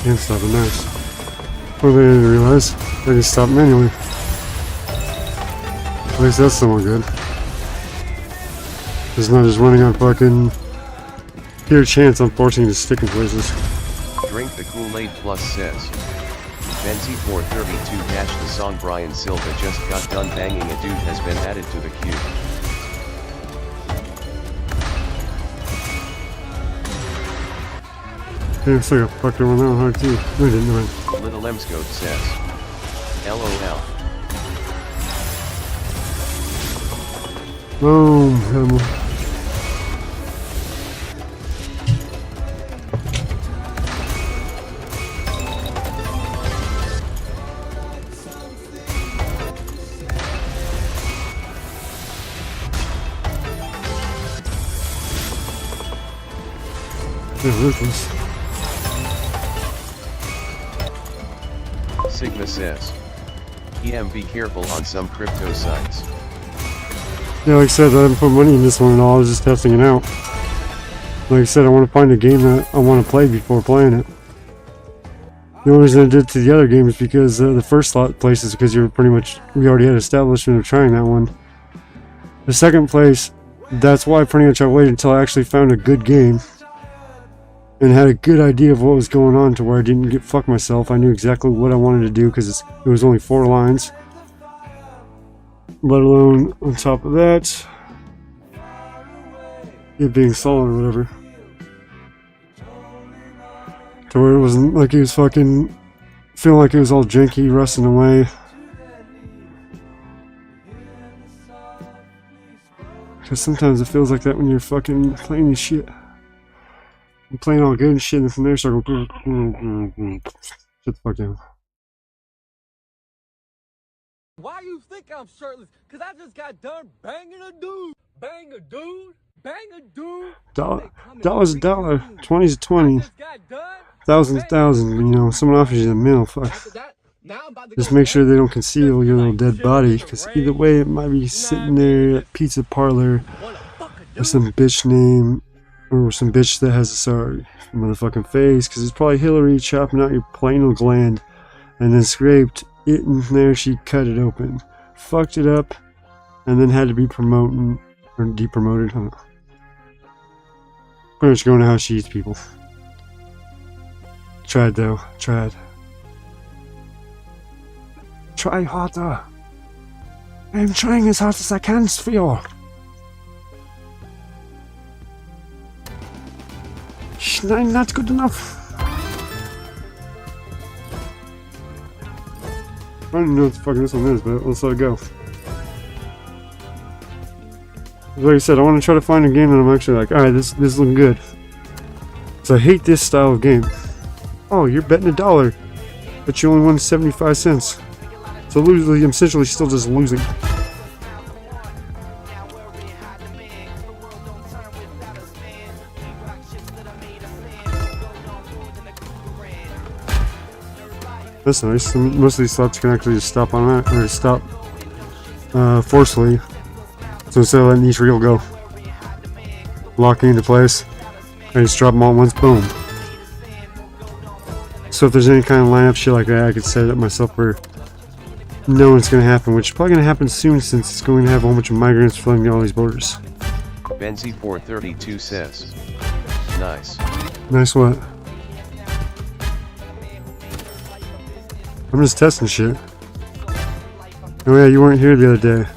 Can't stop it, nice. Well, they didn't realize. They just stopped manually. At least that's somewhat good. It's not just running on fucking pure chance I'm forcing you to stick in places. Drink the Kool-Aid Plus says, Benzi432 dash the song Brian Silva just got done banging a dude has been added to the queue. Yeah, looks like I fucked everyone that one hard too. No, I didn't, right? Little Emscoat says, LOL. Boom. Yeah, ruthless. Sigma says, be careful on some crypto sites. Yeah, like I said, I haven't put money in this one at all. I was just testing it out. Like I said, I want to find a game that I want to play before playing it. The only reason I did it to the other game is because the first slot place is because we already had establishment of trying that one. The second place, that's why pretty much I waited until I actually found a good game and had a good idea of what was going on to where I didn't get fucked myself. I knew exactly what I wanted to do because it was only 4 lines. Let alone on top of that, it being solid or whatever. To where it wasn't like it was fucking feeling like it was all janky, rusting away. Because sometimes it feels like that when you're fucking playing this shit. I'm playing all good and shit, and from there start going, shut the fuck down. Why you think I'm shirtless? Cause I just got done banging a dude. Bang a dude. Bang a dude. Dollar's a dollar. 20's a 20. Thousand's a thousand. You know, someone offers you a meal. Fuck. Just make sure they don't conceal your little dead body. Because either way, it might be sitting there at pizza parlor with some bitch name. Or some bitch that has a sorry motherfucking face. Because it's probably Hillary chopping out your pineal gland. And then scraped it in there. She cut it open. Fucked it up. And then had to be promoting. Or depromoted. I don't know. Pretty much going to how she eats people. Tried though. Tried. Try harder. I'm trying as hard as I can, Sphere. Nein, not good enough. I don't even know what the fuck this one is, but let's let it go. Like I said, I want to try to find a game that I'm actually like, alright, this is looking good. So I hate this style of game. Oh, you're betting $1, but you only won 75 cents. So losing, I'm essentially still just losing. That's nice. Most of these slots you can actually just stop on that, or stop forcefully. So instead of letting each reel go, locking into place, I just drop them all at once, boom. So if there's any kind of lineup shit like that, I could set it up myself where knowing it's going to happen, which is probably going to happen soon since it's going to have a whole bunch of migrants filling all these borders. Benzi432 says, nice. Nice what? I'm just testing shit. Oh yeah, you weren't here the other day.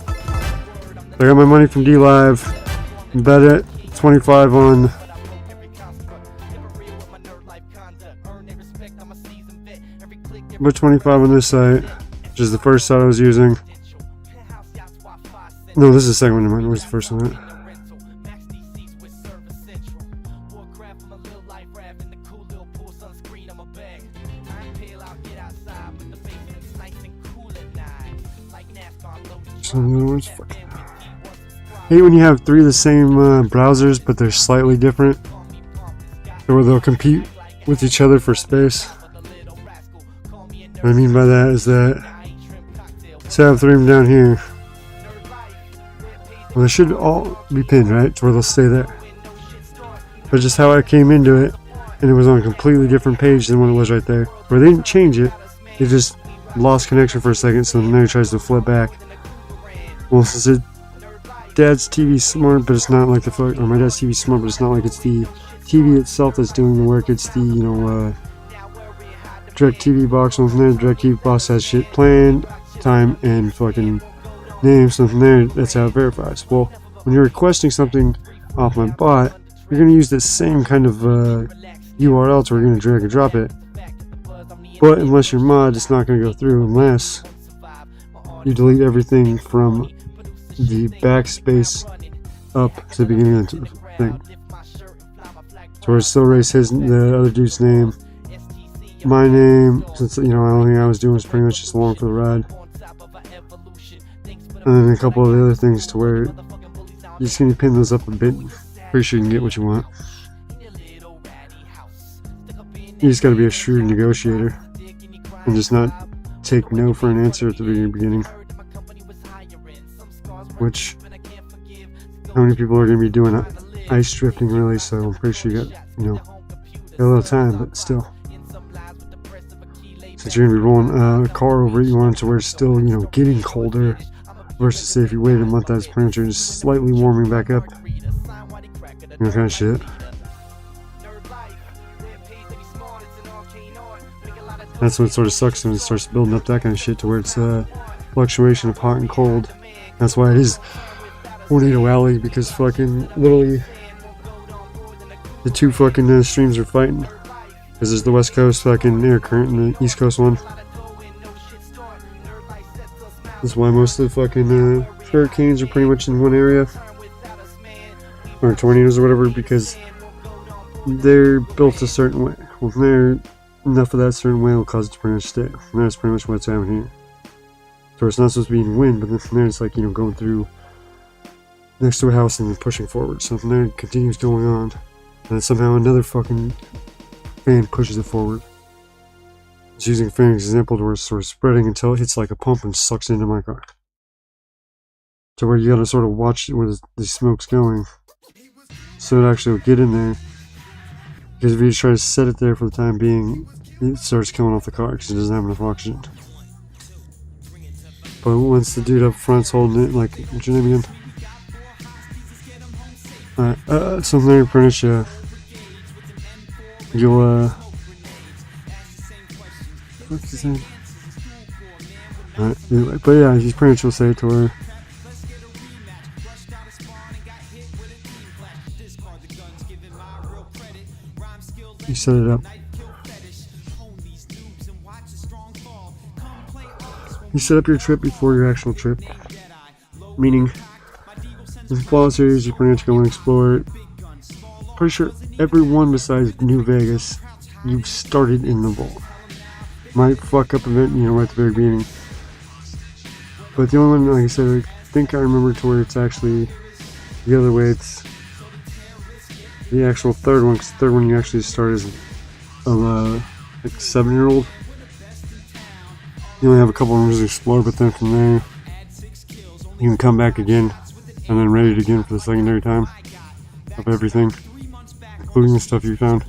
I got my money from D-Live, bet it, 25 on but 25 on this site, which is the first site I was using. No, this is the second one. Never mind. Where's the first one at? I hate when you have 3 of the same browsers, but they're slightly different, or they'll compete with each other for space. What I mean by that is that, say I have 3 of them down here. Well, they should all be pinned, right? To where they'll stay there. But just how I came into it, and it was on a completely different page than what it was right there. Where they didn't change it, they just lost connection for a second, so then it tries to flip back. Well, since Dad's TV smart, but it's not like the fuck, or my dad's TV smart, but it's not like it's the TV itself that's doing the work. It's the, you know, direct TV box. From there, direct TV box has shit planned, time, and fucking name. So from there, that's how it verifies. Well, when you're requesting something off my bot, you're gonna use the same kind of URL, so we're gonna drag and drop it. But unless you're mod, it's not gonna go through unless you delete everything from the backspace up to the beginning of the thing. So we're still erase the other dude's name, my name, since, you know, the only thing I was doing was pretty much just along for the ride, and then a couple of the other things to where you just need to pin those up a bit. Pretty sure you can get what you want. You just gotta be a shrewd negotiator and just not take no for an answer at the very beginning. Which, how many people are gonna be doing ice drifting really? So I'm pretty sure you got, got a little time, but still. Since you're gonna be rolling a car over it, you want it to where it's still, getting colder. Versus say if you waited a month, that's pretty much just slightly warming back up. Kind of shit. That's when it sort of sucks when it starts building up that kind of shit to where it's a fluctuation of hot and cold. That's why it is Tornado Alley, because fucking literally the two fucking streams are fighting. Because there's the west coast fucking air current and the east coast one. That's why most of the fucking hurricanes are pretty much in one area. Or tornadoes or whatever, because they're built a certain way. Well, they're enough of that certain way will cause it to pretty much stay. And that's pretty much what's happening here. So it's not supposed to be in wind, but then from there it's like, going through next to a house and then pushing forward. So from there it continues going on. And then somehow another fucking fan pushes it forward. It's using a fan example to where it's sort of spreading until it hits like a pump and sucks into my car. To where you gotta sort of watch where the smoke's going. So it actually will get in there. Because if you try to set it there for the time being, it starts killing off the car because it doesn't have enough oxygen. But once the dude up front's holding it, like, what's your name again? Alright, so there pretty much, you'll, what's his name? Alright, anyway, but yeah, he's pretty much will say it to her. You set it up. You set up your trip before your actual trip. Meaning, with the Flawless series, you pretty much go and explore it. Pretty sure everyone besides New Vegas, you've started in the vault. Might fuck up a bit, right at the very beginning. But the only one, like I said, I think I remember to where it's actually the other way. It's the actual third one, because the third one you actually start as a like 7-year-old. You only have a couple rooms to explore, but then from there you can come back again and then raid it again for the secondary time of everything, including the stuff you found.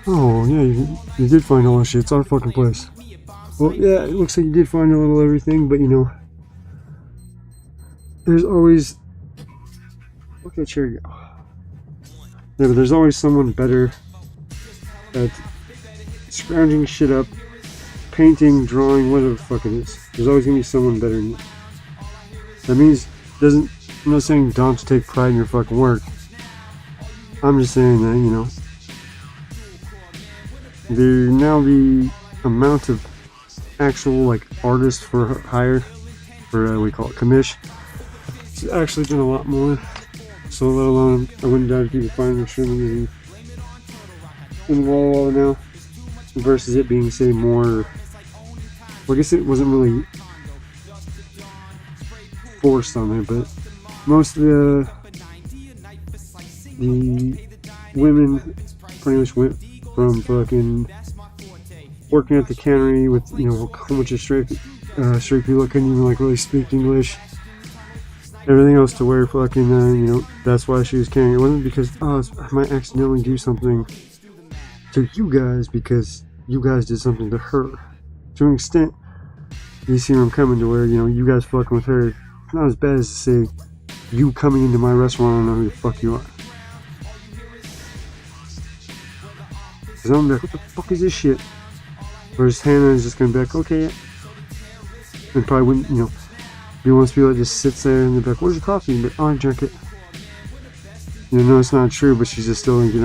Oh yeah, you did find all that shit. It's our fucking place. Well, yeah, it looks like you did find a little everything, but there's always... Okay, here you go. Yeah, but there's always someone better at scrounging shit up, painting, drawing, whatever the fuck it is. There's always gonna be someone better than you. That means, I'm not saying don't take pride in your fucking work. I'm just saying that, the amount of actual artists for hire, for we call it commish, it's actually been a lot more. So let alone I wouldn't doubt if you could find them streaming in Walla Walla now, versus it being say more. Well, I guess it wasn't really forced on there, but most of the women pretty much went from fucking working at the cannery with a whole bunch of straight people that couldn't even really speak English, everything else, to where fucking that's why she was canning. It wasn't because I might accidentally do something to you guys because you guys did something to her. To an extent, you see where I'm coming, to where you guys fucking with her, it's not as bad as to say you coming into my restaurant, I don't know who the fuck you are. Because I'm like, what the fuck is this shit? Whereas Hannah is just gonna be like, okay, yeah. And probably wouldn't, be one of those people that just sits there and they're like, where's your coffee? But I drink it. No, it's not true, but she's just still, it's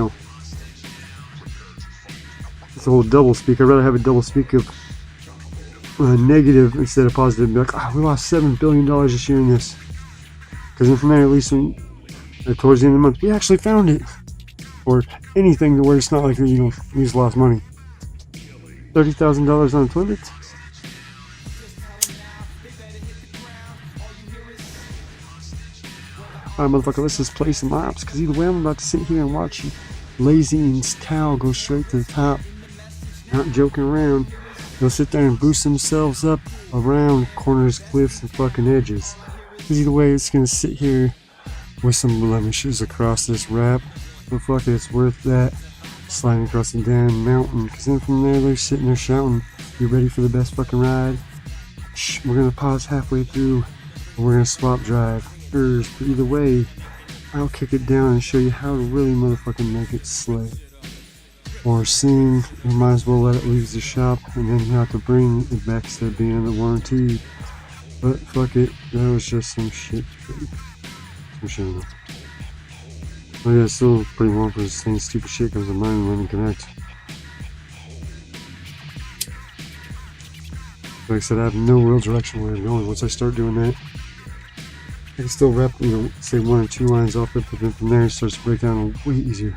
a whole double speak. I'd rather have a double speak of negative instead of positive. And be like, we lost $7 billion this year in this. Because then from there, at least towards the end of the month, we actually found it. Or anything to where it's not like, we just lost money. $30,000 on a toilet? Alright, motherfucker, let's just play some ops, because either way I'm about to sit here and watch Lazy and Towel go straight to the top. Not joking around. They'll sit there and boost themselves up around corners, cliffs, and fucking edges. Because either way, it's gonna sit here with some blemishes across this wrap. But fuck it, it's worth that. Sliding across the damn mountain. Because then from there, they're sitting there shouting, "You ready for the best fucking ride?" Shh, we're gonna pause halfway through, and we're gonna swap drive. But either way, I'll kick it down and show you how to really motherfucking make it slay. Or sing, you might as well let it leave the shop, and then you have to bring it back to the end of the warranty. But fuck it, that was just some shit. Some shit. But yeah, still pretty warm for the same stupid shit because of mine when connect. Like I said, I have no real direction where I'm going. Once I start doing that, I can still wrap, say 1 or 2 lines off it, but then from there it starts to break down way easier.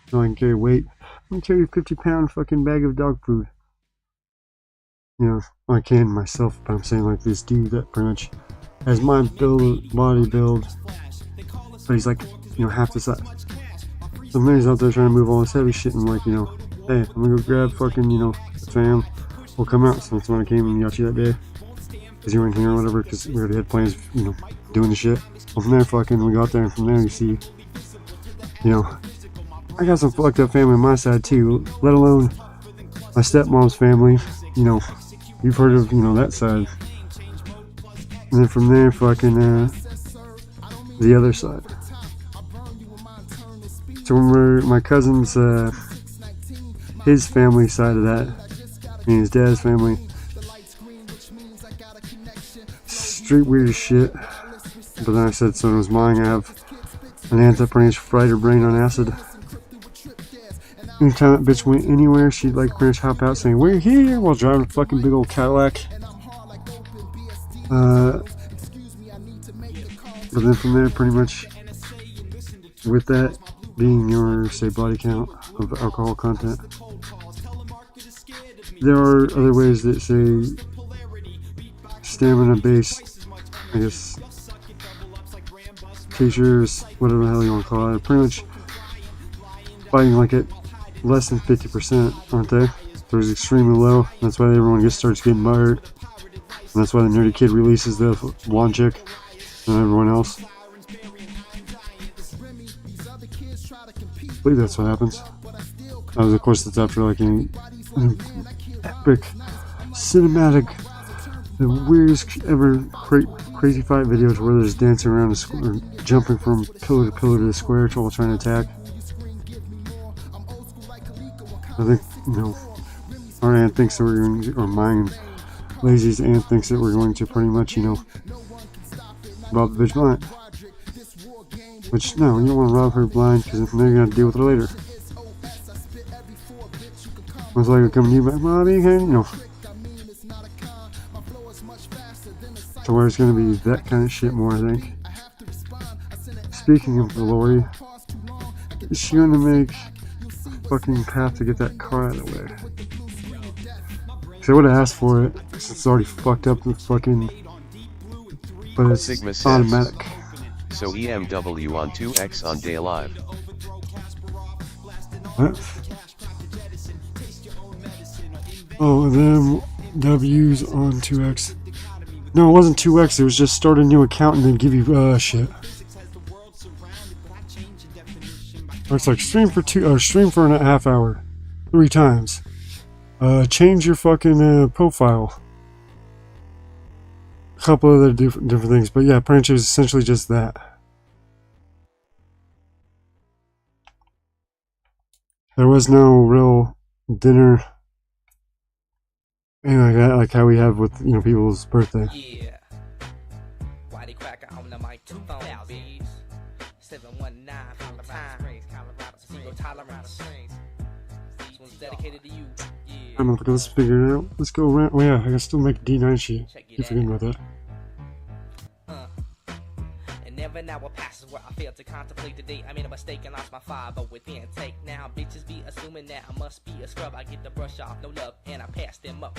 So I can carry weight. I can carry a 50-pound fucking bag of dog food. I can myself, but I'm saying like this dude that pretty much has my body build, but he's like, half the size. So he's out there trying to move all this heavy shit and like, hey, I'm gonna go grab fucking, the fam. We'll come out. So that's when I came and got you that day. Because you were in here or whatever, because we already had plans, doing the shit. Well, from there, fucking, we got there, and from there, you see, I got some fucked up family on my side too, let alone my stepmom's family. You've heard of, that side. And then from there, fucking, the other side. So when my cousin's, his family side of that, and his dad's family, street weird as shit. But then I said, so it was mine. I have an anti-branch fighter brain on acid. Anytime that bitch went anywhere, she'd like pretty much hop out saying, "We're here," while driving a fucking big old Cadillac. But then from there, pretty much, with that being your, say, body count of alcohol content, there are other ways that, say, stamina based, I guess, t-shirts, whatever the hell you want to call it, pretty much fighting like it less than 50%, aren't they? They're extremely low. That's why everyone starts getting butthurt. And that's why the nerdy kid releases the blonde chick and everyone else. I believe that's what happens. Of course, that's after like an epic cinematic, the weirdest ever crazy fight videos where they're just dancing around a square, jumping from pillar to pillar to the square while trying to attack. I think, our aunt thinks that we're going to, or mine, Lazy's aunt thinks that we're going to pretty much, rob the bitch blind. Which, no, you don't want to rob her blind, because then you're going to have to deal with it later. Most likely coming to you back, Bobby, to where it's going to be that kind of shit more, I think. Speaking of Lori, is she going to make fucking path to get that car out of the way? Because I would have asked for it since it's already fucked up and fucking, but it's Sigma automatic. So EMW on 2X on day live. What? Oh, them W's on 2X. No, it wasn't 2X, it was just start a new account and then give you shit. It's like stream for 1.5 hours, 3 times. Change your fucking profile. A couple other different things, but yeah, pretty much it was essentially just that. There was no real dinner, and like that, like how we have with people's birthday. Yeah. Why they crack on the mic 2000 719 from the time. Zero tolerance. This one's dedicated to you. Yeah. I'm gonna let's figure it out. Let's go around. Oh yeah, I can still make D9 shit. Keep forgetting about that. And never now what passes where I failed to contemplate the day I made a mistake and lost my 5 but with the intake now bitches be assuming that I must be a scrub. I get the brush off, no love, and I pass them up.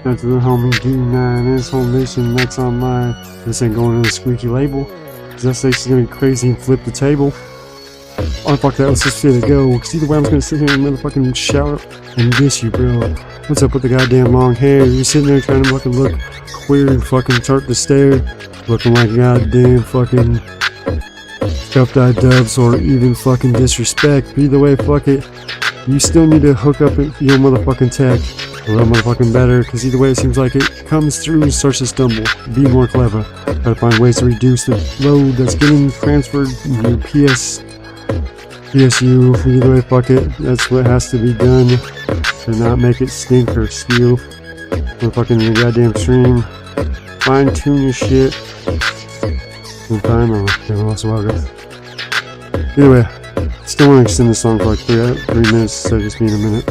Shout to the homie D9 and his whole mission that's online. This ain't going to the squeaky label. Cause that station's gonna be crazy and flip the table. Oh fuck that, let's just fit it go. Cause either way I'm just gonna sit here and motherfucking shout and diss you, bro. What's up with the goddamn long hair? You're sitting there trying to fucking look queer and fucking start to stare. Looking like goddamn fucking scuffed eye dubs or even fucking disrespect. But either way, fuck it. You still need to hook up your motherfucking tech a little motherfucking better, because either way it seems like it comes through and starts to stumble. Be more clever. Try to find ways to reduce the load that's getting transferred to your PSU. Either way, fuck it. That's what has to be done to not make it stink or steal. Motherfucking your goddamn stream. Fine tune your shit. In time, okay, also welcome. Either way, still want to extend the song for like 3 minutes, so just need a minute.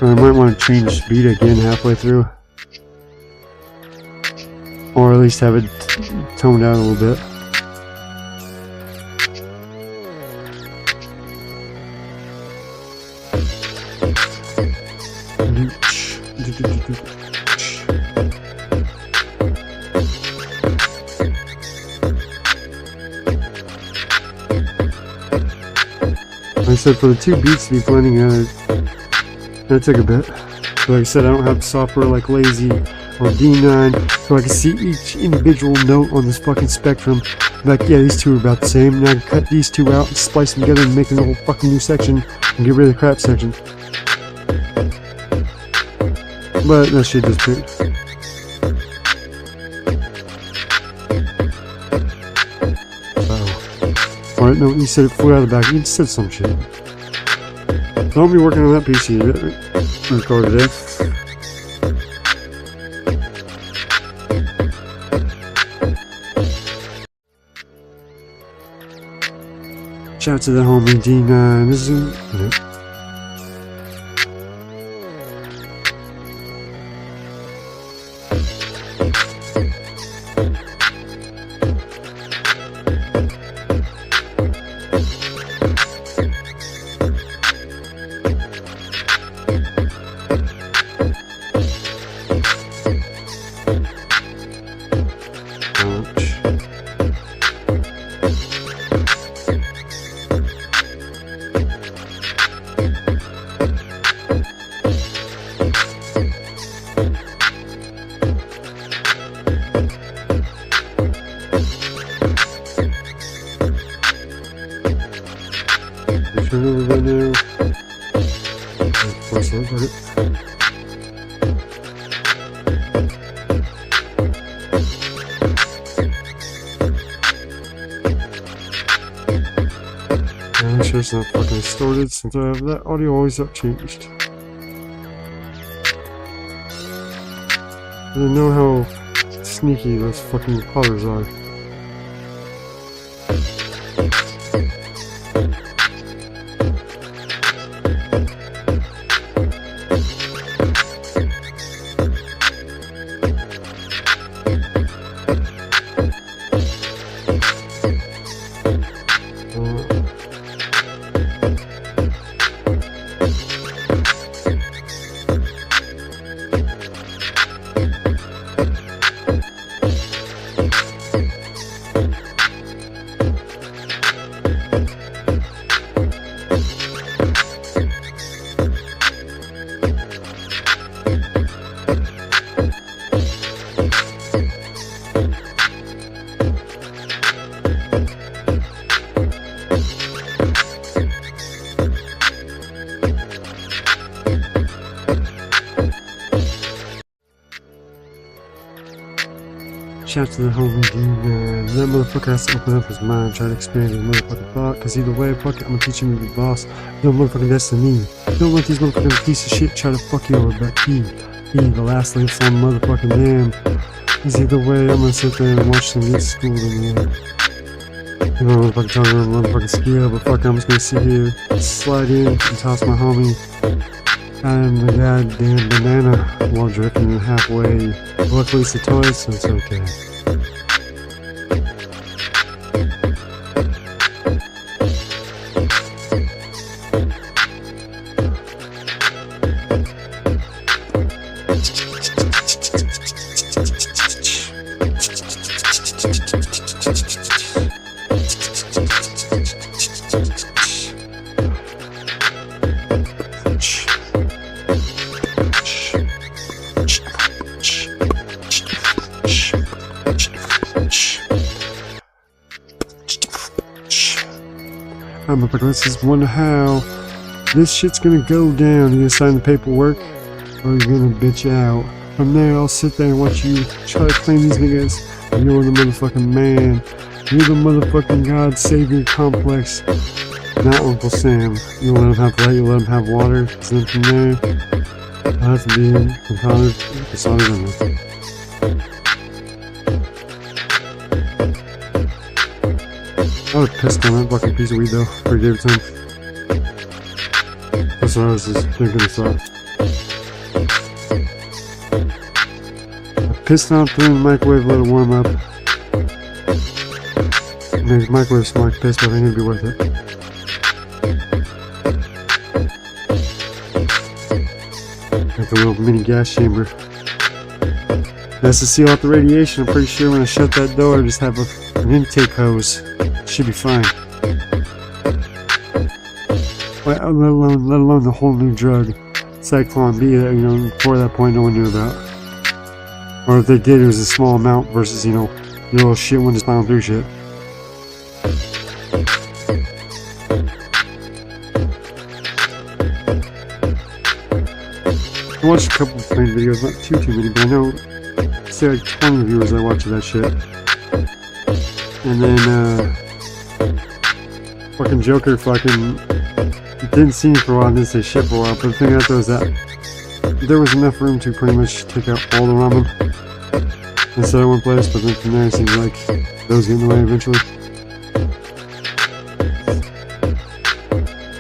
I might want to change speed again halfway through. Or at least have it toned out a little bit. Like I said, for the two beats to be blending together, that took a bit. But like I said, I don't have software like Lazy or D9, so I can see each individual note on this fucking spectrum. Like, yeah, these two are about the same. And I can cut these two out and splice them together and make a whole fucking new section and get rid of the crap section. But that shit disappeared. So, alright, no, you said it flew out of the back. You said some shit. So I'll be working on that PC recorded it. Shout out to the homie D9. This is turn over right now. Of course, look at it. I'm sure it's not fucking distorted since I have that audio always up changed. I don't know how sneaky those fucking colors are. Shout out to the homie D9. That motherfucker has to open up his mind, try to expand his motherfucking thought, cause either way, fuck it, I'm gonna teach him to be boss. No motherfucking destiny. Don't let these motherfucking piece of shit try to fuck you over, but he, the last link on motherfucking them. Cause either way, I'm gonna sit there and watch them get schooled in the end. You know, motherfucking talking about motherfucking skill, but fuck it, I'm just gonna sit here, slide in, and toss my homie I'm the goddamn banana while drifting it halfway. Luckily it's a toy, so it's okay. I'm up against this one how this shit's gonna go down. You gonna sign the paperwork or you're gonna bitch out. From there I'll sit there and watch you try to claim these niggas. You're the motherfucking man. You're the motherfucking God Savior complex. Not Uncle Sam. You let him have light, you let him have water. So then from there I'll have to be consolidate on this. I was pissed on that fucking piece of weed though, before I gave it to him. That's what I was just thinking of thought. I pissed on it, put it in the microwave, let it warm up. Make the microwave smell like piss, but I think it'd be worth it. Like a little mini gas chamber. That's to seal out the radiation. I'm pretty sure when I shut that door, I just have an intake hose. Should be fine. Let alone the whole new drug, Cyclone B, that before that point no one knew about. Or if they did, it was a small amount versus your little shit one just plowing through shit. I watched a couple of plane videos, not too many, but I know say like 20 viewers that watch that shit. And then fucking Joker didn't see me for a while, didn't say shit for a while, but the thing out there was that there was enough room to pretty much take out all the ramen instead of one place, but then from there it seems like those get in the way eventually.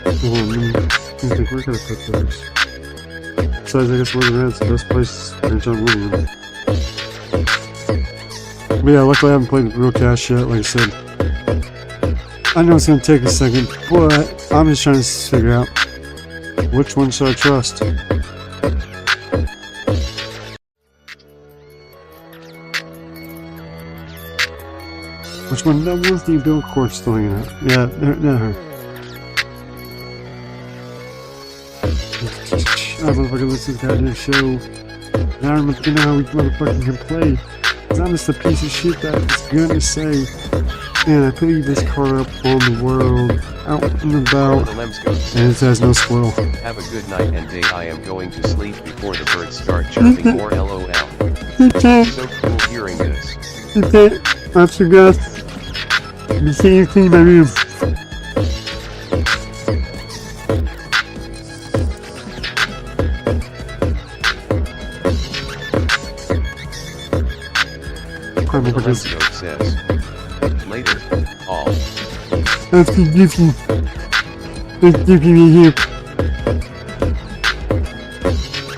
I think we're gonna put those. Besides, I guess Living Red's the best place to branch on Living Red. But yeah, luckily I haven't played real cash yet, like I said. I know it's gonna take a second, but I'm just trying to figure out which one should I trust. Which one? That one's the Bill Court still hanging out. Yeah, not her. I motherfucking listen to this goddamn show. Now I'm gonna know how we motherfucking can play. Cause I'm just a piece of shit that is gonna say, man, I put this car up on the world, out and about, and it has no squirrel. Have a good night and day. I am going to sleep before the birds start chirping more LOL. So cool hearing this. I forgot. You can't clean my room. The Lemscope says, later, all. That's the Yuki. That's Yuki right here.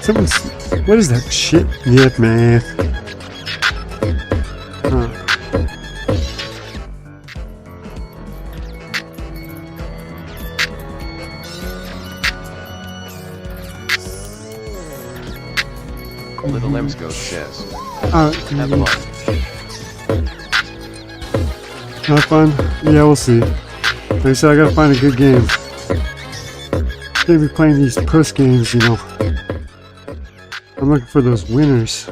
Someone's. What is that shit? Yep, man. Little Lemscope says, have fun. Not fun? Yeah, we'll see. Like I said, I gotta find a good game. Can't be playing these puss games, I'm looking for those winners.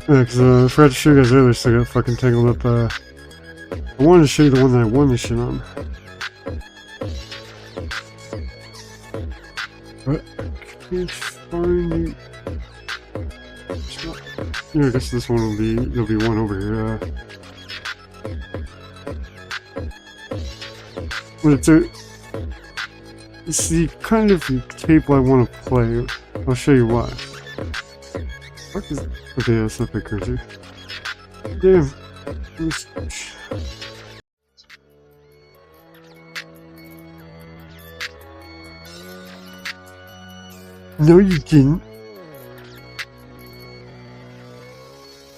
Yeah, cause I forgot to show you guys earlier, so I got fucking tangled up. I wanted to show you the one that I won this shit on. But I can't find it. Yeah, I guess this one there'll be one over here. But it's the kind of table I want to play. I'll show you why. What is, okay, that's not big currency. Damn. No, you didn't.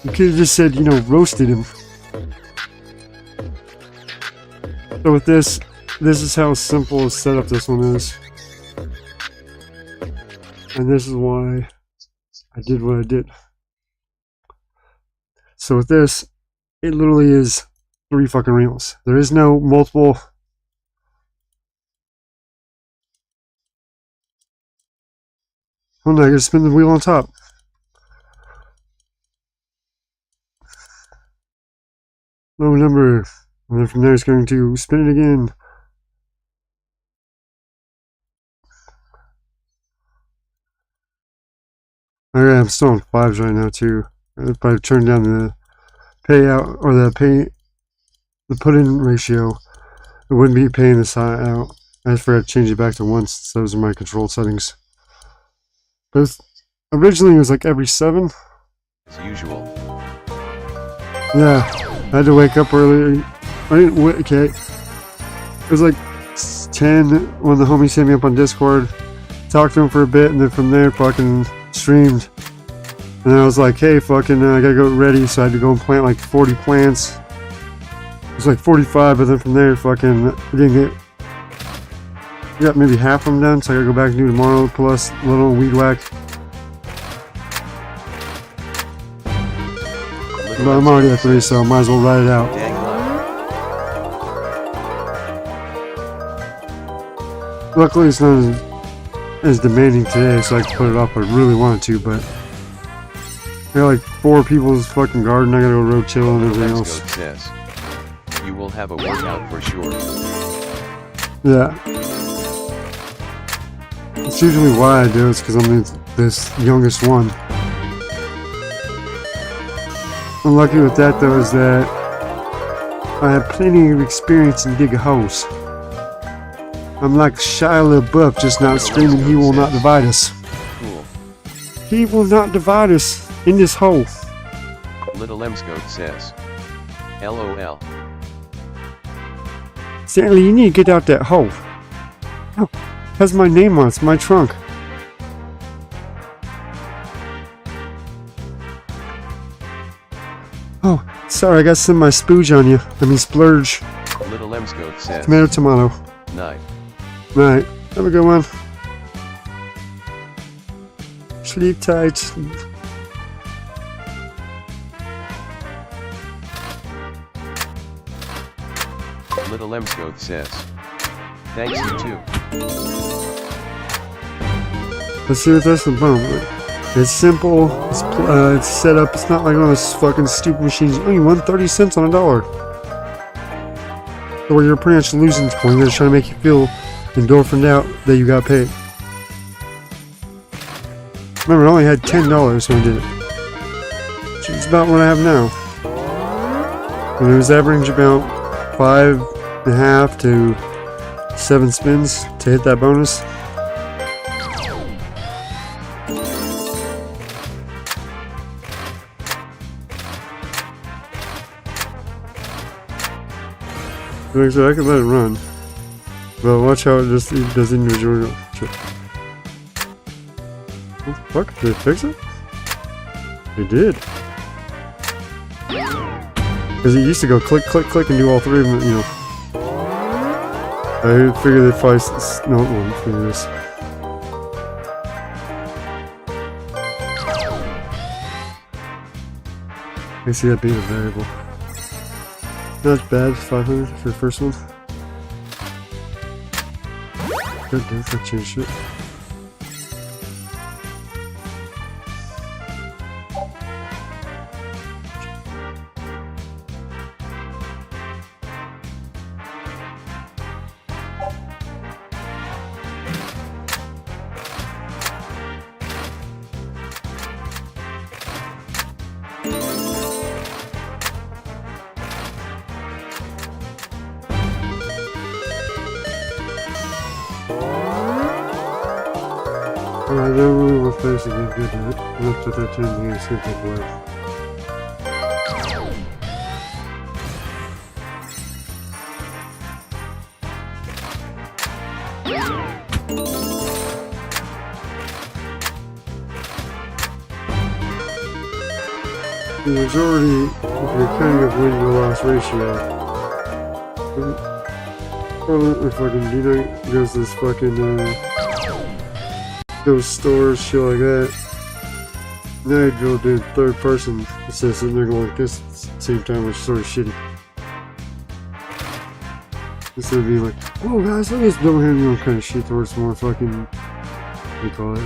You could have just said, you know, roasted him. So with this is how simple a setup this one is. And this is why I did what I did. So with this, it literally is 3 fucking reels. There is no multiple. Oh no, I gotta spin the wheel on top. Low number. And then from there it's going to spin it again. Okay, I'm still on 5s right now too. If I turn down the payout or the put in ratio, it wouldn't be paying this out. I just forgot to change it back to once. Those are my control settings. But originally it was like every 7. As usual. Yeah, I had to wake up early. I didn't wait. Okay, it was like 10 when the homies hit me up on Discord. Talked to him for a bit, and then from there, fucking streamed. And I was like, hey, fucking, I gotta go ready, so I had to go and plant like 40 plants. It was like 45, but then from there, fucking, I didn't got maybe half of them done, so I gotta go back and do tomorrow, plus a little weed whack. But I'm already at 3, so I might as well ride it out. Luckily, it's not as demanding today, so I can put it up if I really wanted to, but I got like 4 people's fucking garden. I gotta go roadkill and everything else. Says, you will have a workout for sure. Yeah. That's usually why I do it, it's because I'm this youngest one. I'm lucky with that though is that I have plenty of experience in digging holes. I'm like Shia LaBeouf, just not screaming, he will not divide us. Cool. He will not divide us in this hole. Little Emscoat says, LOL. Stanley, you need to get out that hole. Oh, has my name on it, it's my trunk. Oh, sorry, I got some of my spooge on you. I mean splurge. Little Emscoat says, Tomato. night. Right, have a good one. Sleep tight. Little Emscoat says, thanks you too. Let's see what that's about. It's simple, it's set up, it's not like one of those fucking stupid machines. Oh, you won 30 cents on a dollar. Or you're pretty much losing point. They're trying to make you feel endorphined out that you got paid. Remember, I only had $10 when I did it. Which is about what I have now. And it was average about 5.5 to 7 spins to hit that bonus. So I could let it run. But watch how it just does individual. What the fuck? Did it fix it? It did. Because it used to go click, click, click and do all 3 of them, you know. I figured if I... No, let me figure this. I see that being a variable. Not bad, 500 for the first one. Good dude, I changed it. I don't really want to finish it good at it. I'm up to 13 here, it's gonna take a while. the majority, if you're counting up win to loss ratio, fucking D-Night goes to this fucking, those stores, shit like that. Now I go do third person assist and they're going like this at the same time, which is sort of shitty. Instead of being like, oh guys, let me just don't have your own kind of shit towards more fucking, what do you call it,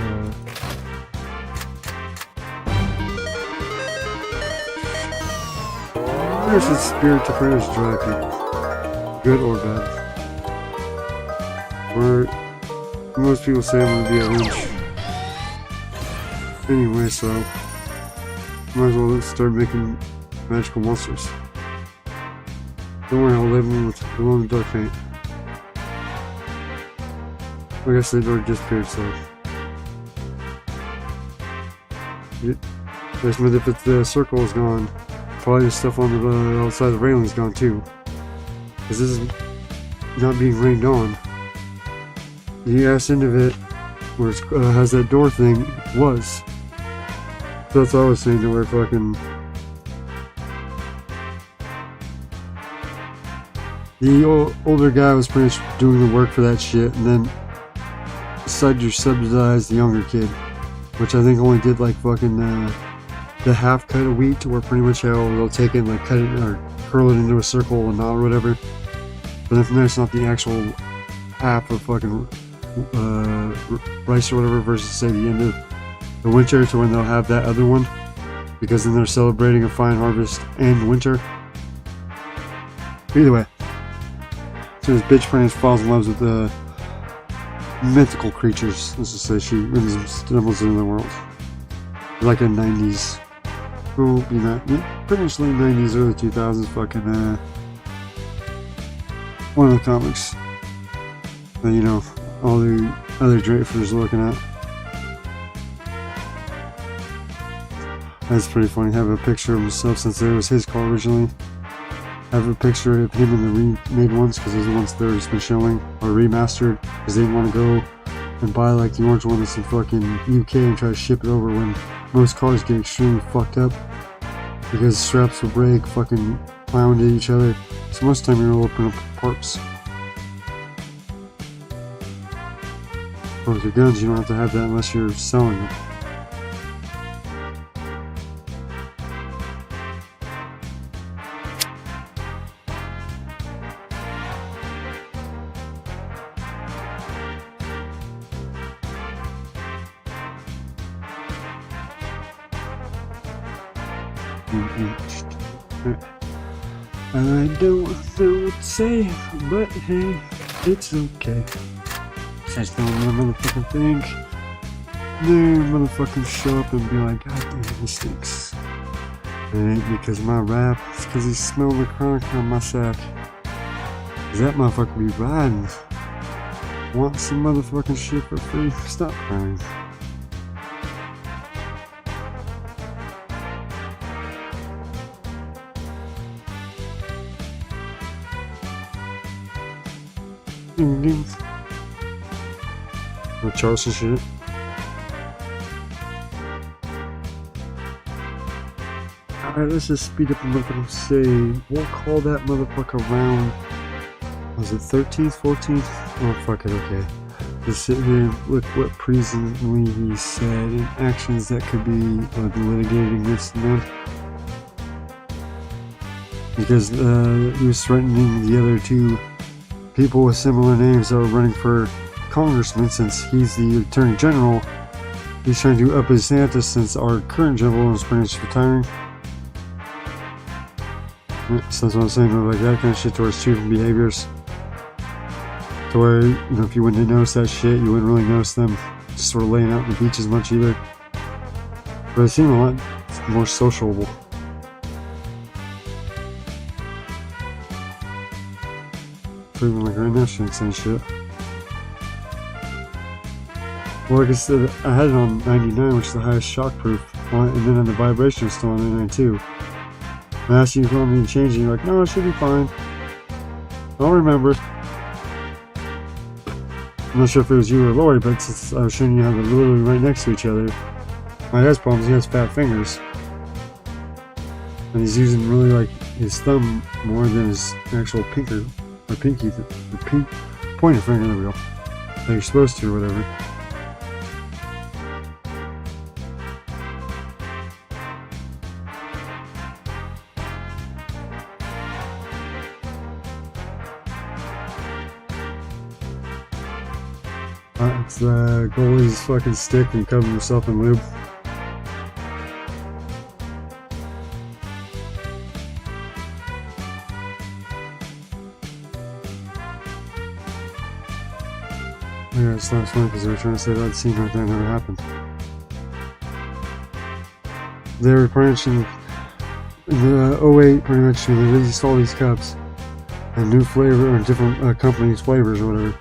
there's a spirit to punish drag people, good or bad. Where most people say I'm gonna be a lynch. Anyway, so might as well start making magical monsters. Don't worry, I'll label them with glow in the dark paint. I guess they'd already disappeared, so. Yes, but if the circle is gone, probably the stuff on the outside of the railing is gone too. Because this is not being rained on. The ass end of it, where it has that door thing, was. So that's all I was saying, to where fucking the older guy was pretty much doing the work for that shit, and then decided to subsidize the younger kid, which I think only did like fucking the half cut of wheat, to where pretty much how they'll take it and like cut it or curl it into a circle or knot or whatever. But then from there, it's not the actual half of fucking rice or whatever, versus say the end of the winter, to when they'll have that other one, because then they're celebrating a fine harvest and winter. Either way, so this bitch pretty much falls in love with the mythical creatures. Let's just say she stumbles into the world like a 90s, well, you know, pretty much late 90s, early 2000s fucking one of the comics that, you know, all the other Dreyfers are looking at. That's pretty funny. Have a picture of himself, since it was his car originally. Have a picture of him in the remade ones, because those are the ones that have just been showing, or remastered, because they didn't want to go and buy like the orange one that's in fucking UK and try to ship it over, when most cars get extremely fucked up because straps will break, fucking plow into each other. So most of the time you'll open up parts. But with your guns, you don't have to have that unless you're selling them. I don't know what to say, but hey, it's okay. Just don't motherfucking think. Then motherfucking show up and be like, God damn, he stinks. It ain't because of my rap, it's because he smelled the chronic on my sack. Cause that motherfucker be riding. Want some motherfucking shit for free? Stop crying. With Charles and shit. Alright, let's just speed up a motherfucker. Say, we'll call that motherfucker round. Was it 13th, 14th? Oh, fuck it, okay. Just sit here and look what presently he said and actions that could be litigated against him. Because he was threatening the other two people with similar names that are running for congressman, since he's the attorney general. He's trying to up his ante, since our current general is pretty much retiring. So that's what I'm saying, like that kind of shit towards student behaviors. To where, you know, if you wouldn't notice that shit, you wouldn't really notice them just sort of laying out on the beach as much either. But they seem a lot more sociable. Even like right now, she ain't saying shit. Well, like I said, I had it on 99, which is the highest shockproof one, and then the vibration is still on 99 too. I asked you if you want me to change it, you're like, no, it should be fine. I'll remember. I'm not sure if it was you or Lori, but since I was showing you how they're literally right next to each other. My guy's problem is he has fat fingers. And he's using really like his thumb more than his actual pinky, the pointer finger, there we go. Like you're supposed to, or whatever. It's the goalie's fucking stick and covering himself in lube. Yeah, it's not funny because they were trying to say that scene right there never happened. They were pretty much in the 08, pretty much, when they released all these cups and new flavor or different companies' flavors or whatever.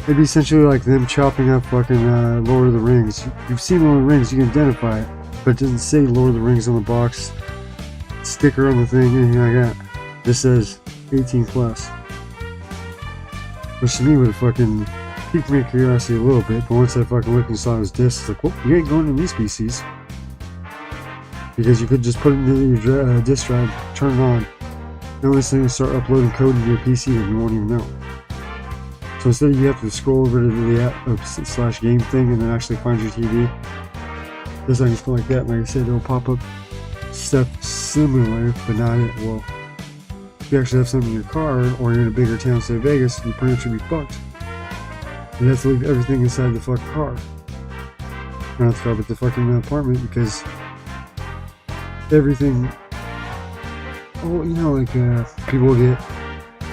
It'd be essentially like them chopping up fucking Lord of the Rings. You've seen Lord of the Rings, you can identify it, but it doesn't say Lord of the Rings on the box, sticker on the thing, anything like that. This says 18 plus. Which to me would have fucking piqued my curiosity a little bit, but once I fucking looked and saw his disc, it's like, well, you ain't going in these PCs. Because you could just put it into your disk drive, turn it on, and this thing will start uploading code into your PC and you won't even know. So instead you have to scroll over to the app / game thing and then actually find your TV. This thing is like that. Like I said, it'll pop up stuff similar, but not it. Well, if you actually have something in your car or you're in a bigger town, say Vegas, you pretty much should be fucked. You have to leave everything inside the fucking car. Not the car, but the fucking apartment, because everything. Oh, you know, like people get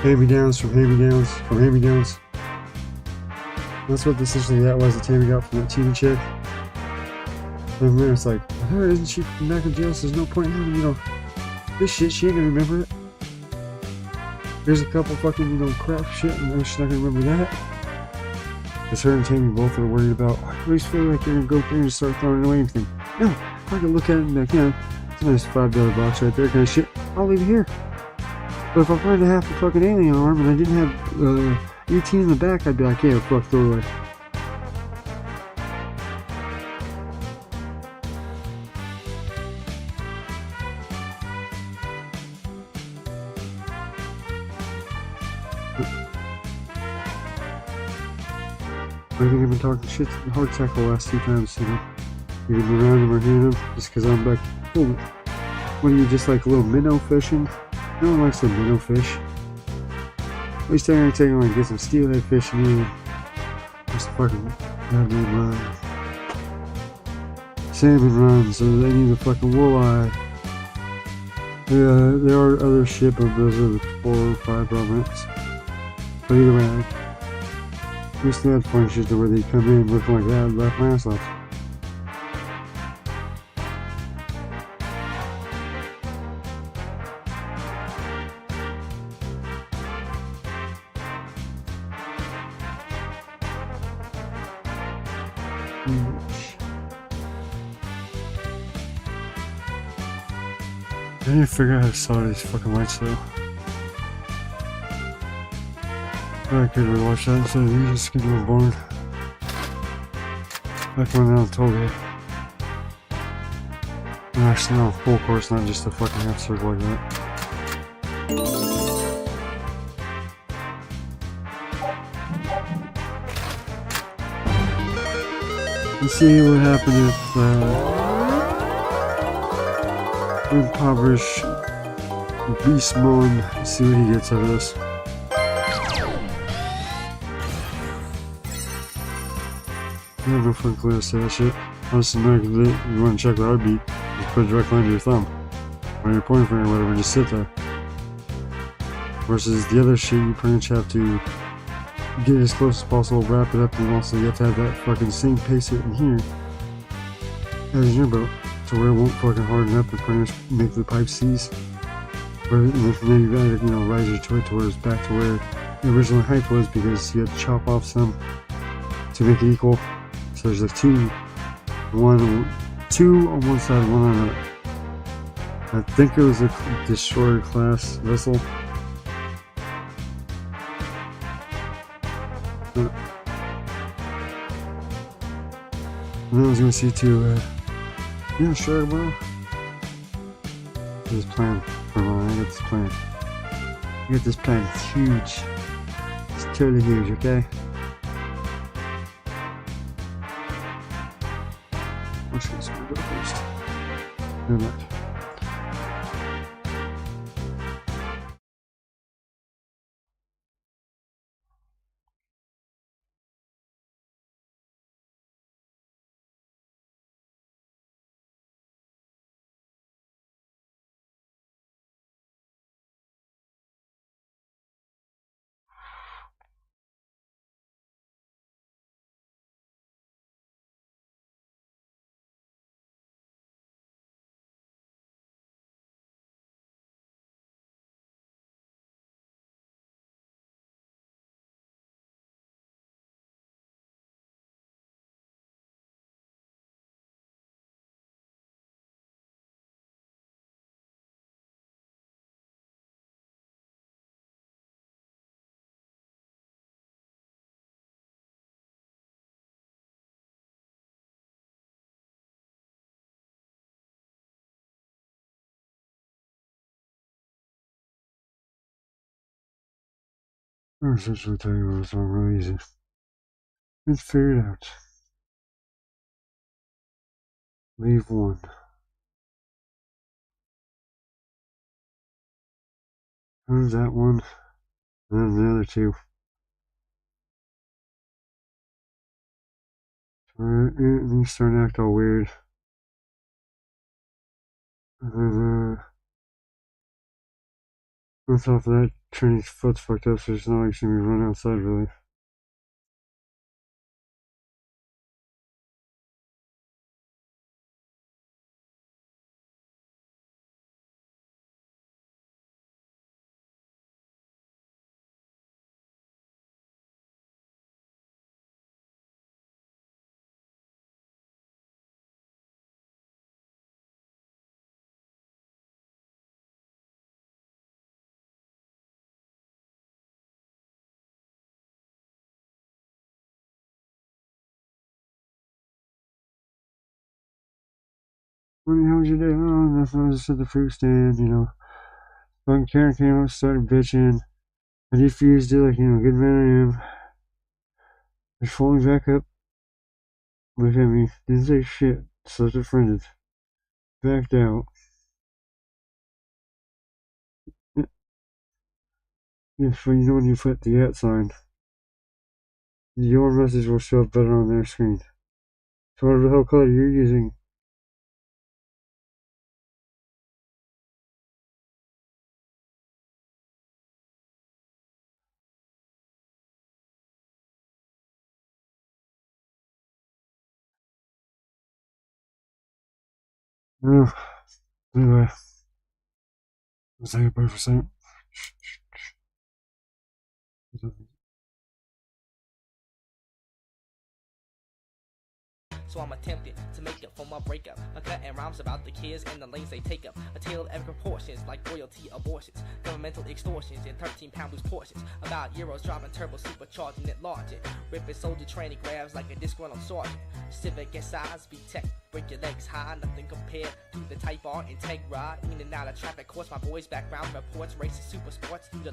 hand-me-downs from hand-me-downs from hand-me-downs. That's what essentially that was. The Tammy got from that cheating chick. And then it's like, her, isn't she from back in jail? So there's no point in having, you know, this shit. She ain't gonna remember it. Here's a couple fucking, you know, crap shit, and she's not gonna remember that. Because her and Tammy both are worried about, I always feel like you're gonna go through and start throwing away anything. No, I can look at it and be like, you know, it's a nice $5 box right there, kind of shit. I'll leave it here. But if I find a half a fucking alien arm and I didn't have ET in the back, I'd be like, yeah, fuck, throw it away. I think I've been talking shit to hard tackle the last 2 times, you know. Either around him or hitting him, just because I'm like, oh, what are you, just like a little minnow fishing? No one likes the minnow fish. At least I'm gonna take him and get some steelhead fish and then just fucking goddamn salmon run, so they need a fucking walleye. Yeah, there are other shit, but those are the 4 or 5 problems. But either way, like, we still had fun shit to where they come in looking like that and laugh my ass off. I need to figure out how to solder these fucking lights though. I could rewatch that instead of these, just get a little bored. Like when they're on tollgate. And actually no, full course, not just a fucking half circle like that. Let's see what happened if impoverish Beast Mode. Let's see what he gets out of this. I have no fucking clue to say that shit. I was just American, you want to check the heartbeat, just put a direct line to your thumb or your pointer finger or whatever and just sit there. Versus the other shit, you pretty much have to get as close as possible, wrap it up, and also you have to have that fucking same pace in here as in your boat, to where it won't fucking harden up and pretty much make the pipe seize. And then you gotta, you know, rise your toy to where it's back to where the original height was, because you have to chop off some to make it equal. So there's like two on one side, one on the other. I think it was a destroyer class vessel. And I was gonna see too, yeah, sure, well, This plan, I got this plan. I got this plan. It's huge. It's totally huge. Okay. Which one's gonna go first? Do that. I'll essentially tell you what's wrong real easy. Let's figure it out. Leave one. There's that one. And the other two. And he's starting to act all weird. And then, on top of that, Trinity's foot's fucked up, so she's not actually gonna run outside really. Honey, how was your day? Oh, nothing. I was just at the fruit stand, you know. Fucking Karen came up, started bitching. I defused it like, you know, good man I am. I pulled me back up. Look at me. Didn't say shit. So defriended. Backed out. Yeah, so you know when you put the @ sign, your message will show up better on their screen. So whatever the hell color you're using, anyway, let's take a break for a second. So I'm attempting to make up for my breakup. I'm cutting rhymes about the kids and the lanes they take up. A tale of epic proportions like royalty abortions, governmental extortions, and 13-pound loose portions. About Euros dropping turbo, supercharging it larger. Ripping soldier training grabs like a disgruntled sergeant. Civic and size, B-Tech, break your legs high. Nothing compared to the Type R Integra. In and out of traffic course, my boys background reports. Racing super sports through the